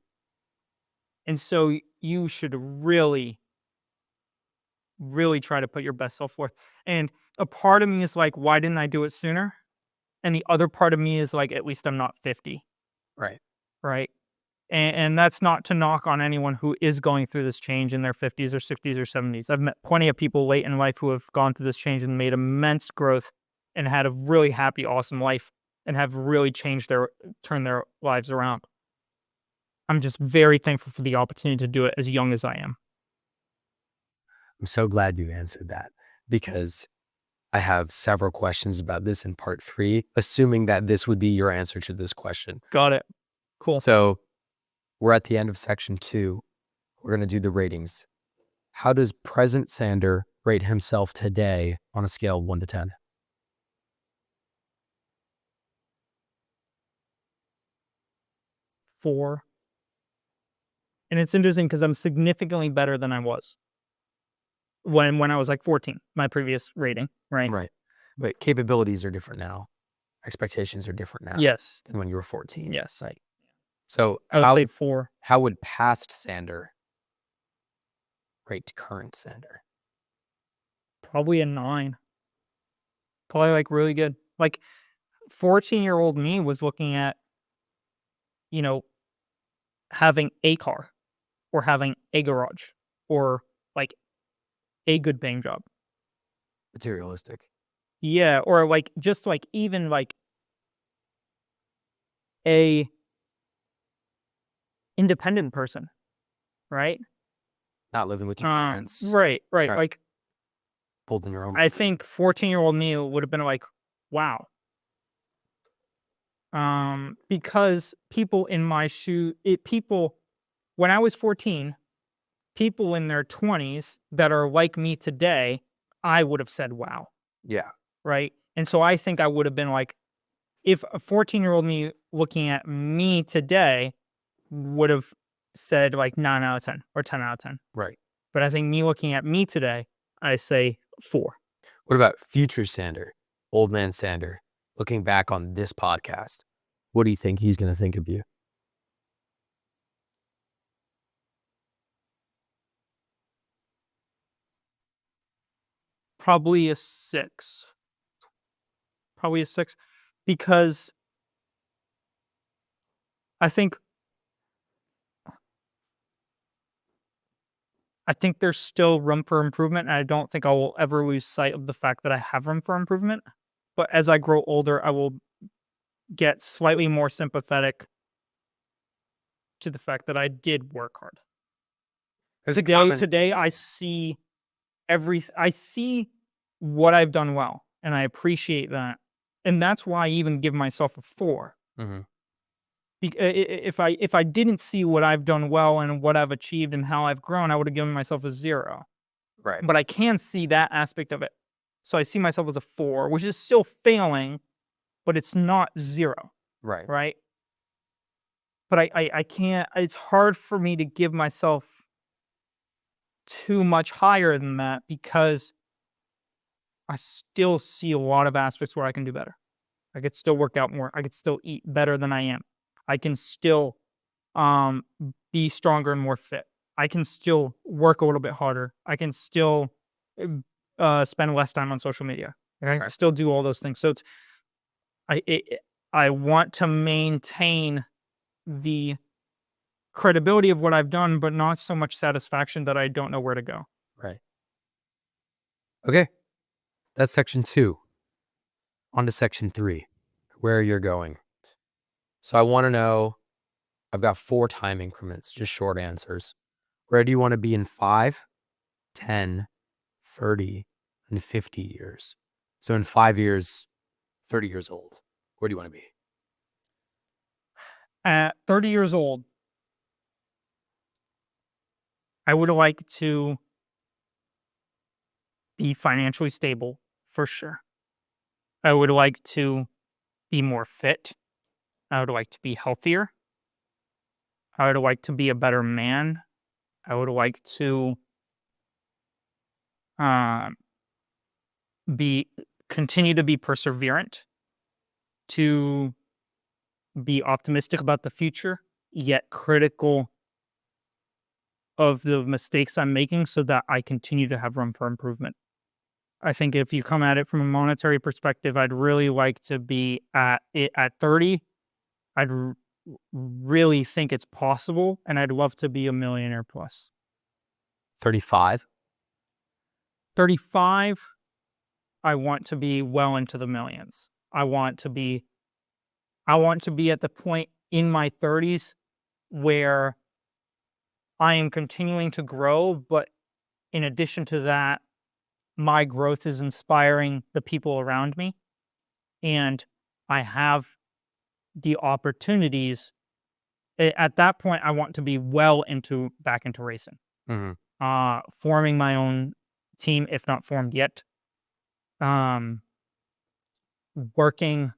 And so you should really, really try to put your best self forth. And a part of me is like, why didn't I do it sooner? And the other part of me is like, at least I'm not 50. Right. Right. And that's not to knock on anyone who is going through this change in their 50s or 60s or 70s. I've met plenty of people late in life who have gone through this change and made immense growth and had a really happy, awesome life, and have really turned their lives around. I'm just very thankful for the opportunity to do it as young as I am. I'm so glad you answered that, because I have several questions about this in part 3, assuming that this would be your answer to this question. Got it. Cool. So we're at the end of section 2. We're going to do the ratings. How does present Sander rate himself today on a scale of 1 to 10? 4. And it's interesting because I'm significantly better than I was when I was like 14, my previous rating, right? Right. But capabilities are different now. Expectations are different now Yes. than when you were 14. Yes. Right. So I would say 4. how would past Sander rate current Sander? Probably a 9. Probably like really good. Like 14-year-old me was looking at, you know, having a car or having a garage or like a good paying job. Materialistic. Yeah. Or like just like even like a independent person, right? Not living with your parents. Right. Right. Like Holding your own. I think 14-year-old me would have been like, wow. Because people in my people when I was 14, people in their 20s that are like me today, I would have said, wow. Yeah. Right. And so I think I would have been like, if a 14-year-old me looking at me today would have said like 9 out of 10 or 10 out of 10. Right. But I think me looking at me today, I say 4. What about future Sander, old man Sander, looking back on this podcast? What do you think he's going to think of you? Probably a 6. Probably a 6 because I think there's still room for improvement, and I don't think I will ever lose sight of the fact that I have room for improvement. But as I grow older, I will get slightly more sympathetic to the fact that I did work hard. Today I see I see what I've done well, and I appreciate that. And that's why I even give myself a 4. Mm-hmm. If I didn't see what I've done well and what I've achieved and how I've grown, I would have given myself a 0. Right. But I can see that aspect of it. So I see myself as a 4, which is still failing, but it's not 0. Right. Right. But I can't, it's hard for me to give myself too much higher than that because I still see a lot of aspects where I can do better. I could still work out more. I could still eat better than I am. I can still um, be stronger and more fit. I can still work a little bit harder. I can still spend less time on social media. I can still do all those things. So I want to maintain the credibility of what I've done, but not so much satisfaction that I don't know where to go. Right. Okay. That's section 2. On to section 3, where you're going. So I want to know, I've got 4 time increments, just short answers. Where do you want to be in 5, 10, 30, and 50 years? So in 5 years, 30 years old, where do you want to be? At 30 years old, I would like to be financially stable for sure. I would like to be more fit. I would like to be healthier. I would like to be a better man. I would like to um, continue to be perseverant, to be optimistic about the future, yet critical of the mistakes I'm making so that I continue to have room for improvement. I think if you come at it from a monetary perspective, I'd really like to be at 30. I'd really think it's possible, and I'd love to be a millionaire plus. 35? 35, I want to be well into the millions. I want to be at the point in my 30s where I am continuing to grow, but in addition to that, my growth is inspiring the people around me, and I have the opportunities. At that point, I want to be back into racing, forming my own team, if not formed yet, working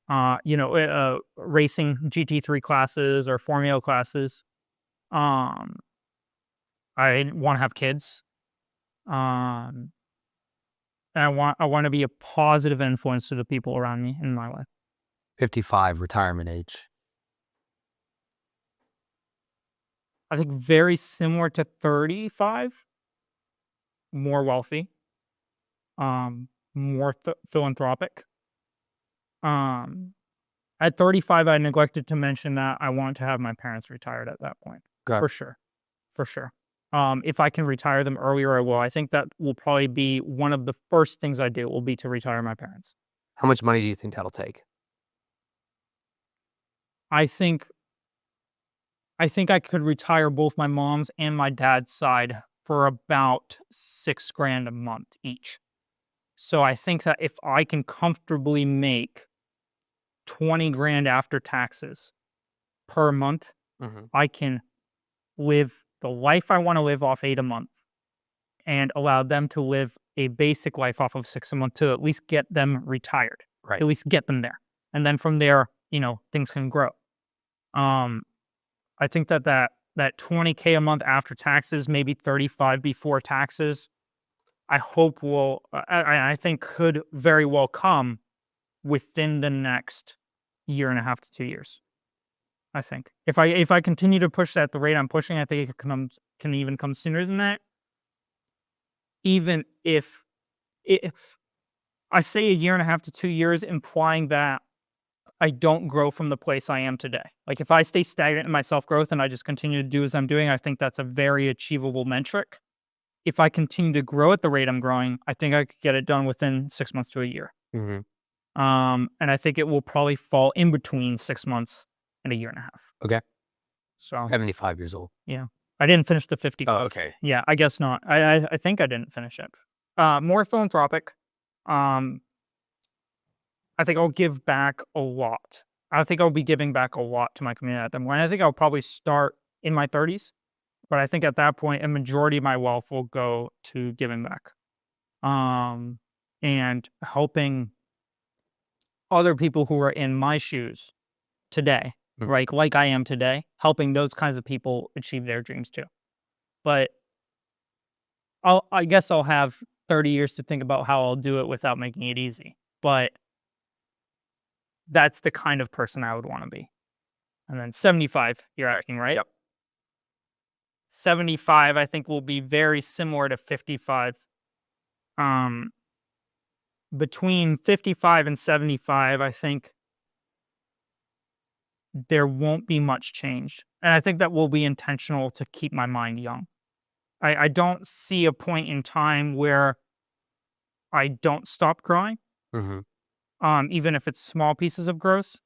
racing GT3 classes or Formula classes. I want to have kids. And I want to be a positive influence to the people around me in my life. 55, retirement age. I think very similar to 35, more wealthy, more philanthropic. At 35, I neglected to mention that I want to have my parents retired at that point. Okay. For sure. If I can retire them earlier, I will. I think that will probably be one of the first things I do will be to retire my parents. How much money do you think that'll take? I think I could retire both my mom's and my dad's side for about $6,000 a month each. So I think that if I can comfortably make $20,000 after taxes per month, I can live the life I want to live off 8 a month and allow them to live a basic life off of 6 a month to at least get them retired. Right. At least get them there. And then from there, things can grow. I think that $20,000 a month after taxes, maybe 35 before taxes, I hope I think could very well come within the next year and a half to 2 years. I think if I continue to push at the rate I'm pushing, I think it can even come sooner than that. Even if I say a year and a half to 2 years, implying that I don't grow from the place I am today. Like if I stay stagnant in my self-growth and I just continue to do as I'm doing, I think that's a very achievable metric. If I continue to grow at the rate I'm growing, I think I could get it done within 6 months to a year. And I think it will probably fall in between 6 months and a year and a half. Okay. So 75 years old. Yeah. I didn't finish the 50. Oh, okay. Yeah, I guess not. I think I didn't finish it. More philanthropic. I think I'll give back a lot. I think I'll be giving back a lot to my community at that point. I think I'll probably start in my 30s, but I think at that point, a majority of my wealth will go to giving back, and helping other people who are in my shoes today, right? Like I am today, helping those kinds of people achieve their dreams too. But I guess I'll have 30 years to think about how I'll do it without making it easy. But that's the kind of person I would want to be. And then 75, you're asking, right? Yep. 75, I think, will be very similar to 55. Between 55 and 75, I think there won't be much change. And I think that will be intentional to keep my mind young. I don't see a point in time where I don't stop growing. Even if it's small pieces of growth.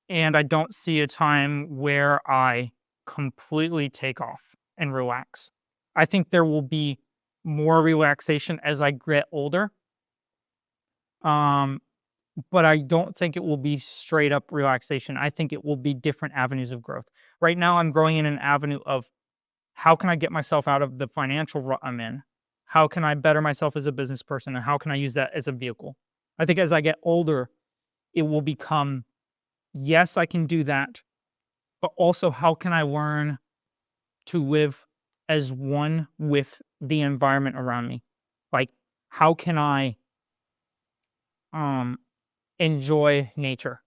And I don't see a time where I completely take off and relax. I think there will be more relaxation as I get older. But I don't think it will be straight up relaxation. I think it will be different avenues of growth. Right now, I'm growing in an avenue of how can I get myself out of the financial rut I'm in? How can I better myself as a business person? And how can I use that as a vehicle? I think as I get older, it will become, yes, I can do that, but also how can I learn to live as one with the environment around me? Like, how can I enjoy nature?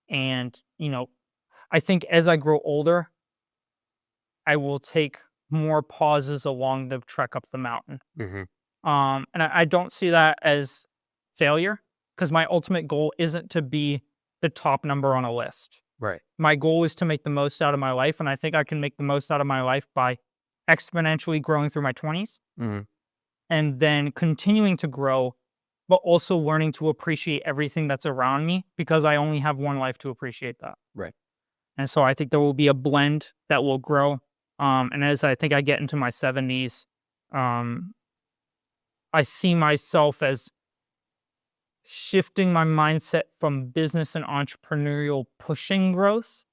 And, I think as I grow older, I will take more pauses along the trek up the mountain. And I don't see that as failure, because my ultimate goal isn't to be the top number on a list. Right. My goal is to make the most out of my life, and I think I can make the most out of my life by exponentially growing through my 20s and then continuing to grow, but also learning to appreciate everything that's around me, because I only have one life to appreciate that. Right. And so I think there will be a blend that will grow. And as I think I get into my 70s, I see myself as shifting my mindset from business and entrepreneurial pushing growth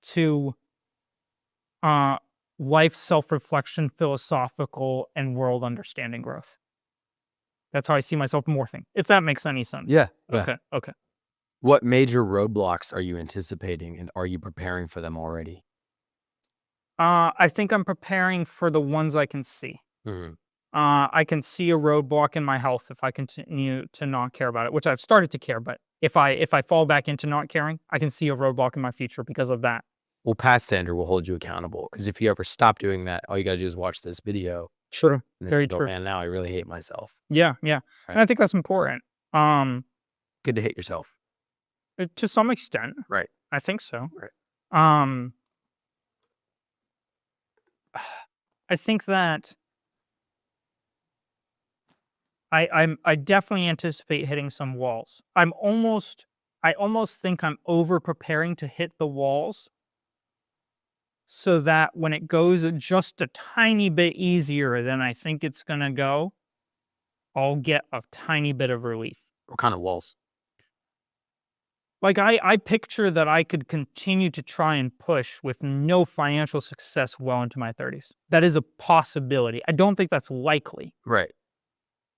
to life self-reflection, philosophical, and world understanding growth. That's how I see myself morphing, if that makes any sense. Yeah. Okay. What major roadblocks are you anticipating, and are you preparing for them already? I think I'm preparing for the ones I can see. Mhm. I can see a roadblock in my health if I continue to not care about it, which I've started to care. But if I fall back into not caring, I can see a roadblock in my future because of that. Well, past Sander will hold you accountable, because if you ever stop doing that, all you gotta do is watch this video, True. and then Very you go, true. "Man, now I really hate myself." Yeah, yeah. Right? And I think that's important. Um, Good to hate yourself. to some extent, Right, I think so. right. Um, I think that I definitely anticipate hitting some walls. I almost think I'm over preparing to hit the walls so that when it goes just a tiny bit easier than I think it's gonna go, I'll get a tiny bit of relief. What kind of walls? Like I picture that I could continue to try and push with no financial success well into my 30s. That is a possibility. I don't think that's likely, Right.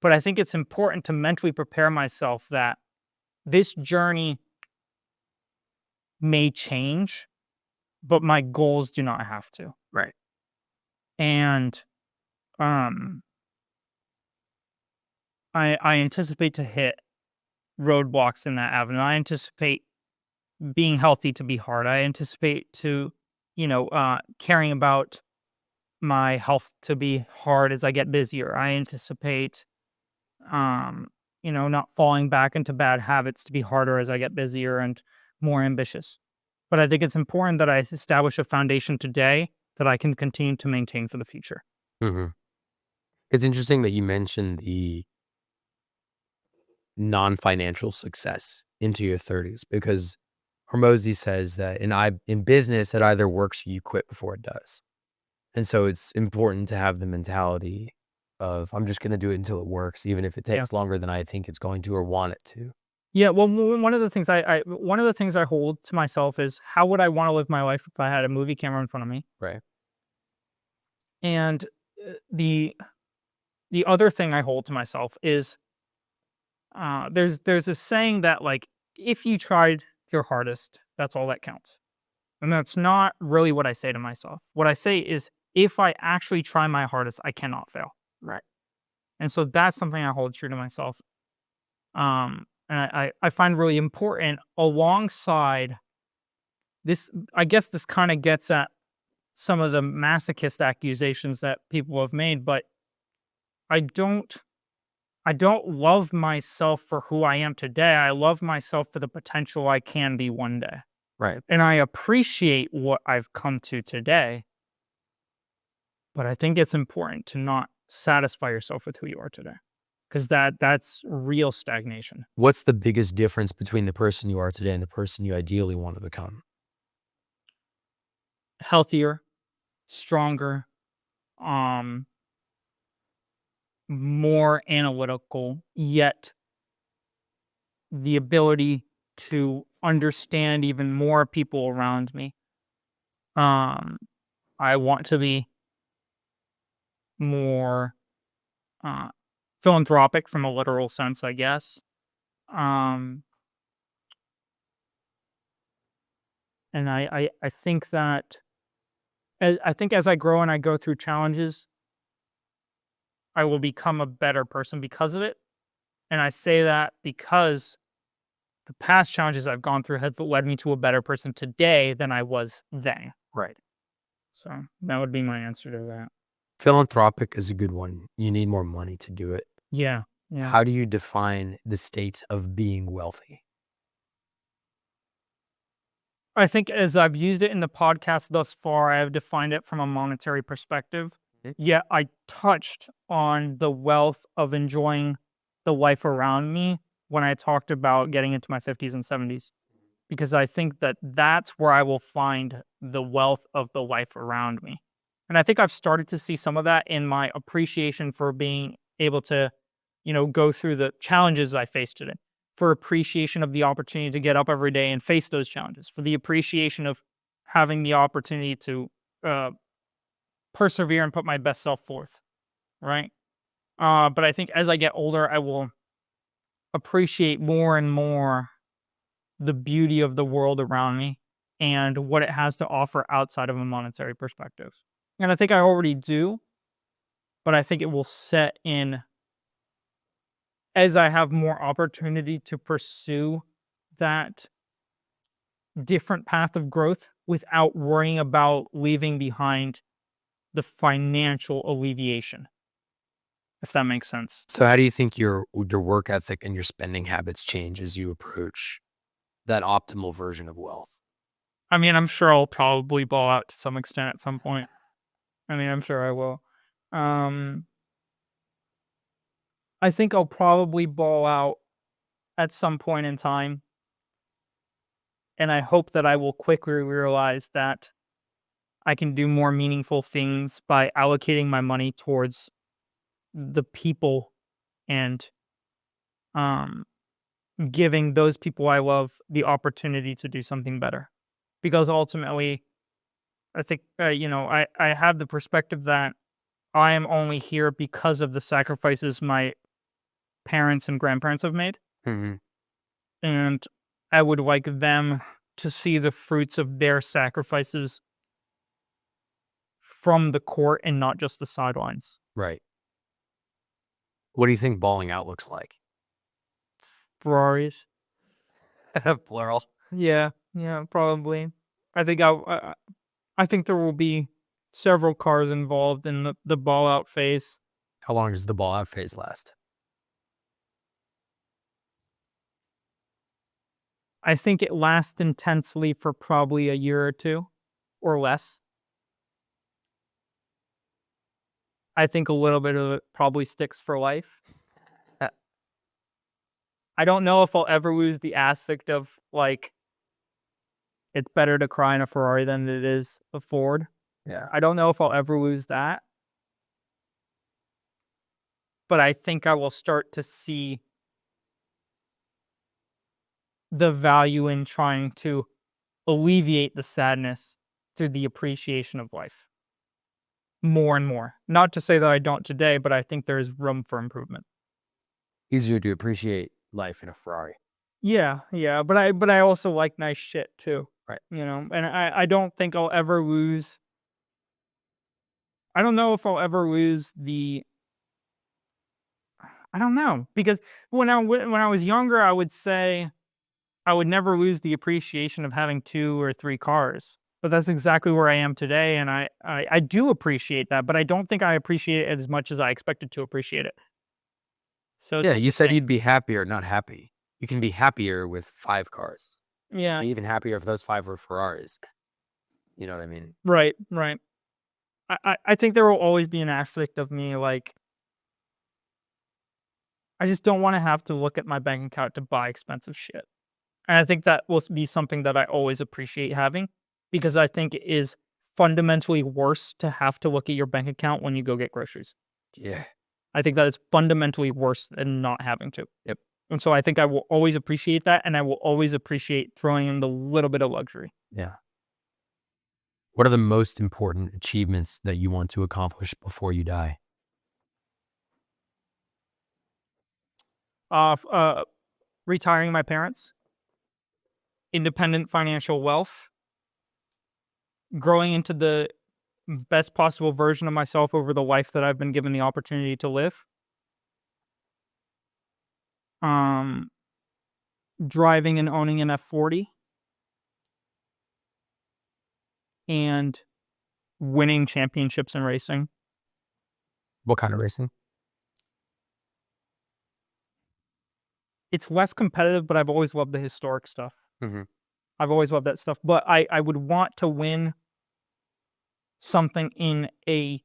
but I think it's important to mentally prepare myself that this journey may change, but my goals do not have to. Right. And um I anticipate to hit roadblocks in that avenue. I anticipate being healthy to be hard. I anticipate to, caring about my health to be hard as I get busier. I anticipate, not falling back into bad habits to be harder as I get busier and more ambitious. But I think it's important that I establish a foundation today that I can continue to maintain for the future. Mhm. It's interesting that you mentioned the non-financial success into your 30s, because Hormozy says that in business, it either works or you quit before it does. And so it's important to have the mentality of, I'm just gonna do it until it works, even if it Yeah. takes longer than I think it's going to or want it to. Yeah, well, one of the things one of the things I hold to myself is how would I want to live my life if I had a movie camera in front of me? Right. And the other thing I hold to myself is there's a saying that like if you tried your hardest, that's all that counts. And that's not really what I say to myself. What I say is if I actually try my hardest, I cannot fail. Right. And so that's something I hold true to myself. And I find really important alongside this. I guess this kind of gets at some of the masochist accusations that people have made, but I don't I don't love myself for who I am today. I love myself for the potential I can be one day. Right. And I appreciate what I've come to today, but I think it's important to not satisfy yourself with who you are today. Because that's real stagnation. What's the biggest difference between the person you are today and the person you ideally want to become? Healthier, stronger, um, more analytical, yet the ability to understand even more people around me. Um, I want to be more uh, philanthropic from a literal sense, I guess. Um, and I think that I think as I grow and I go through challenges, I will become a better person because of it. And I say that because the past challenges I've gone through have led me to a better person today than I was then. Right. So that would be my answer to that. Philanthropic is a good one. You need more money to do it. Yeah. Yeah. How do you define the state of being wealthy? I think as I've used it in the podcast thus far, I have defined it from a monetary perspective. Mm. Yet I touched on the wealth of enjoying the life around me when I talked about getting into my 50s and 70s, because I think that that's where I will find the wealth of the life around me. And I think I've started to see some of that in my appreciation for being able to, go through the challenges I faced today, for appreciation of the opportunity to get up every day and face those challenges, for the appreciation of having the opportunity to uh, persevere and put my best self forth. Right. But I think as I get older, I will appreciate more and more the beauty of the world around me and what it has to offer outside of a monetary perspective. And I think I already do, but I think it will set in as I have more opportunity to pursue that different path of growth without worrying about leaving behind the financial alleviation, if that makes sense. So how do you think your work ethic and your spending habits change as you approach that optimal version of wealth? I mean, I'm sure I'll probably ball out to some extent at some point. I mean, I'm sure I will. Um, I think I'll probably ball out at some point in time. And I hope that I will quickly realize that I can do more meaningful things by allocating my money towards the people and um, giving those people I love the opportunity to do something better. Because ultimately, I think, I have the perspective that I am only here because of the sacrifices my parents and grandparents have made. Mm-hmm. And I would like them to see the fruits of their sacrifices from the court and not just the sidelines. Right. What do you think balling out looks like? Ferraris. Plural. Yeah, probably. I think I think there will be several cars involved in the ball out phase. How long does the ball out phase last? I think it lasts intensely for probably a year or two or less. I think a little bit of it probably sticks for life. I don't know if I'll ever lose the aspect of like it's better to cry in a Ferrari than it is a Ford. Yeah. I don't know if I'll ever lose that. But I think I will start to see the value in trying to alleviate the sadness through the appreciation of life more and more. Not to say that I don't today, but I think there is room for improvement. Easier to appreciate life in a Ferrari. Yeah, but I also like nice shit too. Right. And I don't think I'll ever lose. I don't know if I'll ever lose the. I don't know, because when I was younger, I would say I would never lose the appreciation of having 2 or 3 cars. But that's exactly where I am today, and I do appreciate that, but I don't think I appreciate it as much as I expected to appreciate it. So Yeah, it's you said interesting. you'd be happier, not happy. You can be happier with 5 cars. Yeah, Be even happier if those 5 were Ferraris. You know what I mean? right. I think there will always be an aspect of me, like, I just don't wanna have to look at my bank account to buy expensive shit. And I think that will be something that I always appreciate having, because I think it is fundamentally worse to have to look at your bank account when you go get groceries. Yeah. I think that is fundamentally worse than not having to. Yep. And so I think I will always appreciate that, and I will always appreciate throwing in the little bit of luxury. Yeah. What are the most important achievements that you want to accomplish before you die? Retiring my parents, independent financial wealth, growing into the best possible version of myself over the life that I've been given the opportunity to live. Um, Driving and owning an F40 and winning championships in racing. What kind of racing? It's less competitive, but I've always loved the historic stuff. Mm-hmm. I've always loved that stuff, but I would want to win something in a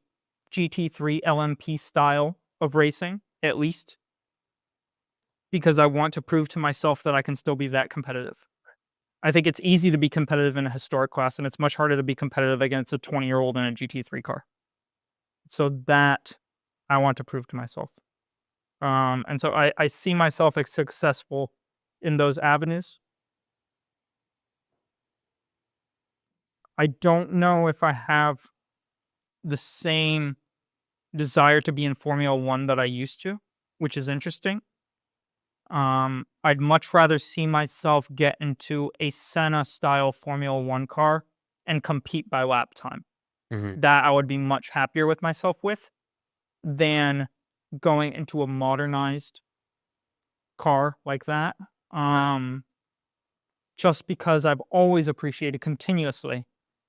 GT3 LMP style of racing, at least, because I want to prove to myself that I can still be that competitive. I think it's easy to be competitive in a historic class, and it's much harder to be competitive against a 20-year-old in a GT3 car. So that I want to prove to myself. And so I see myself as successful in those avenues. I don't know if I have the same desire to be in Formula One that I used to, which is interesting. I'd much rather see myself get into a Senna-style Formula One car and compete by lap time. That I would be much happier with myself with than going into a modernized car like that. Just because I've always appreciated continuously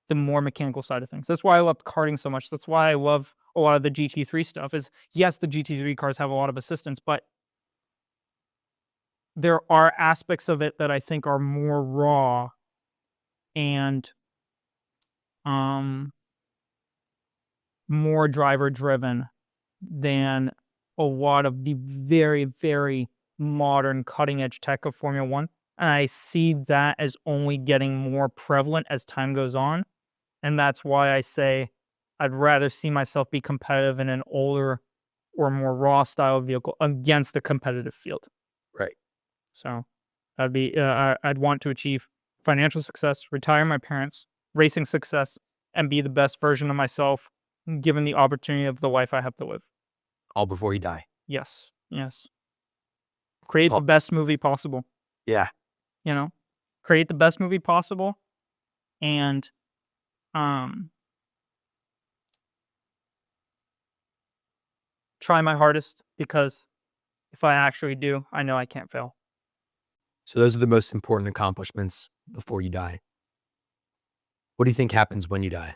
the more mechanical side of things. That's why I love karting so much. That's why I love a lot of the GT3 stuff is, yes, the GT3 cars have a lot of assistance, but there are aspects of it that I think are more raw and more driver driven than a lot of the very, very modern cutting edge tech of Formula One. And I see that as only getting more prevalent as time goes on. And that's why I say I'd rather see myself be competitive in an older or more raw style vehicle against a competitive field. Right. So I'd want to achieve financial success, retire my parents, racing success, and be the best version of myself given the opportunity of the life I have to live. All before you die. Yes. Yes. Create the best movie possible. Yeah. Create the best movie possible and try my hardest, because if I actually do, I know I can't fail. So those are the most important accomplishments before you die. What do you think happens when you die?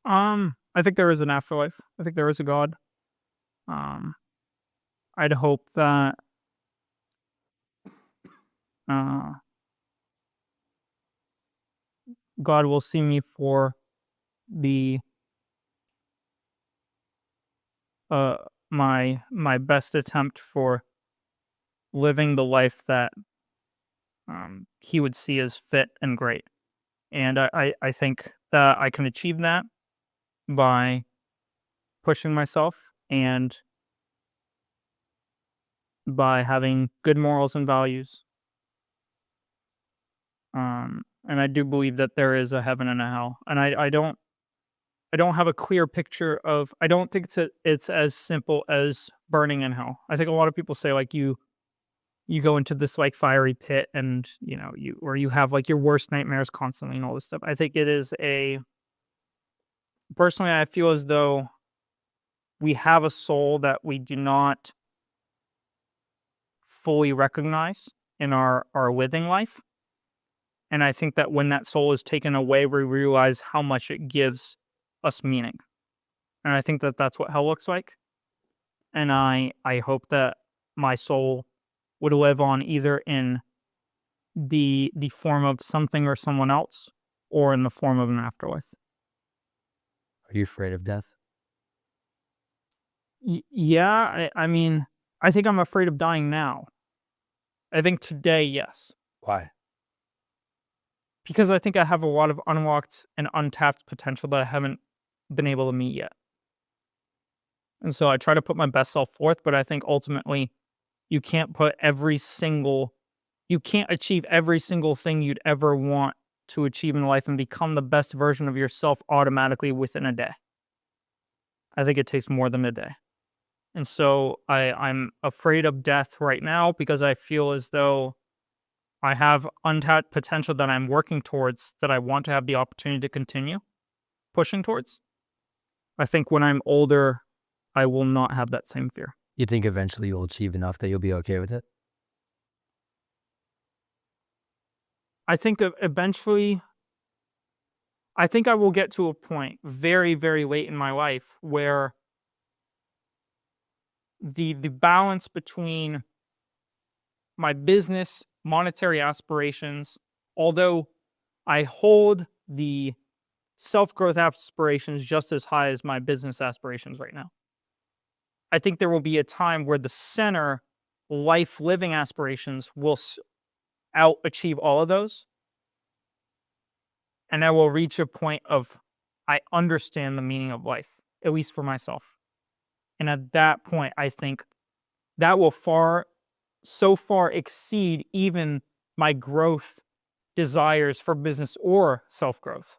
I think there is an afterlife. I think there is a God. I'd hope that God will see me for the my best attempt for living the life that he would see as fit and great. And I think that I can achieve that by pushing myself and by having good morals and values. And I do believe that there is a heaven and a hell. And I don't have a clear picture of, I don't think it's as simple as burning in hell. I think a lot of people say like you go into this like fiery pit and you have like your worst nightmares constantly and all this stuff. I think it is personally, I feel as though we have a soul that we do not fully recognize in our living life. And I think that when that soul is taken away, we realize how much it gives us meaning. And I think that that's what hell looks like. And I hope that my soul would live on either in the form of something or someone else, or in the form of an afterlife. Are you afraid of death? Yeah, I mean, I think I'm afraid of dying now. I think today, yes. Why? Because I think I have a lot of unlocked and untapped potential that I haven't been able to meet yet. And so I try to put my best self forth, but I think ultimately you can't achieve every single thing you'd ever want to achieve in life and become the best version of yourself automatically within a day. I think it takes more than a day. And so I'm afraid of death right now because I feel as though I have untapped potential that I'm working towards, that I want to have the opportunity to continue pushing towards. I think when I'm older, I will not have that same fear. You think eventually you'll achieve enough that you'll be okay with it? I think eventually, I think I will get to a point very, very late in my life where the balance between my business, monetary aspirations, although I hold the self-growth aspirations just as high as my business aspirations right now. I think there will be a time where the center life living aspirations will out achieve all of those. And I will reach a point of, I understand the meaning of life, at least for myself. And at that point, I think that will so far exceed even my growth desires for business or self-growth.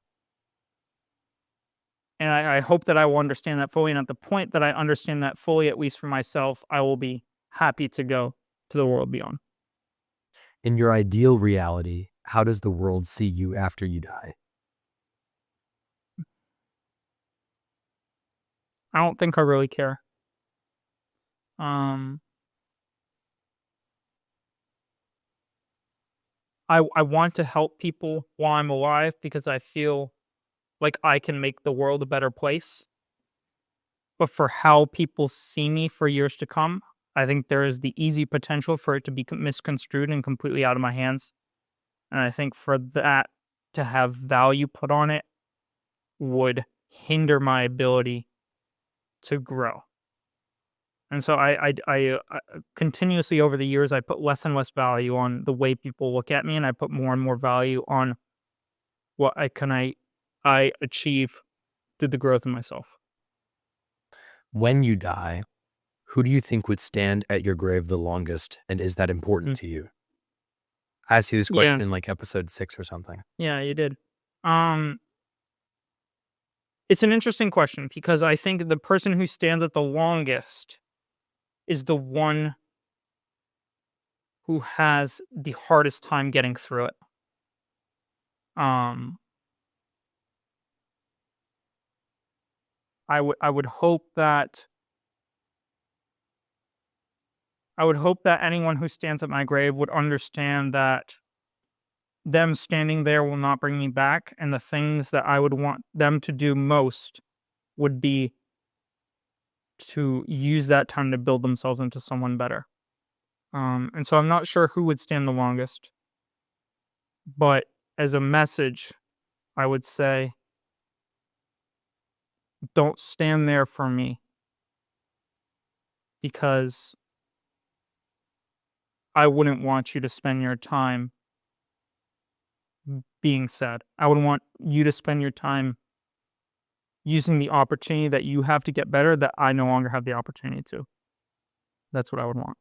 And I hope that I will understand that fully. And at the point that I understand that fully, at least for myself, I will be happy to go to the world beyond. In your ideal reality, how does the world see you after you die? I don't think I really care. Um, I want to help people while I'm alive because I feel like I can make the world a better place. But for how people see me for years to come, I think there is the easy potential for it to be misconstrued and completely out of my hands. And I think for that to have value put on it would hinder my ability to grow. And so I continuously over the years, I put less and less value on the way people look at me, and I put more and more value on what I achieve through the growth of myself. When you die, who do you think would stand at your grave the longest, and is that important Mm. to you? I asked you this Yeah, question in like episode 6 or something. yeah, you did. Um, it's an interesting question because I think the person who stands at the longest is the one who has the hardest time getting through it. Um, I would hope that anyone who stands at my grave would understand that them standing there will not bring me back, and the things that I would want them to do most would be to use that time to build themselves into someone better. And so I'm not sure who would stand the longest, but as a message, I would say, don't stand there for me because I wouldn't want you to spend your time being sad. I would want you to spend your time using the opportunity that you have to get better that I no longer have the opportunity to. That's what I would want.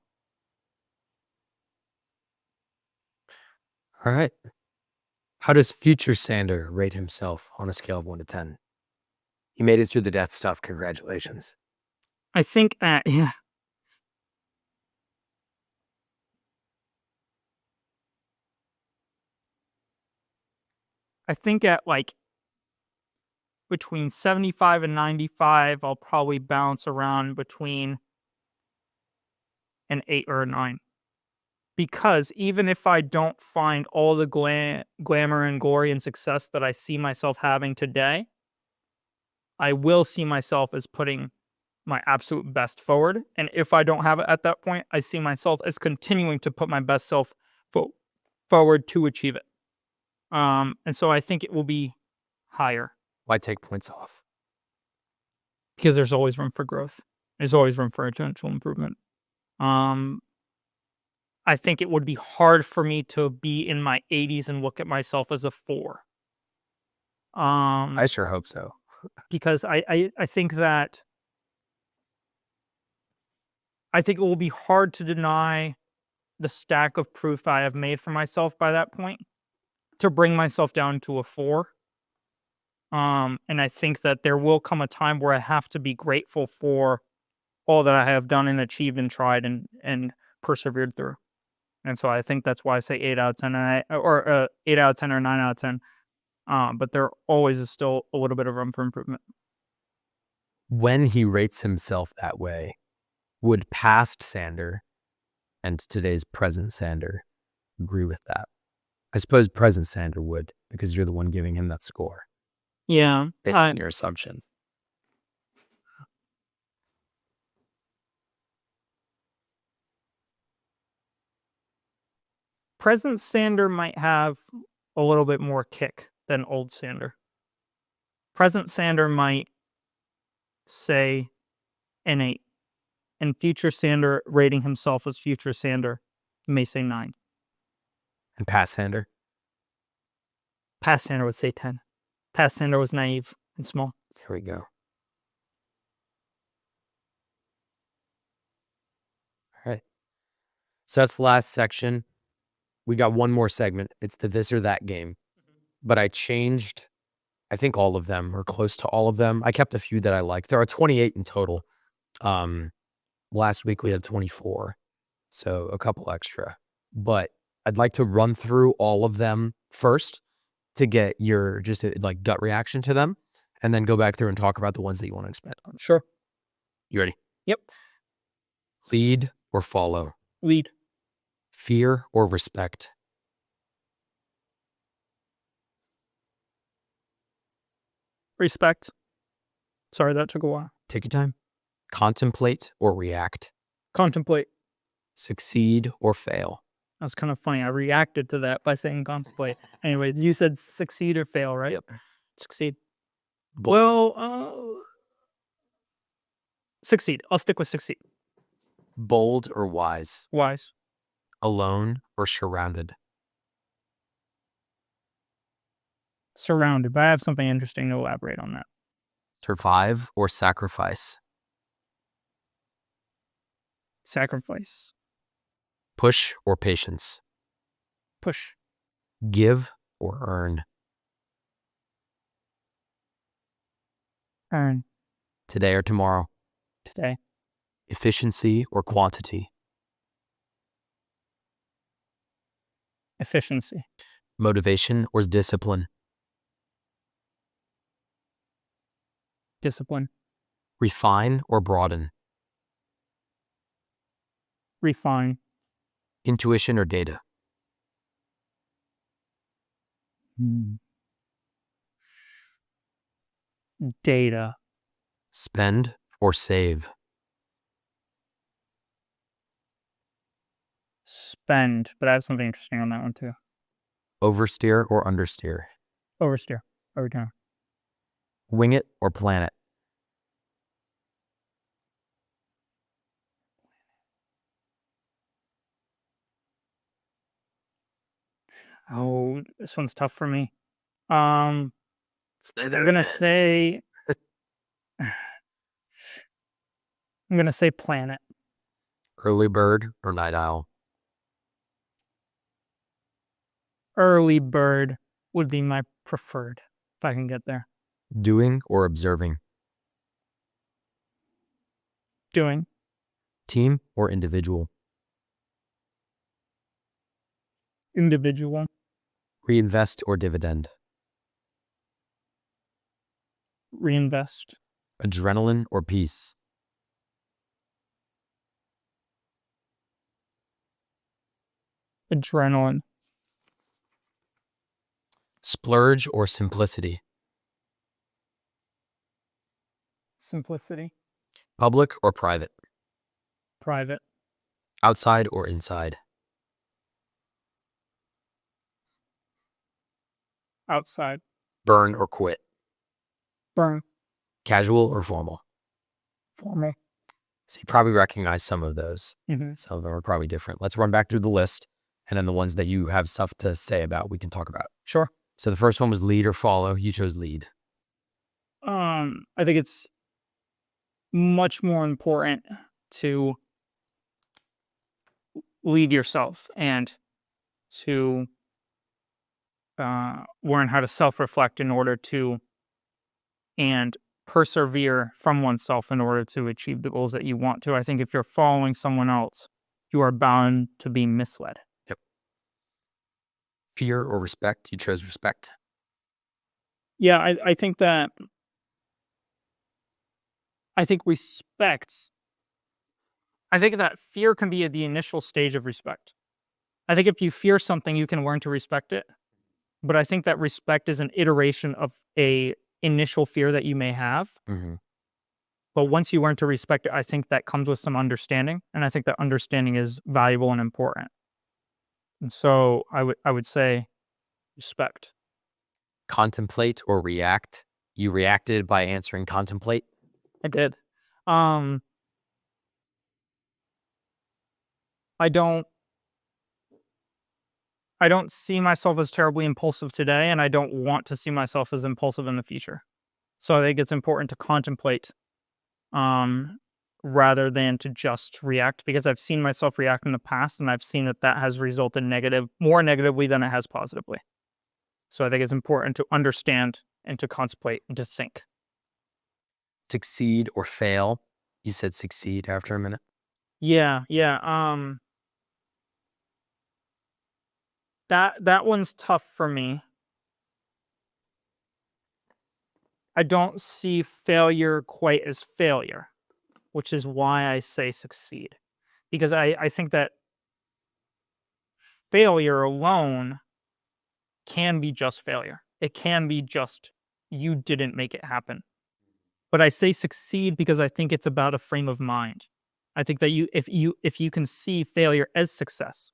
All right. How does future Sander rate himself on a scale of 1 to 10? He made it through the death stuff. Congratulations. I think yeah. I think at like between 75 and 95, I'll probably bounce around between an 8 or a 9. Because even if I don't find all the glamour and glory and success that I see myself having today, I will see myself as putting my absolute best forward. And if I don't have it at that point, I see myself as continuing to put my best self forward to achieve it. And so I think it will be higher Why take points off? because there's always room for growth. There's always room for potential improvement. Um, I think it would be hard for me to be in my 80s and look at myself as a 4. I sure hope so. Because I think that I think it will be hard to deny the stack of proof I have made for myself by that point to bring myself down to a 4. And I think that there will come a time where I have to be grateful for all that I have done and achieved and tried and persevered through. And so I think that's why I say 8 out of 10 or 8 out of 10 or 9 out of 10. But there always is still a little bit of room for improvement. When he rates himself that way, would past Sander and today's present Sander agree with that? I suppose present Sander would, because you're the one giving him that score. Yeah. Based on your assumption. Present Sander might have a little bit more kick than old Sander. Present Sander might say an 8. And future Sander rating himself as future Sander may say 9. And past Sander? Past Sander would say 10. Past Sander was naive and small. Here we go. All right. So that's the last section. We got one more segment. It's the this or that game. But I changed, I think, all of them or close to all of them. I kept a few that I liked. There are 28 in total. Last week we had 24. So a couple extra. But I'd like to run through all of them first to get your just like gut reaction to them, and then go back through and talk about the ones that you want to expand on. Sure. You ready? Yep. Lead or follow? Lead. Fear or respect? Respect. Sorry, that took a while. Take your time. Contemplate or react? Contemplate. Succeed or fail? That was kind of funny. I reacted to that by saying contemplate. Anyways, you said succeed or fail, right? Yep. Succeed. Well, succeed. I'll stick with succeed. Bold or wise? Wise. Alone or surrounded? Surrounded, but I have something interesting to elaborate on that. Survive or sacrifice? Sacrifice. Push or patience? Push. Give or earn? Earn. Today or tomorrow? Today. Efficiency or quantity? Efficiency. Motivation or discipline? Discipline. Refine or broaden? Refine. Intuition or data? Data. Spend or save? Spend, but I have something interesting on that one too. Oversteer or understeer? Oversteer. Overturn. Wing it or plan it? Oh, this one's tough for me. They're gonna say I'm gonna say planet. Early bird or night owl? Early bird would be my preferred if I can get there. Doing or observing? Doing. Team or individual? Individual. Reinvest or dividend? Reinvest. Adrenaline or peace? Adrenaline. Splurge or simplicity? Simplicity. Public or private? Private. Outside or inside? Outside. Burn or quit? Burn. Casual or formal? Formal. So you probably recognize some of those. Mm-hmm. Some of them are probably different. Let's run back through the list, and then the ones that you have stuff to say about, we can talk about. Sure. So the first one was lead or follow. You chose lead. I think it's much more important to lead yourself and to learn how to self-reflect in order to and persevere from oneself in order to achieve the goals that you want to. I think if you're following someone else, you are bound to be misled. Yep. Fear or respect? You chose respect. Yeah, I think that respect. I think that fear can be the initial stage of respect. I think if you fear something, you can learn to respect it. But I think that respect is an iteration of a initial fear that you may have. Mm-hmm. But once you learn to respect it, I think that comes with some understanding. And I think that understanding is valuable and important. And so I would say respect. Contemplate or react? You reacted by answering contemplate. I did. I don't see myself as terribly impulsive today, and I don't want to see myself as impulsive in the future. So I think it's important to contemplate rather than to just react, because I've seen myself react in the past, and I've seen that that has resulted more negatively than it has positively. So I think it's important to understand and to contemplate and to think. Succeed or fail? You said succeed after a minute. Yeah. That one's tough for me. I don't see failure quite as failure, which is why I say succeed. Because I think that failure alone can be just failure. It can be just you didn't make it happen. But I say succeed because I think it's about a frame of mind. I think that if you can see failure as success,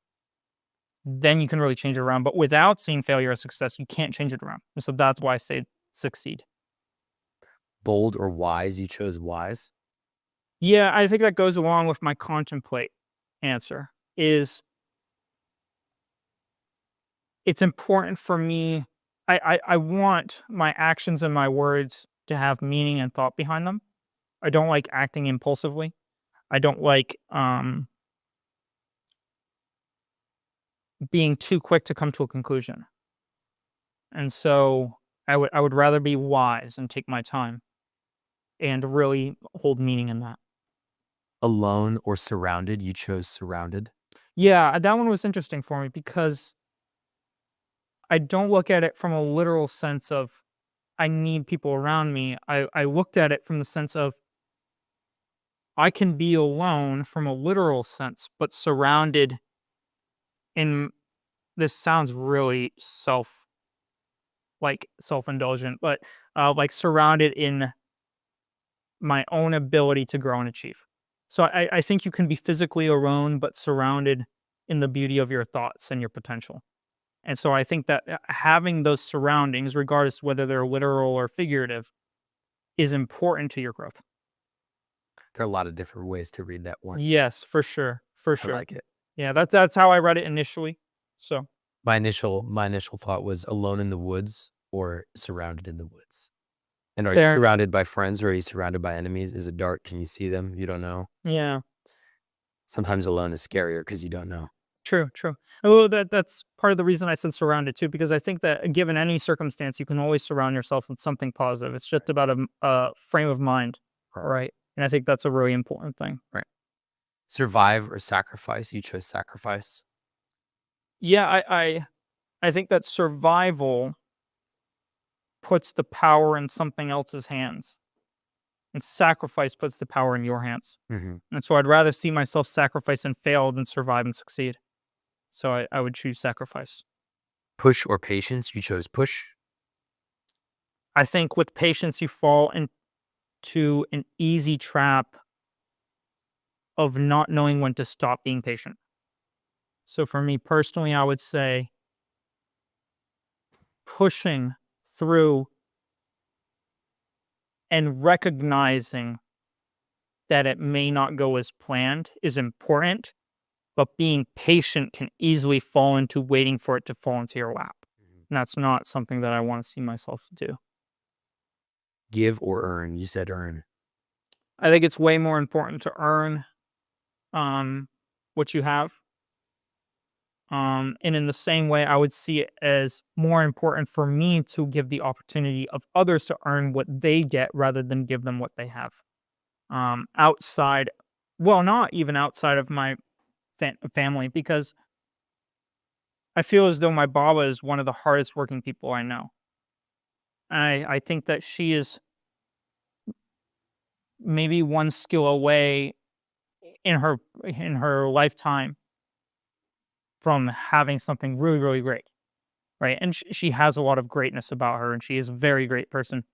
then you can really change it around. But without seeing failure as success, you can't change it around. And so that's why I say succeed. Bold or wise? You chose wise. Yeah, I think that goes along with my contemplate answer. Is it's important for me. I want my actions and my words to have meaning and thought behind them. I don't like acting impulsively. I don't like being too quick to come to a conclusion. And so I would rather be wise and take my time and really hold meaning in that. Alone or surrounded? You chose surrounded. Yeah, that one was interesting for me because I don't look at it from a literal sense of I need people around me. I looked at it from the sense of I can be alone from a literal sense, but surrounded in this sounds really self-indulgent, but like surrounded in my own ability to grow and achieve. So I think you can be physically alone, but surrounded in the beauty of your thoughts and your potential. And so I think that having those surroundings, regardless whether they're literal or figurative, is important to your growth. There are a lot of different ways to read that one. Yes, for sure. For I sure. like it. Yeah, that's how I read it initially. So My initial thought was alone in the woods or surrounded in the woods. And are you there, surrounded by friends or are you surrounded by enemies? Is it dark? Can you see them? You don't know. yeah, Sometimes alone is scarier because you don't know. true, true. Oh, that's part of the reason I said surrounded too, because I think that given any circumstance, you can always surround yourself with something positive. It's just about a frame of mind, right? And I think that's a really important thing. Right. Survive or sacrifice? You chose sacrifice. Yeah, I think that survival puts the power in something else's hands, and sacrifice puts the power in your hands. Mm-hmm. And so I'd rather see myself sacrifice and fail than survive and succeed. So I would choose sacrifice. Push or patience? You chose push. I think with patience, you fall into an easy trap of not knowing when to stop being patient. So for me personally, I would say pushing through and recognizing that it may not go as planned is important, but being patient can easily fall into waiting for it to fall into your lap. And that's not something that I want to see myself do. Give or earn? You said earn. I think it's way more important to earn what you have. And in the same way, I would see it as more important for me to give the opportunity of others to earn what they get rather than give them what they have. Outside, well, not even outside of my family, because I feel as though my Baba is one of the hardest working people I know. I think that she is maybe one skill away in her lifetime from having something really, really great, right? And she has a lot of greatness about her, and she is a very great person.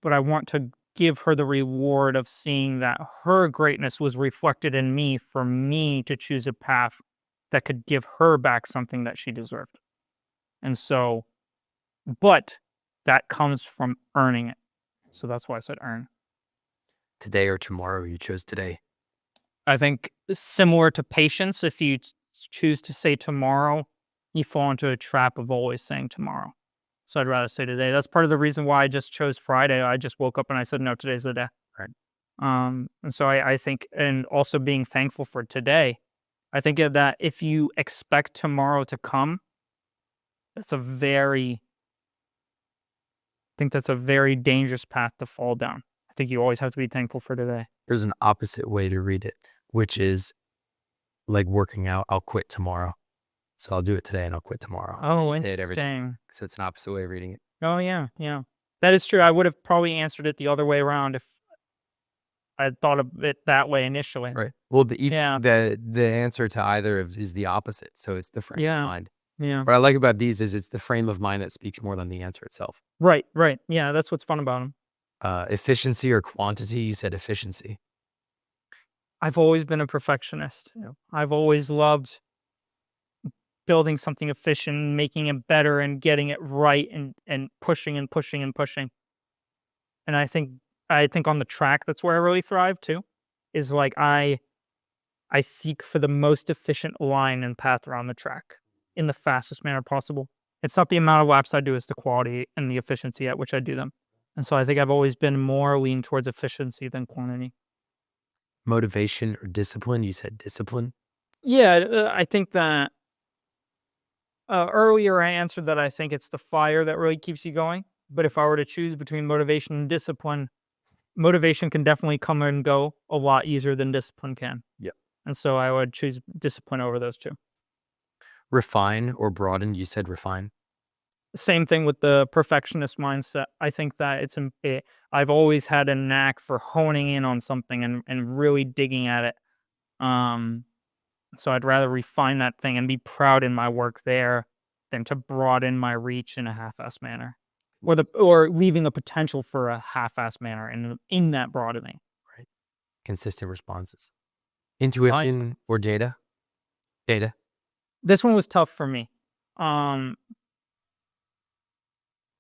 But I want to give her the reward of seeing that her greatness was reflected in me for me to choose a path that could give her back something that she deserved. And so, but that comes from earning it. So that's why I said earn. Today or tomorrow? You chose today. I think similar to patience, if you choose to say tomorrow, you fall into a trap of always saying tomorrow. So I'd rather say today. That's part of the reason why I just chose Friday. I just woke up and I said, no, today's the day. Right. And so I think, and also being thankful for today, I think that if you expect tomorrow to come, that's a very dangerous path to fall down. I think you always have to be thankful for today. There's an opposite way to read it, which is like working out. I'll quit tomorrow. So I'll do it today and I'll quit tomorrow. Oh, Say it every day. interesting. So it's an opposite way of reading it. Oh, yeah, yeah. That is true. I would have probably answered it the other way around if I had thought of it that way initially. Right. Well, Yeah. the answer to either of is the opposite. So it's the frame of Yeah. mind. Yeah. What I like about these is it's the frame of mind that speaks more than the answer itself. Right, right. Yeah, that's what's fun about them. Efficiency or quantity? You said efficiency. I've always been a perfectionist. Yeah. I've always loved building something efficient, making it better and getting it right and pushing and pushing and pushing. And I think on the track that's where I really thrive too. Is like I seek for the most efficient line and path around the track in the fastest manner possible. It's not the amount of laps I do, it's the quality and the efficiency at which I do them. And so I think I've always been more lean towards efficiency than quantity. Motivation or discipline? You said discipline. Yeah, I think that earlier I answered that I think it's the fire that really keeps you going. But if I were to choose between motivation and discipline, motivation can definitely come and go a lot easier than discipline can. Yeah. And so I would choose discipline over those two. Refine or broaden? You said refine. Same thing with the perfectionist mindset. I think that I've always had a knack for honing in on something and really digging at it. Um, so I'd rather refine that thing and be proud in my work there than to broaden my reach in a half-ass manner, or leaving a potential for a half-ass manner in that broadening. Right. Consistent responses. Intuition or data? Data. This one was tough for me. Um,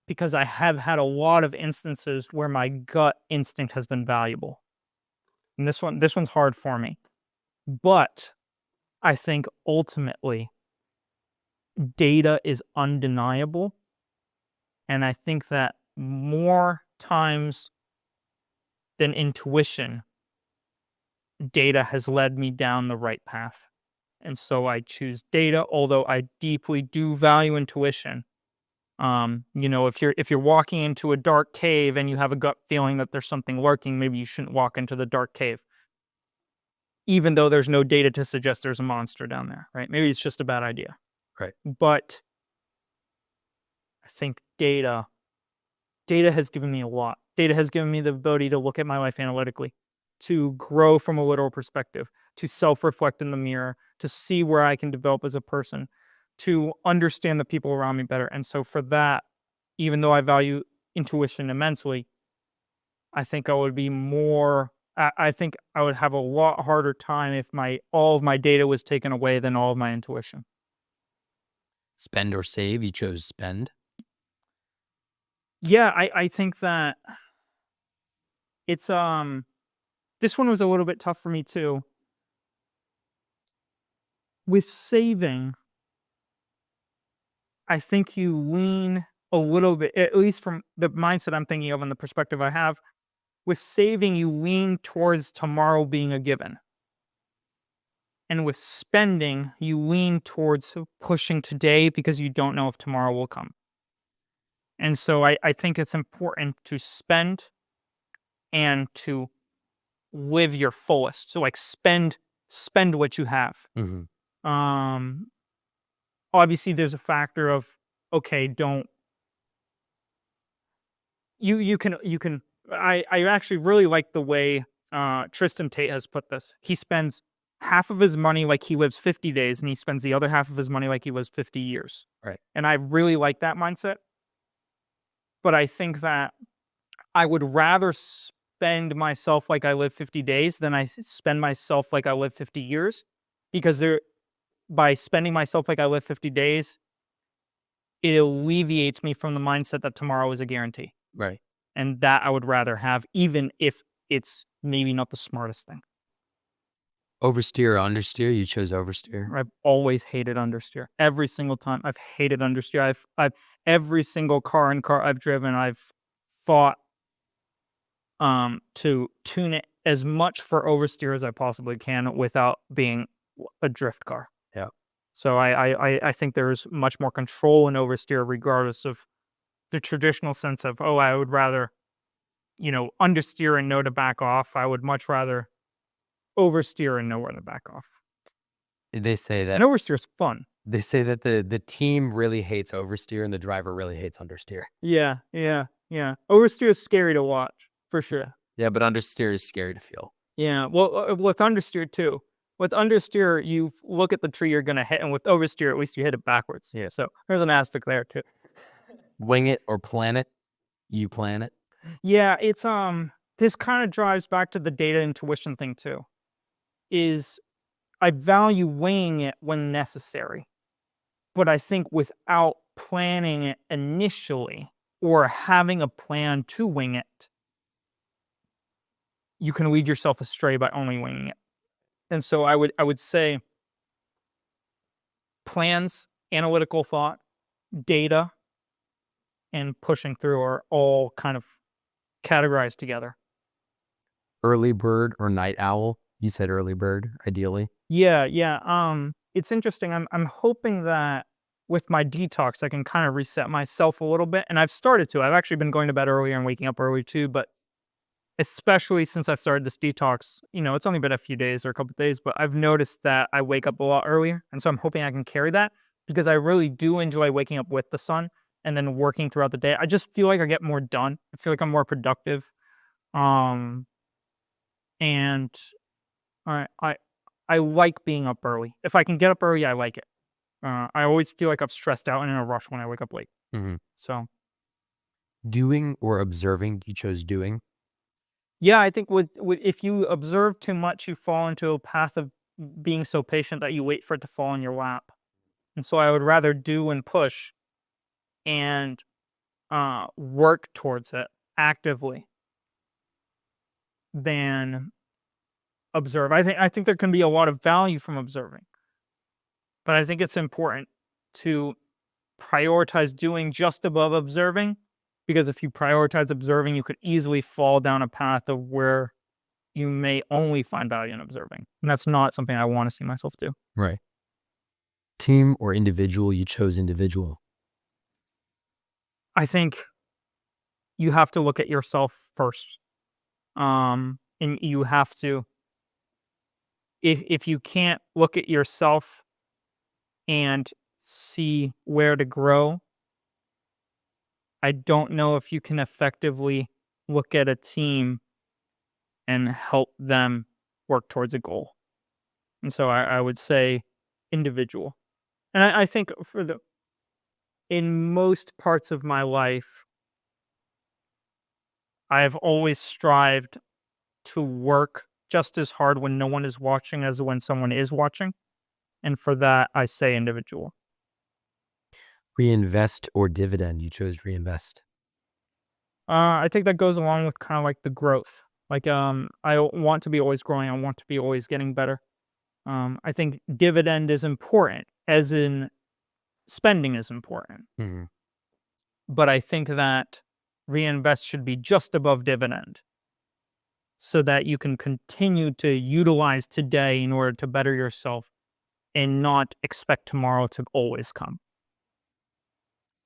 because I have had a lot of instances where my gut instinct has been valuable. And this one's hard for me. But I think ultimately data is undeniable. And I think that more times than intuition, data has led me down the right path. And so I choose data, although I deeply do value intuition. If you're walking into a dark cave and you have a gut feeling that there's something lurking, maybe you shouldn't walk into the dark cave, even though there's no data to suggest there's a monster down there, right? Maybe it's just a bad idea. Right. But I think data has given me a lot. Data has given me the ability to look at my life analytically, to grow from a literal perspective, to self-reflect in the mirror, to see where I can develop as a person, to understand the people around me better. And so for that, even though I value intuition immensely, I think I would be more I think I would have a lot harder time if all of my data was taken away than all of my intuition. Spend or save? You chose spend. Yeah, I think that it's this one was a little bit tough for me too. With saving, I think you lean a little bit, at least from the mindset I'm thinking of and the perspective I have. With saving, you lean towards tomorrow being a given. And with spending, you lean towards pushing today because you don't know if tomorrow will come. And so I think it's important to spend and to live your fullest. So like spend what you have. Mm-hmm. Obviously there's a factor of, okay, don't you can I actually really like the way Tristan Tate has put this. He spends half of his money like he lives 50 days and he spends the other half of his money like he lives 50 years. Right. And I really like that mindset. But I think that I would rather spend myself like I live 50 days than I spend myself like I live 50 years, because by spending myself like I live 50 days, it alleviates me from the mindset that tomorrow is a guarantee. Right. And that I would rather have, even if it's maybe not the smartest thing. Oversteer or understeer? You chose oversteer. I've always hated understeer. Every single time I've hated understeer. I've every single car I've driven, I've fought to tune it as much for oversteer as I possibly can without being a drift car. Yeah. So I think there's much more control in oversteer, regardless of the traditional sense of, oh, I would rather, understeer and know to back off. I would much rather oversteer and know where to back off. They say that And oversteer is fun. They say that the team really hates oversteer and the driver really hates understeer. Yeah. Oversteer is scary to watch, for sure. Yeah, but understeer is scary to feel. Yeah. Well, with understeer too. With understeer, you look at the tree you're gonna hit, and with oversteer, at least you hit it backwards. Yeah. So there's an aspect there too. Wing it or plan it. You plan it. Yeah, it's this kind of drives back to the data intuition thing too. Is I value weighing it when necessary, but I think without planning it initially or having a plan to wing it, you can lead yourself astray by only winging it. And so I would say plans, analytical thought, data, and pushing through are all kind of categorized together. Early bird or night owl. You said early bird, ideally. Yeah. It's interesting. I'm hoping that with my detox, I can kind of reset myself a little bit. And I've started to. I've actually been going to bed earlier and waking up early too. But especially since I've started this detox, it's only been a few days or a couple of days, but I've noticed that I wake up a lot earlier. And so I'm hoping I can carry that because I really do enjoy waking up with the sun and then working throughout the day. I just feel like I get more done. I feel like I'm more productive. Um, and I like being up early. If I can get up early, I like it. I always feel like I'm stressed out and in a rush when I wake up late. Mm-hmm. So, Doing or observing. You chose doing. yeah, I think with if you observe too much, you fall into a path of being so patient that you wait for it to fall in your lap. And so I would rather do and push and work towards it actively than observe. I think there can be a lot of value from observing, but I think it's important to prioritize doing just above observing, because if you prioritize observing, you could easily fall down a path of where you may only find value in observing. And that's not something I want to see myself do. Right. Team or individual. You chose individual. I think you have to look at yourself first. And you have to, if you can't look at yourself and see where to grow, I don't know if you can effectively look at a team and help them work towards a goal. And so I would say individual. And I think in most parts of my life, I have always strived to work just as hard when no one is watching as when someone is watching. And for that, I say individual. Reinvest or dividend. You chose reinvest. I think that goes along with kind of like the growth. Like, I want to be always growing. I want to be always getting better. I think dividend is important, as in spending is important. Mm-hmm. But I think that reinvest should be just above dividend so that you can continue to utilize today in order to better yourself and not expect tomorrow to always come.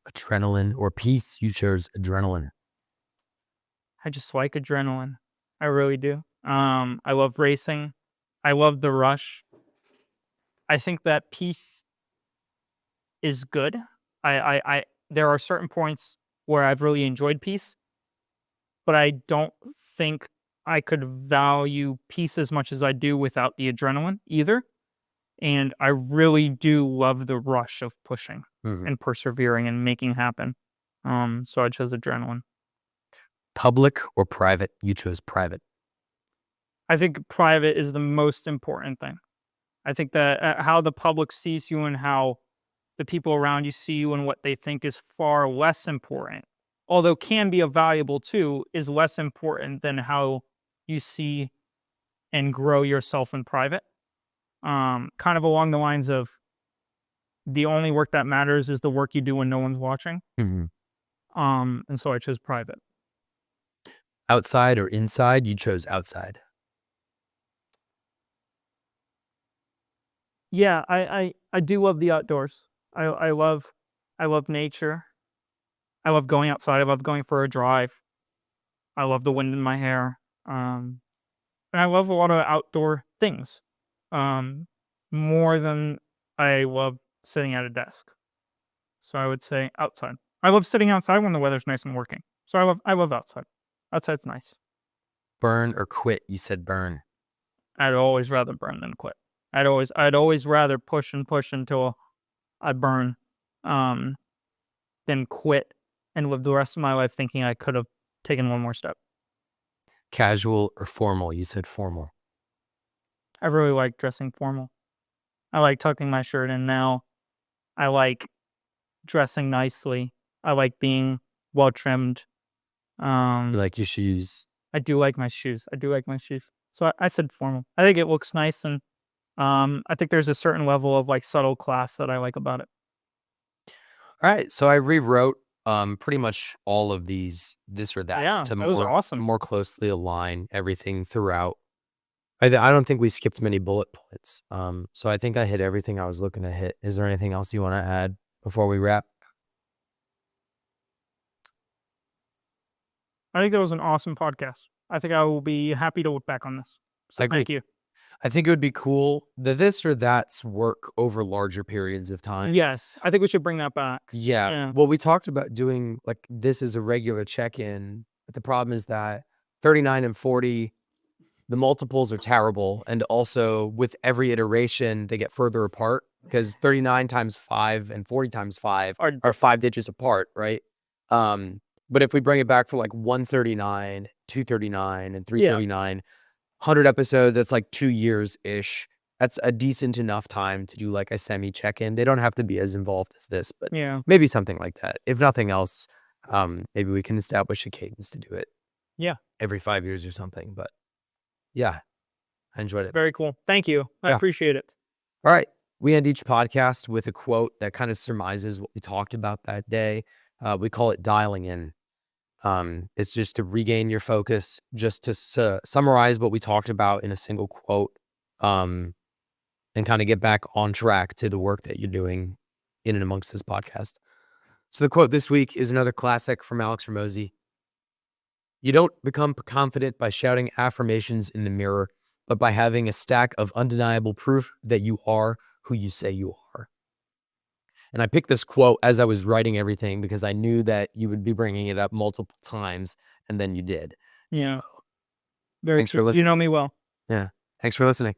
Adrenaline or peace. You chose adrenaline. I just like adrenaline. I really do. I love racing. I love the rush. I think that peace is good. There are certain points where I've really enjoyed peace, but I don't think I could value peace as much as I do without the adrenaline either. And I really do love the rush of pushing and persevering and making happen. So I chose adrenaline. Public or private. You chose private. I think private is the most important thing. I think that how the public sees you and how the people around you see you and what they think is far less important, although can be a valuable too, is less important than how you see and grow yourself in private. Kind of along the lines of the only work that matters is the work you do when no one's watching. Mm-hmm. And so I chose private. Outside or inside. You chose outside. Yeah, I do love the outdoors. I love nature. I love going outside. I love going for a drive. I love the wind in my hair. And I love a lot of outdoor things. Um, more than I love sitting at a desk. So I would say outside. I love sitting outside when the weather's nice and working. So I love outside. Outside's nice. Burn or quit? You said burn. I'd always rather burn than quit. I'd always rather push and push until I burn, than quit and live the rest of my life thinking I could have taken one more step. Casual or formal? You said formal. I really like dressing formal. I like tucking my shirt in now. I like dressing nicely. I like being well trimmed. You like your shoes? I do like my shoes. So I said formal. I think it looks nice, and I think there's a certain level of like subtle class that I like about it. All right, so I rewrote pretty much all of these, this or that, Yeah, to that was awesome. more closely align everything throughout. I don't think we skipped many bullet points. So I think I hit everything I was looking to hit. Is there anything else you want to add before we wrap? I think that was an awesome podcast. I think I will be happy to look back on this. So thank you. I think it would be cool. The this or that's work over larger periods of time. Yes, I think we should bring that back. Yeah. Well, we talked about doing like this as a regular check-in, but the problem is that 39 and 40, the multiples are terrible. And also with every iteration, they get further apart because 39 times 5 and 40 times 5 are 5 digits apart, right? But if we bring it back for like 139, 239, and 339, 100 episodes, that's like 2 years-ish. That's a decent enough time to do like a semi check-in. They don't have to be as involved as this, but maybe something like that. If nothing else, maybe we can establish a cadence to do it. Yeah. Every 5 years or something. But yeah, I enjoyed it. Very cool. Thank you. I appreciate it. All right. We end each podcast with a quote that kind of surmises what we talked about that day. We call it dialing in. It's just to regain your focus, just to summarize what we talked about in a single quote, and kind of get back on track to the work that you're doing in and amongst this podcast. So the quote this week is another classic from Alex Ramosi. You don't become confident by shouting affirmations in the mirror, but by having a stack of undeniable proof that you are who you say you are. And I picked this quote as I was writing everything because I knew that you would be bringing it up multiple times, and then you did. Yeah. So, very thanks true. for listening. You know me well. Yeah. Thanks for listening.